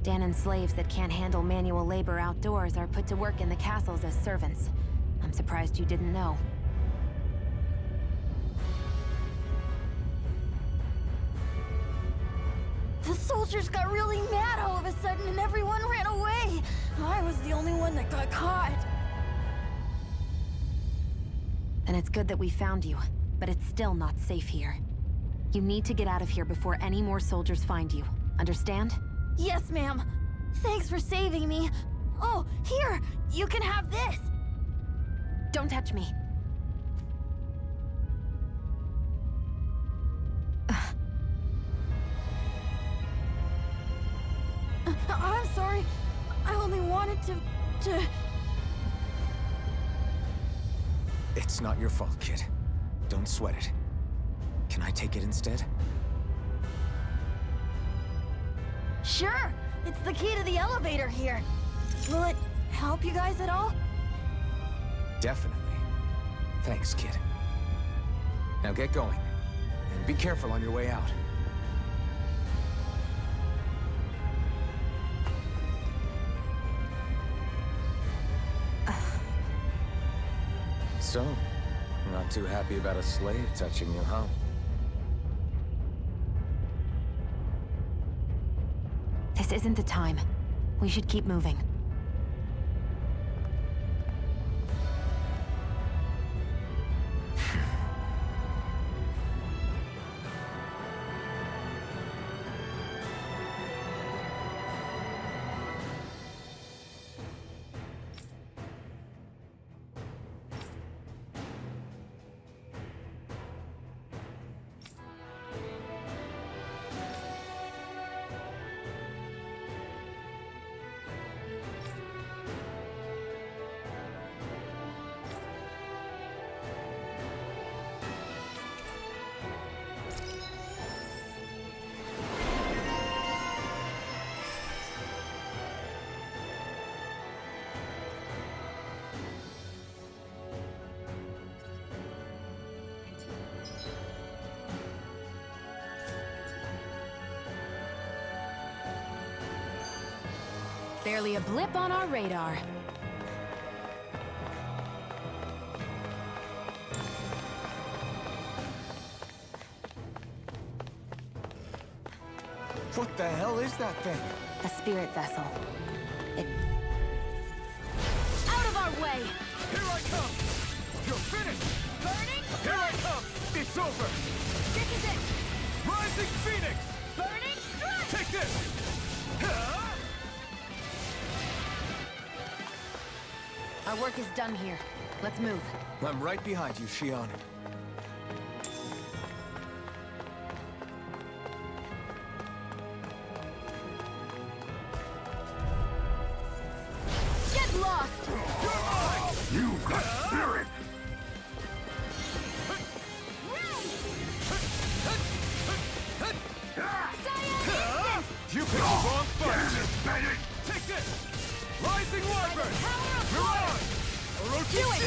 [SPEAKER 3] Danon slaves that can't handle manual labor outdoors are put to work in the castles as servants. I'm surprised you didn't know.
[SPEAKER 10] The soldiers got really mad all of a sudden and everyone ran away.
[SPEAKER 3] It's good that we found you, but it's still not safe here. You need to get out of here before any more soldiers find you. Understand?
[SPEAKER 10] Yes, ma'am. Thanks for saving me. Oh, here! You can have this!
[SPEAKER 3] Don't touch me.
[SPEAKER 10] I'm sorry. I only wanted to...
[SPEAKER 4] It's not your fault, kid. Don't sweat it. Can I take it instead?
[SPEAKER 10] Sure! It's the key to the elevator here. Will it help you guys at all?
[SPEAKER 4] Definitely. Thanks, kid. Now get going. And be careful on your way out. So, not too happy about a slave touching you, huh?
[SPEAKER 3] This isn't the time. We should keep moving. Barely a blip on our radar.
[SPEAKER 4] What the hell is that thing?
[SPEAKER 3] A spirit vessel.
[SPEAKER 10] Out of our way!
[SPEAKER 2] Here I come! You're finished!
[SPEAKER 10] Burning!
[SPEAKER 2] Here I come! It's over!
[SPEAKER 10] This is it!
[SPEAKER 2] Rising Phoenix!
[SPEAKER 10] Burning! Strike!
[SPEAKER 2] Take this!
[SPEAKER 3] Our work is done here. Let's move.
[SPEAKER 4] I'm right behind you, Shion.
[SPEAKER 10] Get lost!
[SPEAKER 2] You're mine!
[SPEAKER 1] You've got spirit!
[SPEAKER 2] You picked the wrong fight! Take this! Rising Wyvern! Mirage!
[SPEAKER 10] Do it!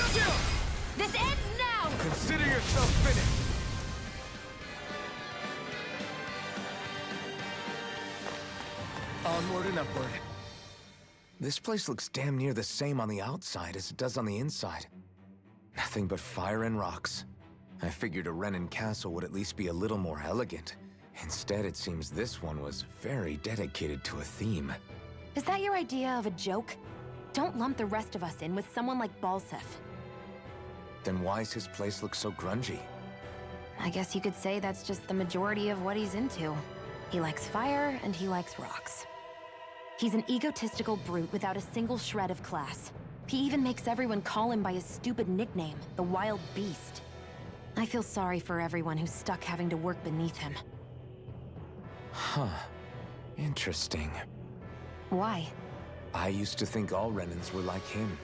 [SPEAKER 10] This ends now!
[SPEAKER 2] Consider yourself finished!
[SPEAKER 4] Onward and upward. This place looks damn near the same on the outside as it does on the inside. Nothing but fire and rocks. I figured a Renin castle would at least be a little more elegant. Instead, it seems this one was very dedicated to a theme.
[SPEAKER 3] Is that your idea of a joke? Don't lump the rest of us in with someone like Balseph.
[SPEAKER 4] Then why's his place look so grungy?
[SPEAKER 3] I guess you could say that's just the majority of what he's into. He likes fire, and he likes rocks. He's an egotistical brute without a single shred of class. He even makes everyone call him by his stupid nickname, the Wild Beast. I feel sorry for everyone who's stuck having to work beneath him.
[SPEAKER 4] Huh. Interesting.
[SPEAKER 3] Why?
[SPEAKER 4] I used to think all Renins were like him.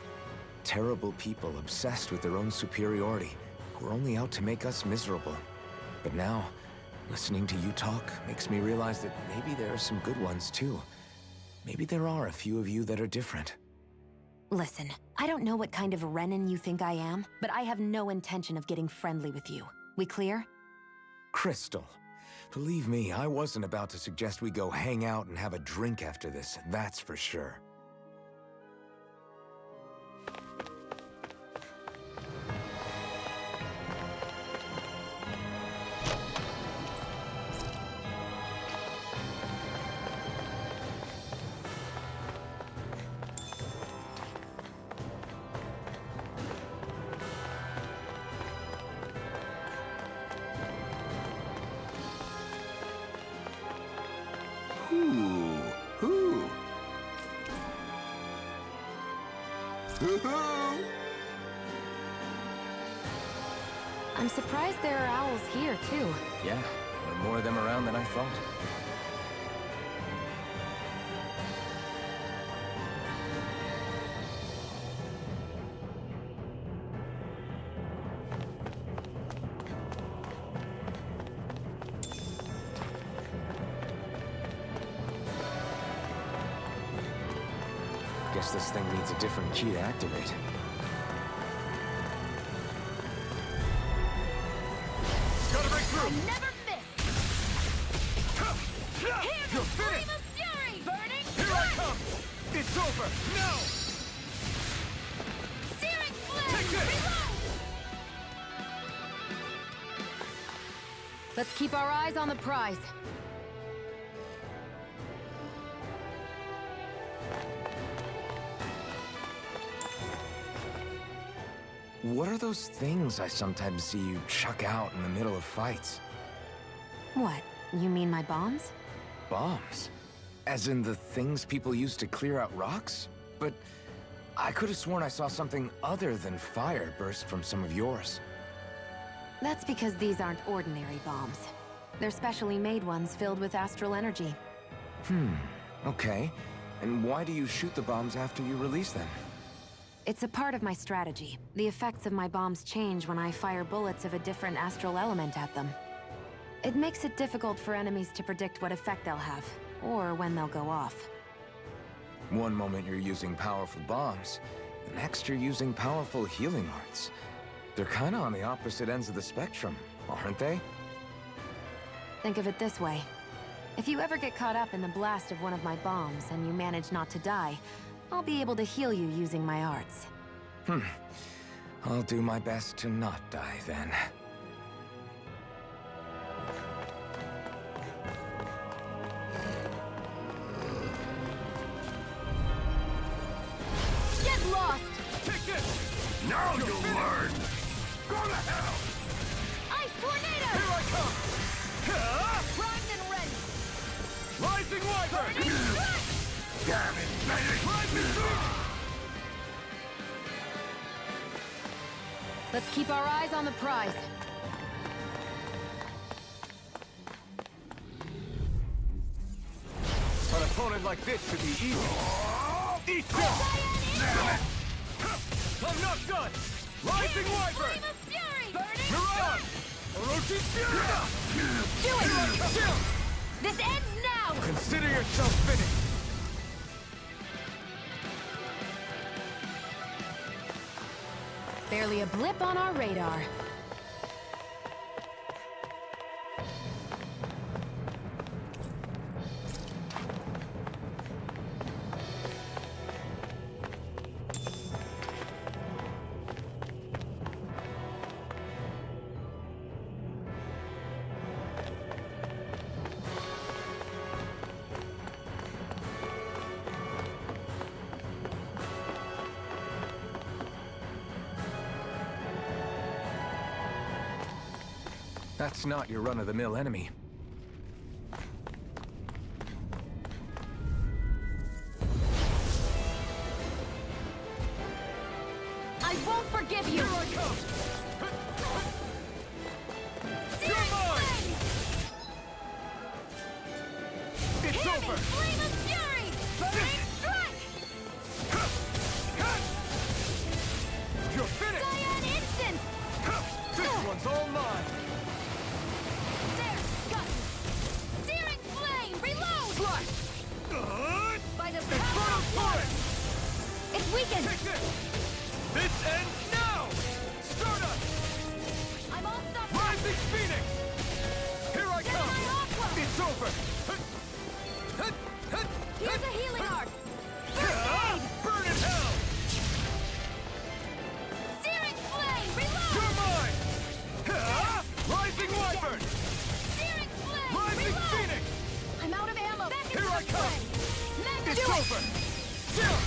[SPEAKER 4] Terrible people obsessed with their own superiority, who were only out to make us miserable. But now, listening to you talk makes me realize that maybe there are some good ones too. Maybe there are a few of you that are different.
[SPEAKER 3] Listen, I don't know what kind of Renin you think I am, but I have no intention of getting friendly with you. We clear?
[SPEAKER 4] Crystal, believe me, I wasn't about to suggest we go hang out and have a drink after this, that's for sure.
[SPEAKER 3] I'm surprised there are owls here, too.
[SPEAKER 4] Yeah, there are more of them around than I thought. Guess this thing needs a different key to activate.
[SPEAKER 9] Gotta break through!
[SPEAKER 10] Never miss!
[SPEAKER 9] You're finished!
[SPEAKER 10] Flame of Fury! Burning
[SPEAKER 9] Here I come! It's over! Now!
[SPEAKER 10] Searing Flame!
[SPEAKER 9] Take this!
[SPEAKER 10] Reload!
[SPEAKER 3] Let's keep our eyes on the prize.
[SPEAKER 4] What are those things I sometimes see you chuck out in the middle of fights?
[SPEAKER 3] What? You mean my bombs?
[SPEAKER 4] Bombs? As in the things people use to clear out rocks? But I could have sworn I saw something other than fire burst from some of yours.
[SPEAKER 3] That's because these aren't ordinary bombs. They're specially made ones filled with astral energy.
[SPEAKER 4] Okay. And why do you shoot the bombs after you release them?
[SPEAKER 3] It's a part of my strategy. The effects of my bombs change when I fire bullets of a different astral element at them. It makes it difficult for enemies to predict what effect they'll have, or when they'll go off.
[SPEAKER 4] One moment you're using powerful bombs, the next you're using powerful healing arts. They're kinda on the opposite ends of the spectrum, aren't they?
[SPEAKER 3] Think of it this way. If you ever get caught up in the blast of one of my bombs and you manage not to die, I'll be able to heal you using my arts.
[SPEAKER 4] I'll do my best to not die then.
[SPEAKER 10] Get lost!
[SPEAKER 9] Take this!
[SPEAKER 1] Now you'll learn!
[SPEAKER 9] Go to hell!
[SPEAKER 10] Ice Tornado!
[SPEAKER 9] Here I come!
[SPEAKER 10] Primed and ready!
[SPEAKER 9] Rising Wyvern!
[SPEAKER 1] Damn it, Medic!
[SPEAKER 9] Rising Beast!
[SPEAKER 3] Let's keep our eyes on the prize.
[SPEAKER 9] An opponent like this should be easy. Eat this! I'm not done! Rising Wyvern!
[SPEAKER 10] Flame of Fury! Burning
[SPEAKER 9] Mirage! Orochi Fury!
[SPEAKER 10] Do it! This ends now!
[SPEAKER 9] Consider yourself finished!
[SPEAKER 3] Barely a blip on our radar.
[SPEAKER 4] That's not your run-of-the-mill enemy.
[SPEAKER 10] I won't forgive you!
[SPEAKER 9] Here I come!
[SPEAKER 10] Searing Flame!
[SPEAKER 9] It's
[SPEAKER 10] Hear me!
[SPEAKER 9] over!
[SPEAKER 10] Flame of Fury! Burning Strike!
[SPEAKER 9] You're finished!
[SPEAKER 10] Cyan Instant!
[SPEAKER 9] This one's all mine!
[SPEAKER 10] There! Got you! Searing Flame! Reload!
[SPEAKER 9] Slash!
[SPEAKER 10] By the
[SPEAKER 9] Infernal
[SPEAKER 10] power of water!
[SPEAKER 9] Torrent!
[SPEAKER 10] It's weakened!
[SPEAKER 9] Take this! This ends now! Stardust!
[SPEAKER 10] I'm all stuck!
[SPEAKER 9] Rising Phoenix! Here I come!
[SPEAKER 10] Gemini Aqua!
[SPEAKER 9] It's over!
[SPEAKER 10] Here's a healing art!
[SPEAKER 9] Burn in hell!
[SPEAKER 10] Searing Flame! Reload!
[SPEAKER 9] You're mine! Rising Wyvern!
[SPEAKER 10] Searing Flame!
[SPEAKER 9] Rising
[SPEAKER 10] Reload!
[SPEAKER 9] Phoenix!
[SPEAKER 10] I'm out of ammo! Back into
[SPEAKER 9] Here I
[SPEAKER 10] the
[SPEAKER 9] come!
[SPEAKER 10] fray! Mega
[SPEAKER 9] It's
[SPEAKER 10] do it!
[SPEAKER 9] over! Chill!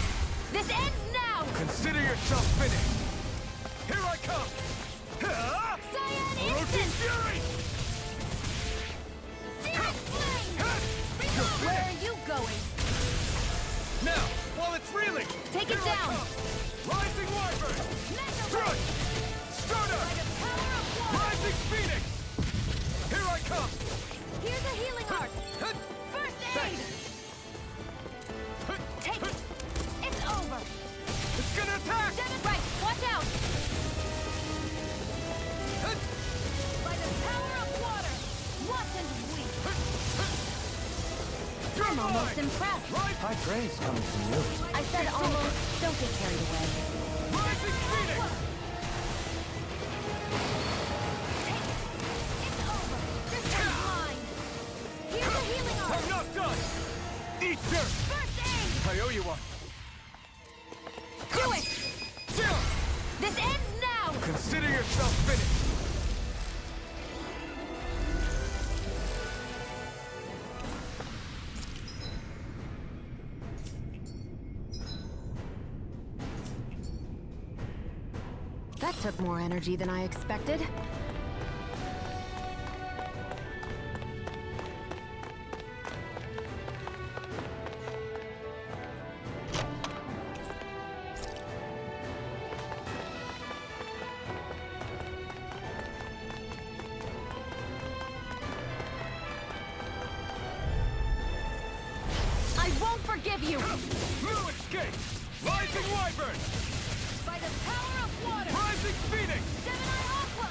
[SPEAKER 10] This ends now!
[SPEAKER 9] Consider yourself finished! Here I come!
[SPEAKER 10] Cyan
[SPEAKER 9] Orochi
[SPEAKER 10] Instant!
[SPEAKER 9] Fury!
[SPEAKER 10] Searing Flame! Reload! Where are you going?
[SPEAKER 9] Now, while it's reeling!
[SPEAKER 10] Take it
[SPEAKER 9] Here I
[SPEAKER 10] down!
[SPEAKER 9] come. Rising
[SPEAKER 2] Strike! Stardust! Rising Phoenix! Here I come!
[SPEAKER 10] Here's a healing arc! First aid! Take it! It's over!
[SPEAKER 2] It's gonna attack!
[SPEAKER 10] Devin, right! Watch out! By the power of water! Watson's weak! I'm almost impressed.
[SPEAKER 4] High praise coming from you.
[SPEAKER 10] I said almost. Don't get carried away.
[SPEAKER 2] Rising Phoenix!
[SPEAKER 10] It's over! This one's mine! Here's a healing arc!
[SPEAKER 2] I'm not done! Eat dirt!
[SPEAKER 10] First aid!
[SPEAKER 2] I owe you one.
[SPEAKER 10] Do it! This ends now!
[SPEAKER 2] Consider yourself finished!
[SPEAKER 3] That took more energy than I expected.
[SPEAKER 10] I won't forgive you!
[SPEAKER 2] No escape! Rising Wyvern!
[SPEAKER 10] By the power of water!
[SPEAKER 2] Rising Phoenix!
[SPEAKER 10] Gemini Aqua!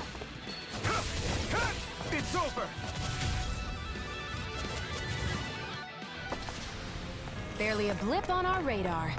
[SPEAKER 2] It's over!
[SPEAKER 3] Barely a blip on our radar.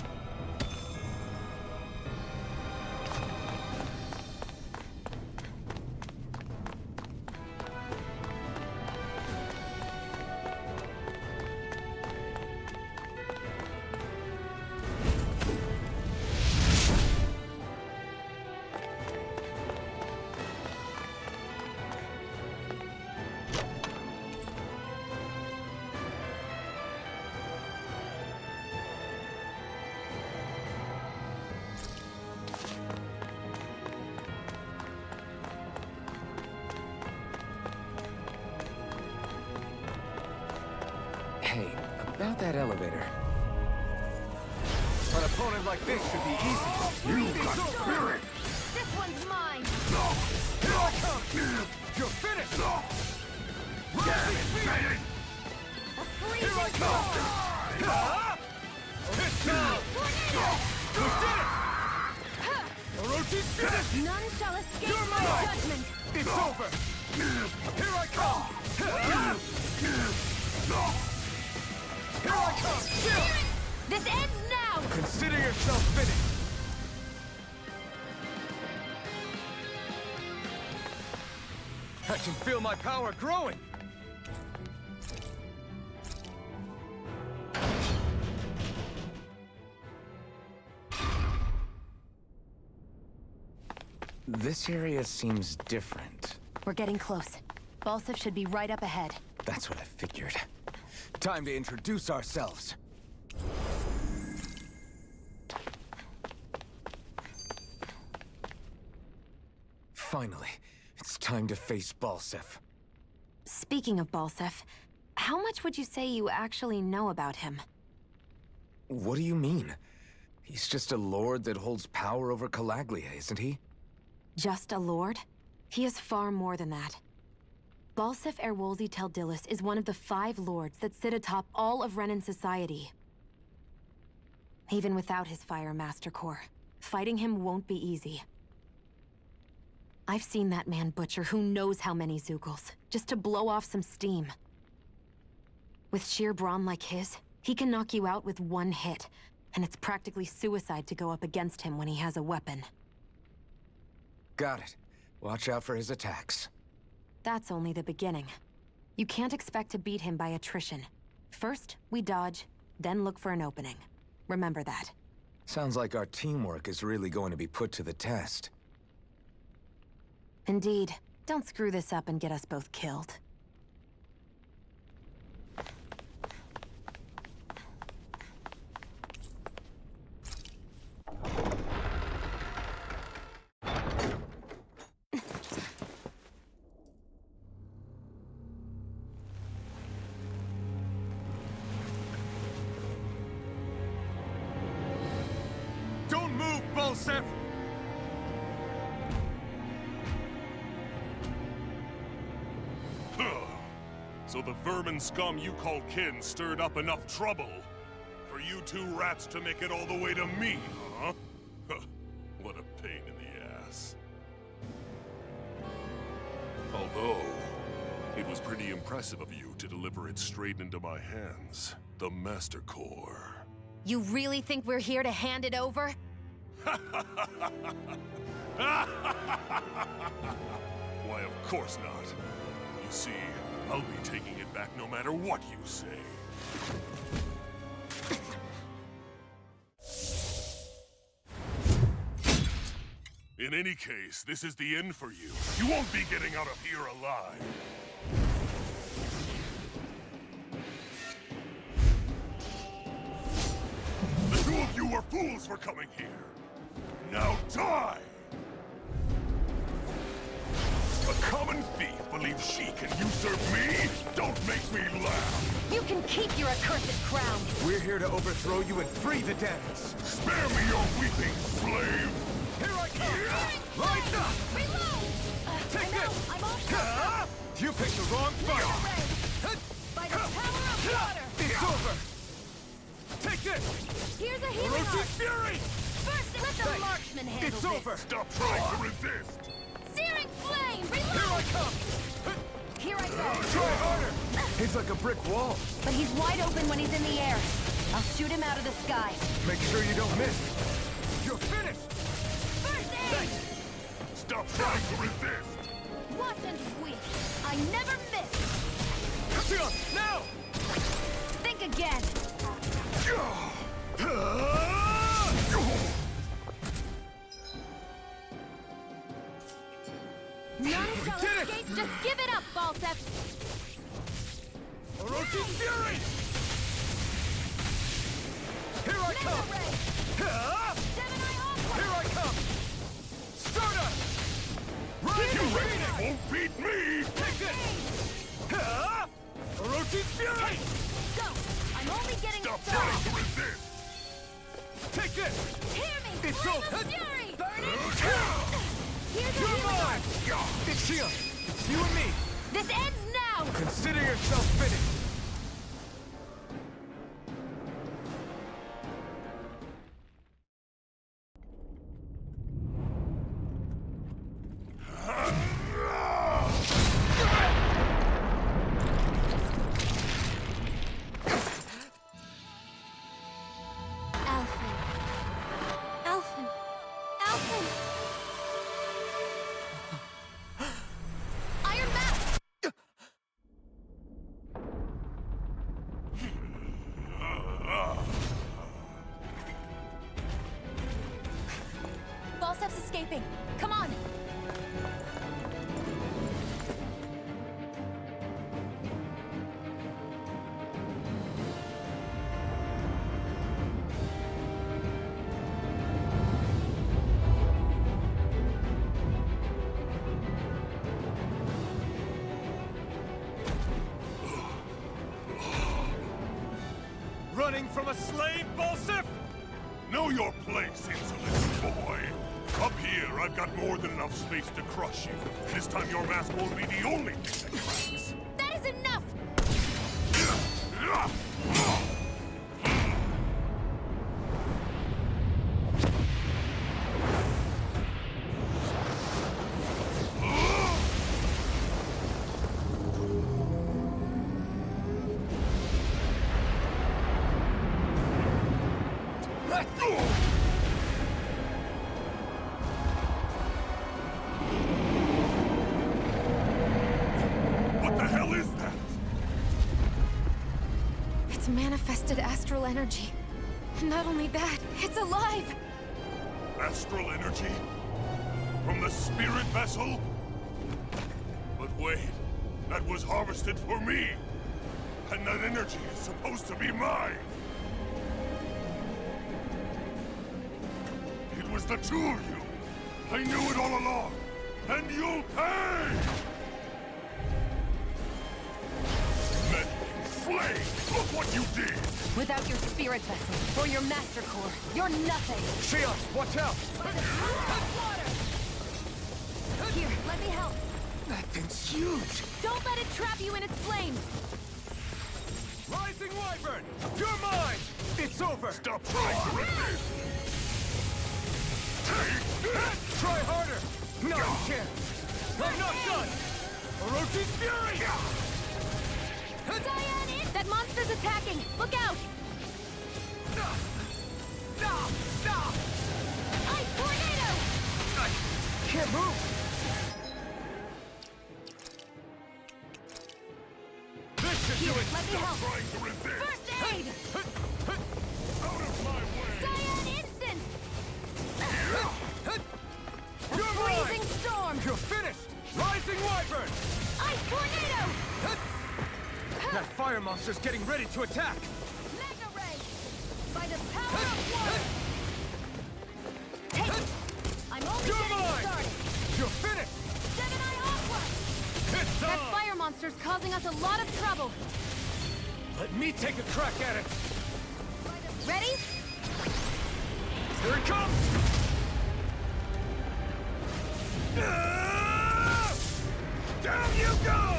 [SPEAKER 4] Hey, about that elevator.
[SPEAKER 2] An opponent like this should be easy.
[SPEAKER 10] You got spirit! This one's mine!
[SPEAKER 2] Here I come! You're finished! Rising Phoenix!
[SPEAKER 10] A freezing
[SPEAKER 2] Here I come! It's now! You did it! Orochi's finished!
[SPEAKER 10] None shall escape
[SPEAKER 2] You're
[SPEAKER 10] my
[SPEAKER 2] mine!
[SPEAKER 10] judgment!
[SPEAKER 2] It's over! Here I come! Here I come!
[SPEAKER 10] This ends now!
[SPEAKER 2] Consider yourself finished! I can feel my power growing!
[SPEAKER 4] This area seems different.
[SPEAKER 3] We're getting close. Balsif should be right up ahead.
[SPEAKER 4] That's what I figured. Time to introduce ourselves. Finally, it's time to face Balsif.
[SPEAKER 3] Speaking of Balsif, how much would you say you actually know about him?
[SPEAKER 4] What do you mean? He's just a lord that holds power over Calaglia, isn't he?
[SPEAKER 3] Just a lord? He is far more than that. Balsif Erwolzi Teldilis is one of the 5 lords that sit atop all of Renan society. Even without his Fire Master Core, fighting him won't be easy. I've seen that man butcher who knows how many Zeugles, just to blow off some steam. With sheer brawn like his, he can knock you out with one hit, and it's practically suicide to go up against him when he has a weapon.
[SPEAKER 4] Got it. Watch out for his attacks.
[SPEAKER 3] That's only the beginning. You can't expect to beat him by attrition. First, we dodge, then look for an opening. Remember that.
[SPEAKER 4] Sounds like our teamwork is really going to be put to the test.
[SPEAKER 3] Indeed. Don't screw this up and get us both killed.
[SPEAKER 2] Don't move, Balsif!
[SPEAKER 1] So the vermin scum you call kin stirred up enough trouble for you two rats to make it all the way to me, huh? What a pain in the ass. Although, it was pretty impressive of you to deliver it straight into my hands. The Master Core.
[SPEAKER 3] You really think we're here to hand it over?
[SPEAKER 1] Why, of course not. You see, I'll be taking it back no matter what you say. In any case, this is the end for you. You won't be getting out of here alive. The two of you were fools for coming here. Now die! A common thief believes she can usurp me? Don't make me laugh!
[SPEAKER 3] You can keep your accursed crown!
[SPEAKER 4] We're here to overthrow you and free the Daemons!
[SPEAKER 1] Spare me your weeping, slave!
[SPEAKER 4] Here I come! Light up!
[SPEAKER 10] Reload!
[SPEAKER 4] Take this!
[SPEAKER 10] I'm off.
[SPEAKER 4] You picked the wrong fight!
[SPEAKER 10] By the power of water!
[SPEAKER 4] It's over! Take this!
[SPEAKER 10] Here's a healing
[SPEAKER 4] Orochi's
[SPEAKER 10] arc!
[SPEAKER 4] Fury!
[SPEAKER 10] First, let the marksman handle
[SPEAKER 4] It's
[SPEAKER 10] this!
[SPEAKER 4] over!
[SPEAKER 1] Stop trying to resist!
[SPEAKER 10] Searing flame! Reload!
[SPEAKER 4] Here I come!
[SPEAKER 10] Here I go!
[SPEAKER 4] Try harder! He's like a brick wall.
[SPEAKER 3] But he's wide open when he's in the air. I'll shoot him out of the sky.
[SPEAKER 4] Make sure you don't miss. You're finished!
[SPEAKER 10] First aid!
[SPEAKER 1] Stop trying to resist!
[SPEAKER 10] Watch and weak! I never miss!
[SPEAKER 4] Xion, now!
[SPEAKER 3] Think again!
[SPEAKER 10] None shall escape! Just give it up, Balsep!
[SPEAKER 4] Orochi's Fury! Here I come!
[SPEAKER 10] Gemini Aqua!
[SPEAKER 4] Here I come! Stardust! Right,
[SPEAKER 1] You rats won't beat me!
[SPEAKER 4] Take this! Orochi's Fury!
[SPEAKER 10] Go! I'm only getting
[SPEAKER 1] Stop
[SPEAKER 10] started!
[SPEAKER 1] trying to resist!
[SPEAKER 4] Take this!
[SPEAKER 10] Hear me!
[SPEAKER 4] It's
[SPEAKER 10] Flame
[SPEAKER 4] over.
[SPEAKER 10] of Fury! Burning! Here's a
[SPEAKER 4] You're
[SPEAKER 10] healing arc!
[SPEAKER 4] mine! It's Xion! It's you and me!
[SPEAKER 10] This ends now!
[SPEAKER 4] Consider yourself finished!
[SPEAKER 10] Alphen. Alphen. Alphen! Iron Mask! Balsep's escaping. Come on!
[SPEAKER 4] Running from a slave, Balsef?
[SPEAKER 1] Know your place, insolent boy! Up here, I've got more than enough space to crush you. This time your mask won't be the only thing that cracks.
[SPEAKER 10] That is enough!
[SPEAKER 1] What the hell is that?
[SPEAKER 3] It's manifested astral energy. And not only that, it's alive!
[SPEAKER 1] Astral energy? From the spirit vessel? But wait, that was harvested for me! And that energy is supposed to be mine! It was the two of you! I knew it all along! And you'll pay! Meddling flame! Look what you did!
[SPEAKER 3] Without your spirit vessel, or your master core, you're nothing!
[SPEAKER 4] Xion, watch out!
[SPEAKER 10] By the power of water! Here, let me help.
[SPEAKER 4] That thing's huge!
[SPEAKER 10] Don't let it trap you in its flames!
[SPEAKER 2] Rising Wyvern! You're mine! It's over!
[SPEAKER 1] Stop trying to resist!
[SPEAKER 2] Try harder! No, you can't! I'm not done! Orochi's Fury!
[SPEAKER 10] Cyan in! That monster's attacking! Look out! Ice Tornado!
[SPEAKER 2] Can't move! This should do it!
[SPEAKER 10] Let me help!
[SPEAKER 1] Trying to resist!
[SPEAKER 10] First aid!
[SPEAKER 1] Out of my way!
[SPEAKER 10] Cyan Instant! A
[SPEAKER 2] You're
[SPEAKER 10] freezing
[SPEAKER 2] mine!
[SPEAKER 10] storm!
[SPEAKER 2] You're finished! Rising Wyvern!
[SPEAKER 10] Ice Tornado!
[SPEAKER 2] That fire monster's getting ready to attack!
[SPEAKER 10] Mega Ray! By the power of water! Take it! I'm only
[SPEAKER 2] You're
[SPEAKER 10] getting
[SPEAKER 2] mine!
[SPEAKER 10] started!
[SPEAKER 2] You're finished!
[SPEAKER 10] Seven Eye Aqua!
[SPEAKER 2] It's
[SPEAKER 10] That
[SPEAKER 2] on!
[SPEAKER 10] fire monster's causing us a lot of trouble!
[SPEAKER 2] Let me take a crack at it!
[SPEAKER 10] Ready?
[SPEAKER 2] Here it comes! Down you go!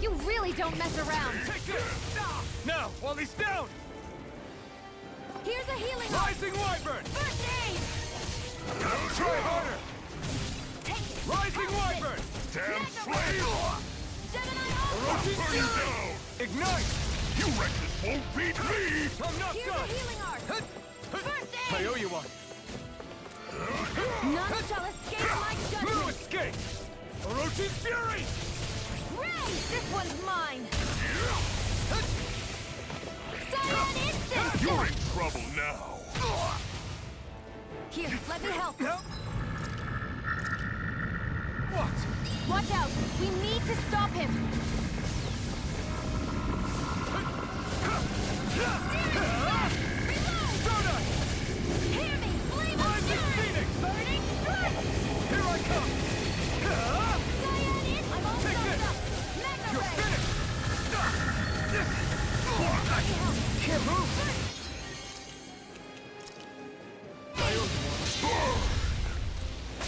[SPEAKER 10] You really don't mess around!
[SPEAKER 2] Take this! Now, while he's down!
[SPEAKER 10] Here's a healing arm!
[SPEAKER 2] Rising Wyvern!
[SPEAKER 10] First aid!
[SPEAKER 2] Try harder!
[SPEAKER 10] Take it!
[SPEAKER 2] Rising
[SPEAKER 10] Perfect.
[SPEAKER 2] Wyvern!
[SPEAKER 1] Damn
[SPEAKER 10] Mega
[SPEAKER 1] slave!
[SPEAKER 10] Seven Eye Aqua!
[SPEAKER 2] Orochi's
[SPEAKER 1] Burn you
[SPEAKER 2] Fury!
[SPEAKER 1] down!
[SPEAKER 2] Ignite!
[SPEAKER 1] You wretches won't beat me!
[SPEAKER 2] I'm not
[SPEAKER 10] Here's
[SPEAKER 2] done!
[SPEAKER 10] a healing art! First
[SPEAKER 2] I
[SPEAKER 10] aid!
[SPEAKER 2] owe you one!
[SPEAKER 10] None shall escape my
[SPEAKER 2] No
[SPEAKER 10] judgment!
[SPEAKER 2] escape! Orochi's Fury!
[SPEAKER 10] Ray! This one's mine! Cyan Instant!
[SPEAKER 1] You're in trouble now!
[SPEAKER 10] Here, let me help!
[SPEAKER 2] No! What?
[SPEAKER 10] Watch out! We need to stop him!
[SPEAKER 2] Donut!
[SPEAKER 10] Hear me! Flame of
[SPEAKER 2] Rising
[SPEAKER 10] Fury!
[SPEAKER 2] Phoenix!
[SPEAKER 10] Burning Strike!
[SPEAKER 2] Here I come!
[SPEAKER 10] Cyan in! I'm all
[SPEAKER 2] Take
[SPEAKER 10] done
[SPEAKER 2] this.
[SPEAKER 10] up! Mega
[SPEAKER 2] You're
[SPEAKER 10] Ray!
[SPEAKER 2] finished! Can't move!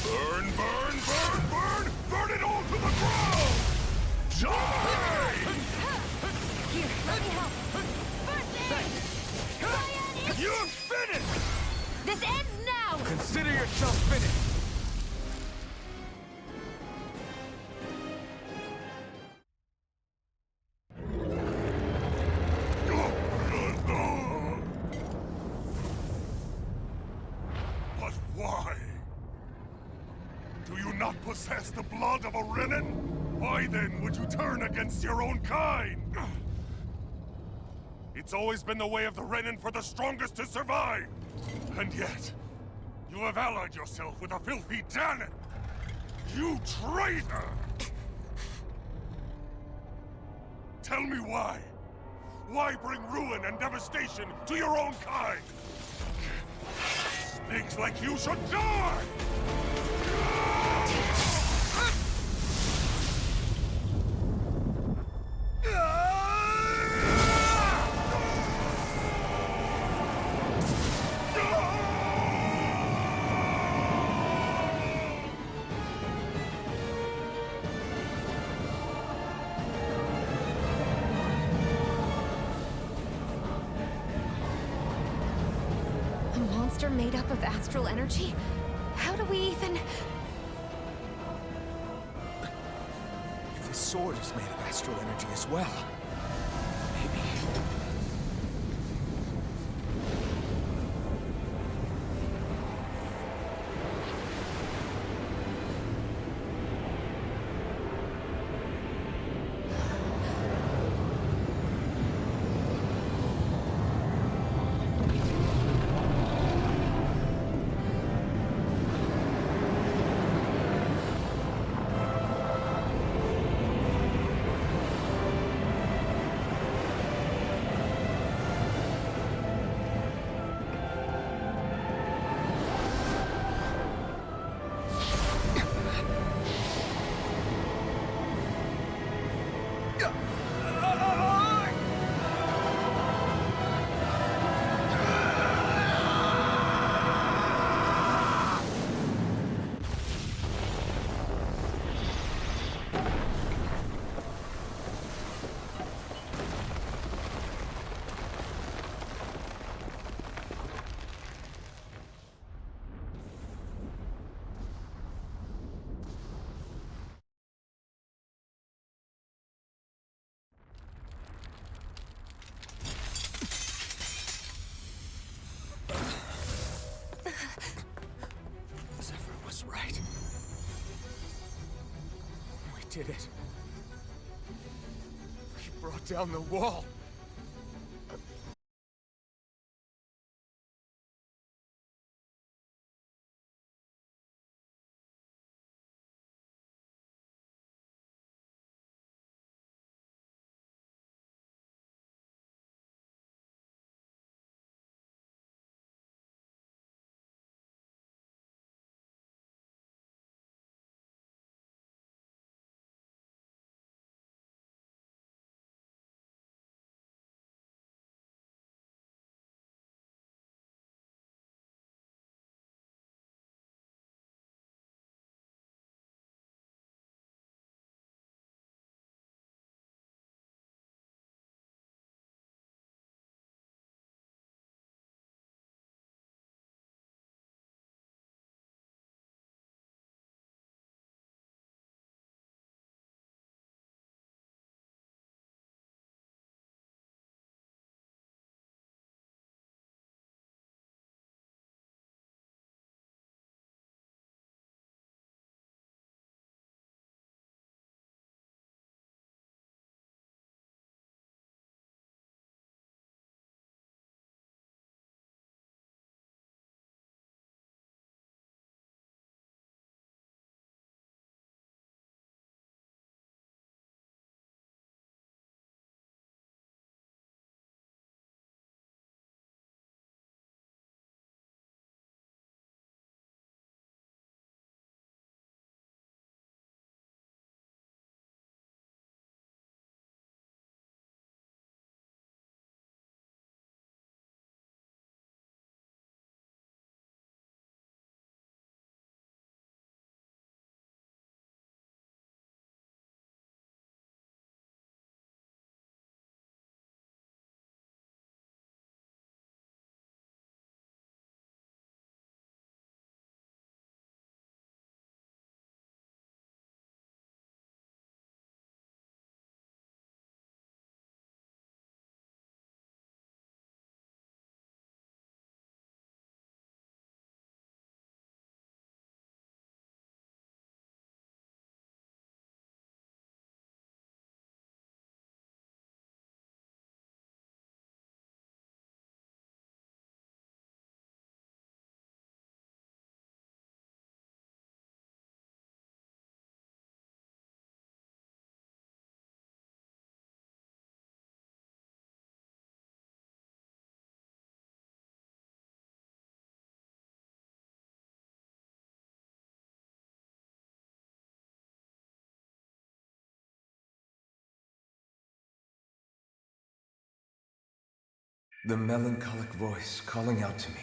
[SPEAKER 1] Burn, burn, burn, burn! Burn it all to the ground! Die!
[SPEAKER 10] Here, let me help! First aid! Cyan in!
[SPEAKER 2] You're finished!
[SPEAKER 10] This ends now!
[SPEAKER 2] Consider yourself finished!
[SPEAKER 1] But why? Do you not possess the blood of a Renin? Why then would you turn against your own kind? It's always been the way of the Renin for the strongest to survive! And yet, you have allied yourself with a filthy Danon! You traitor! Tell me why? Why bring ruin and devastation to your own kind? Snakes like you should die!
[SPEAKER 3] A monster made up of astral energy? How do we even...
[SPEAKER 4] If his sword is made of astral energy as well, maybe... did it. You brought down the wall. The melancholic voice calling out to me.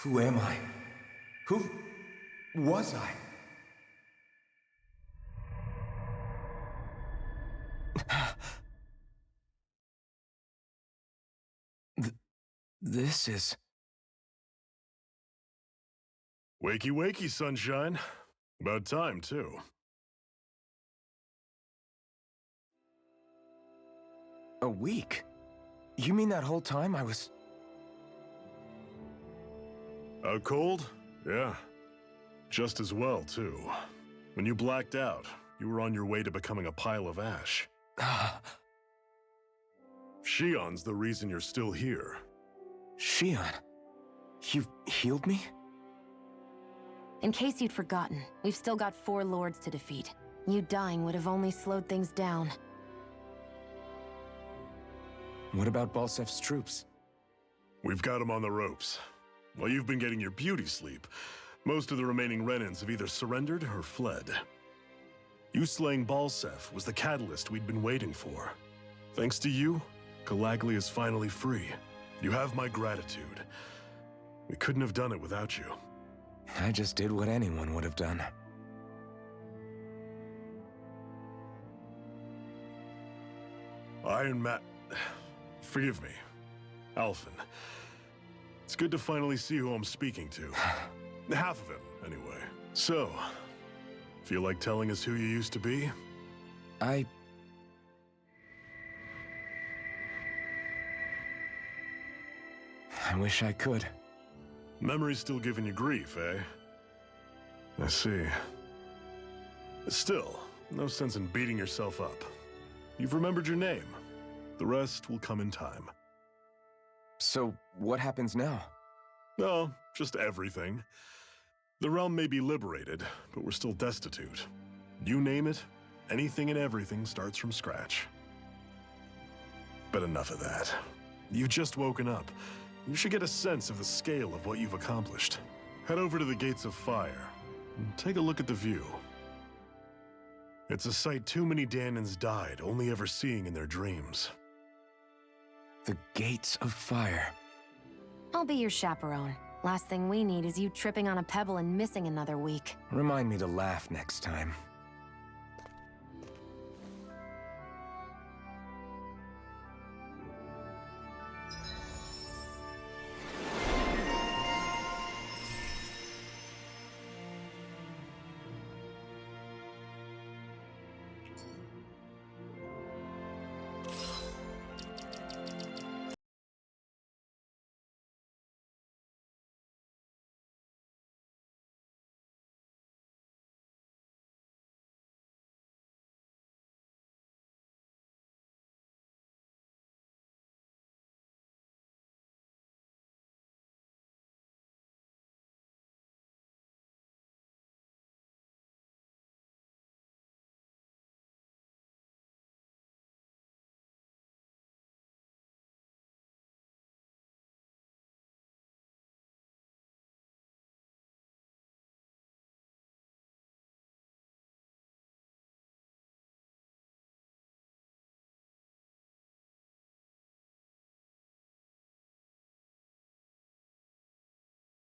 [SPEAKER 4] Who am I? Who was I? This is...
[SPEAKER 1] Wakey, wakey, sunshine. About time, too.
[SPEAKER 4] A week? You mean that whole time I was...
[SPEAKER 1] Out cold? Yeah. Just as well, too. When you blacked out, you were on your way to becoming a pile of ash. Shion's the reason you're still here.
[SPEAKER 4] Shion? You've healed me?
[SPEAKER 3] In case you'd forgotten, we've still got 4 lords to defeat. You dying would have only slowed things down.
[SPEAKER 4] What about Balsef's troops?
[SPEAKER 1] We've got them on the ropes. While you've been getting your beauty sleep, most of the remaining Renans have either surrendered or fled. You slaying Balsef was the catalyst we'd been waiting for. Thanks to you, Calaglia is finally free. You have my gratitude. We couldn't have done it without you.
[SPEAKER 4] I just did what anyone would have done.
[SPEAKER 1] Iron Man... Forgive me. Alphen. It's good to finally see who I'm speaking to. Half of him, anyway. So, feel like telling us who you used to be?
[SPEAKER 4] I wish I could.
[SPEAKER 1] Memory's still giving you grief, eh? I see. Still, no sense in beating yourself up. You've remembered your name. The rest will come in time.
[SPEAKER 4] So, what happens now?
[SPEAKER 1] No, just everything. The realm may be liberated, but we're still destitute. You name it, anything and everything starts from scratch. But enough of that. You've just woken up. You should get a sense of the scale of what you've accomplished. Head over to the Gates of Fire and take a look at the view. It's a sight too many Dahnans died only ever seeing in their dreams.
[SPEAKER 4] The Gates of Fire.
[SPEAKER 3] I'll be your chaperone. Last thing we need is you tripping on a pebble and missing another week.
[SPEAKER 4] Remind me to laugh next time.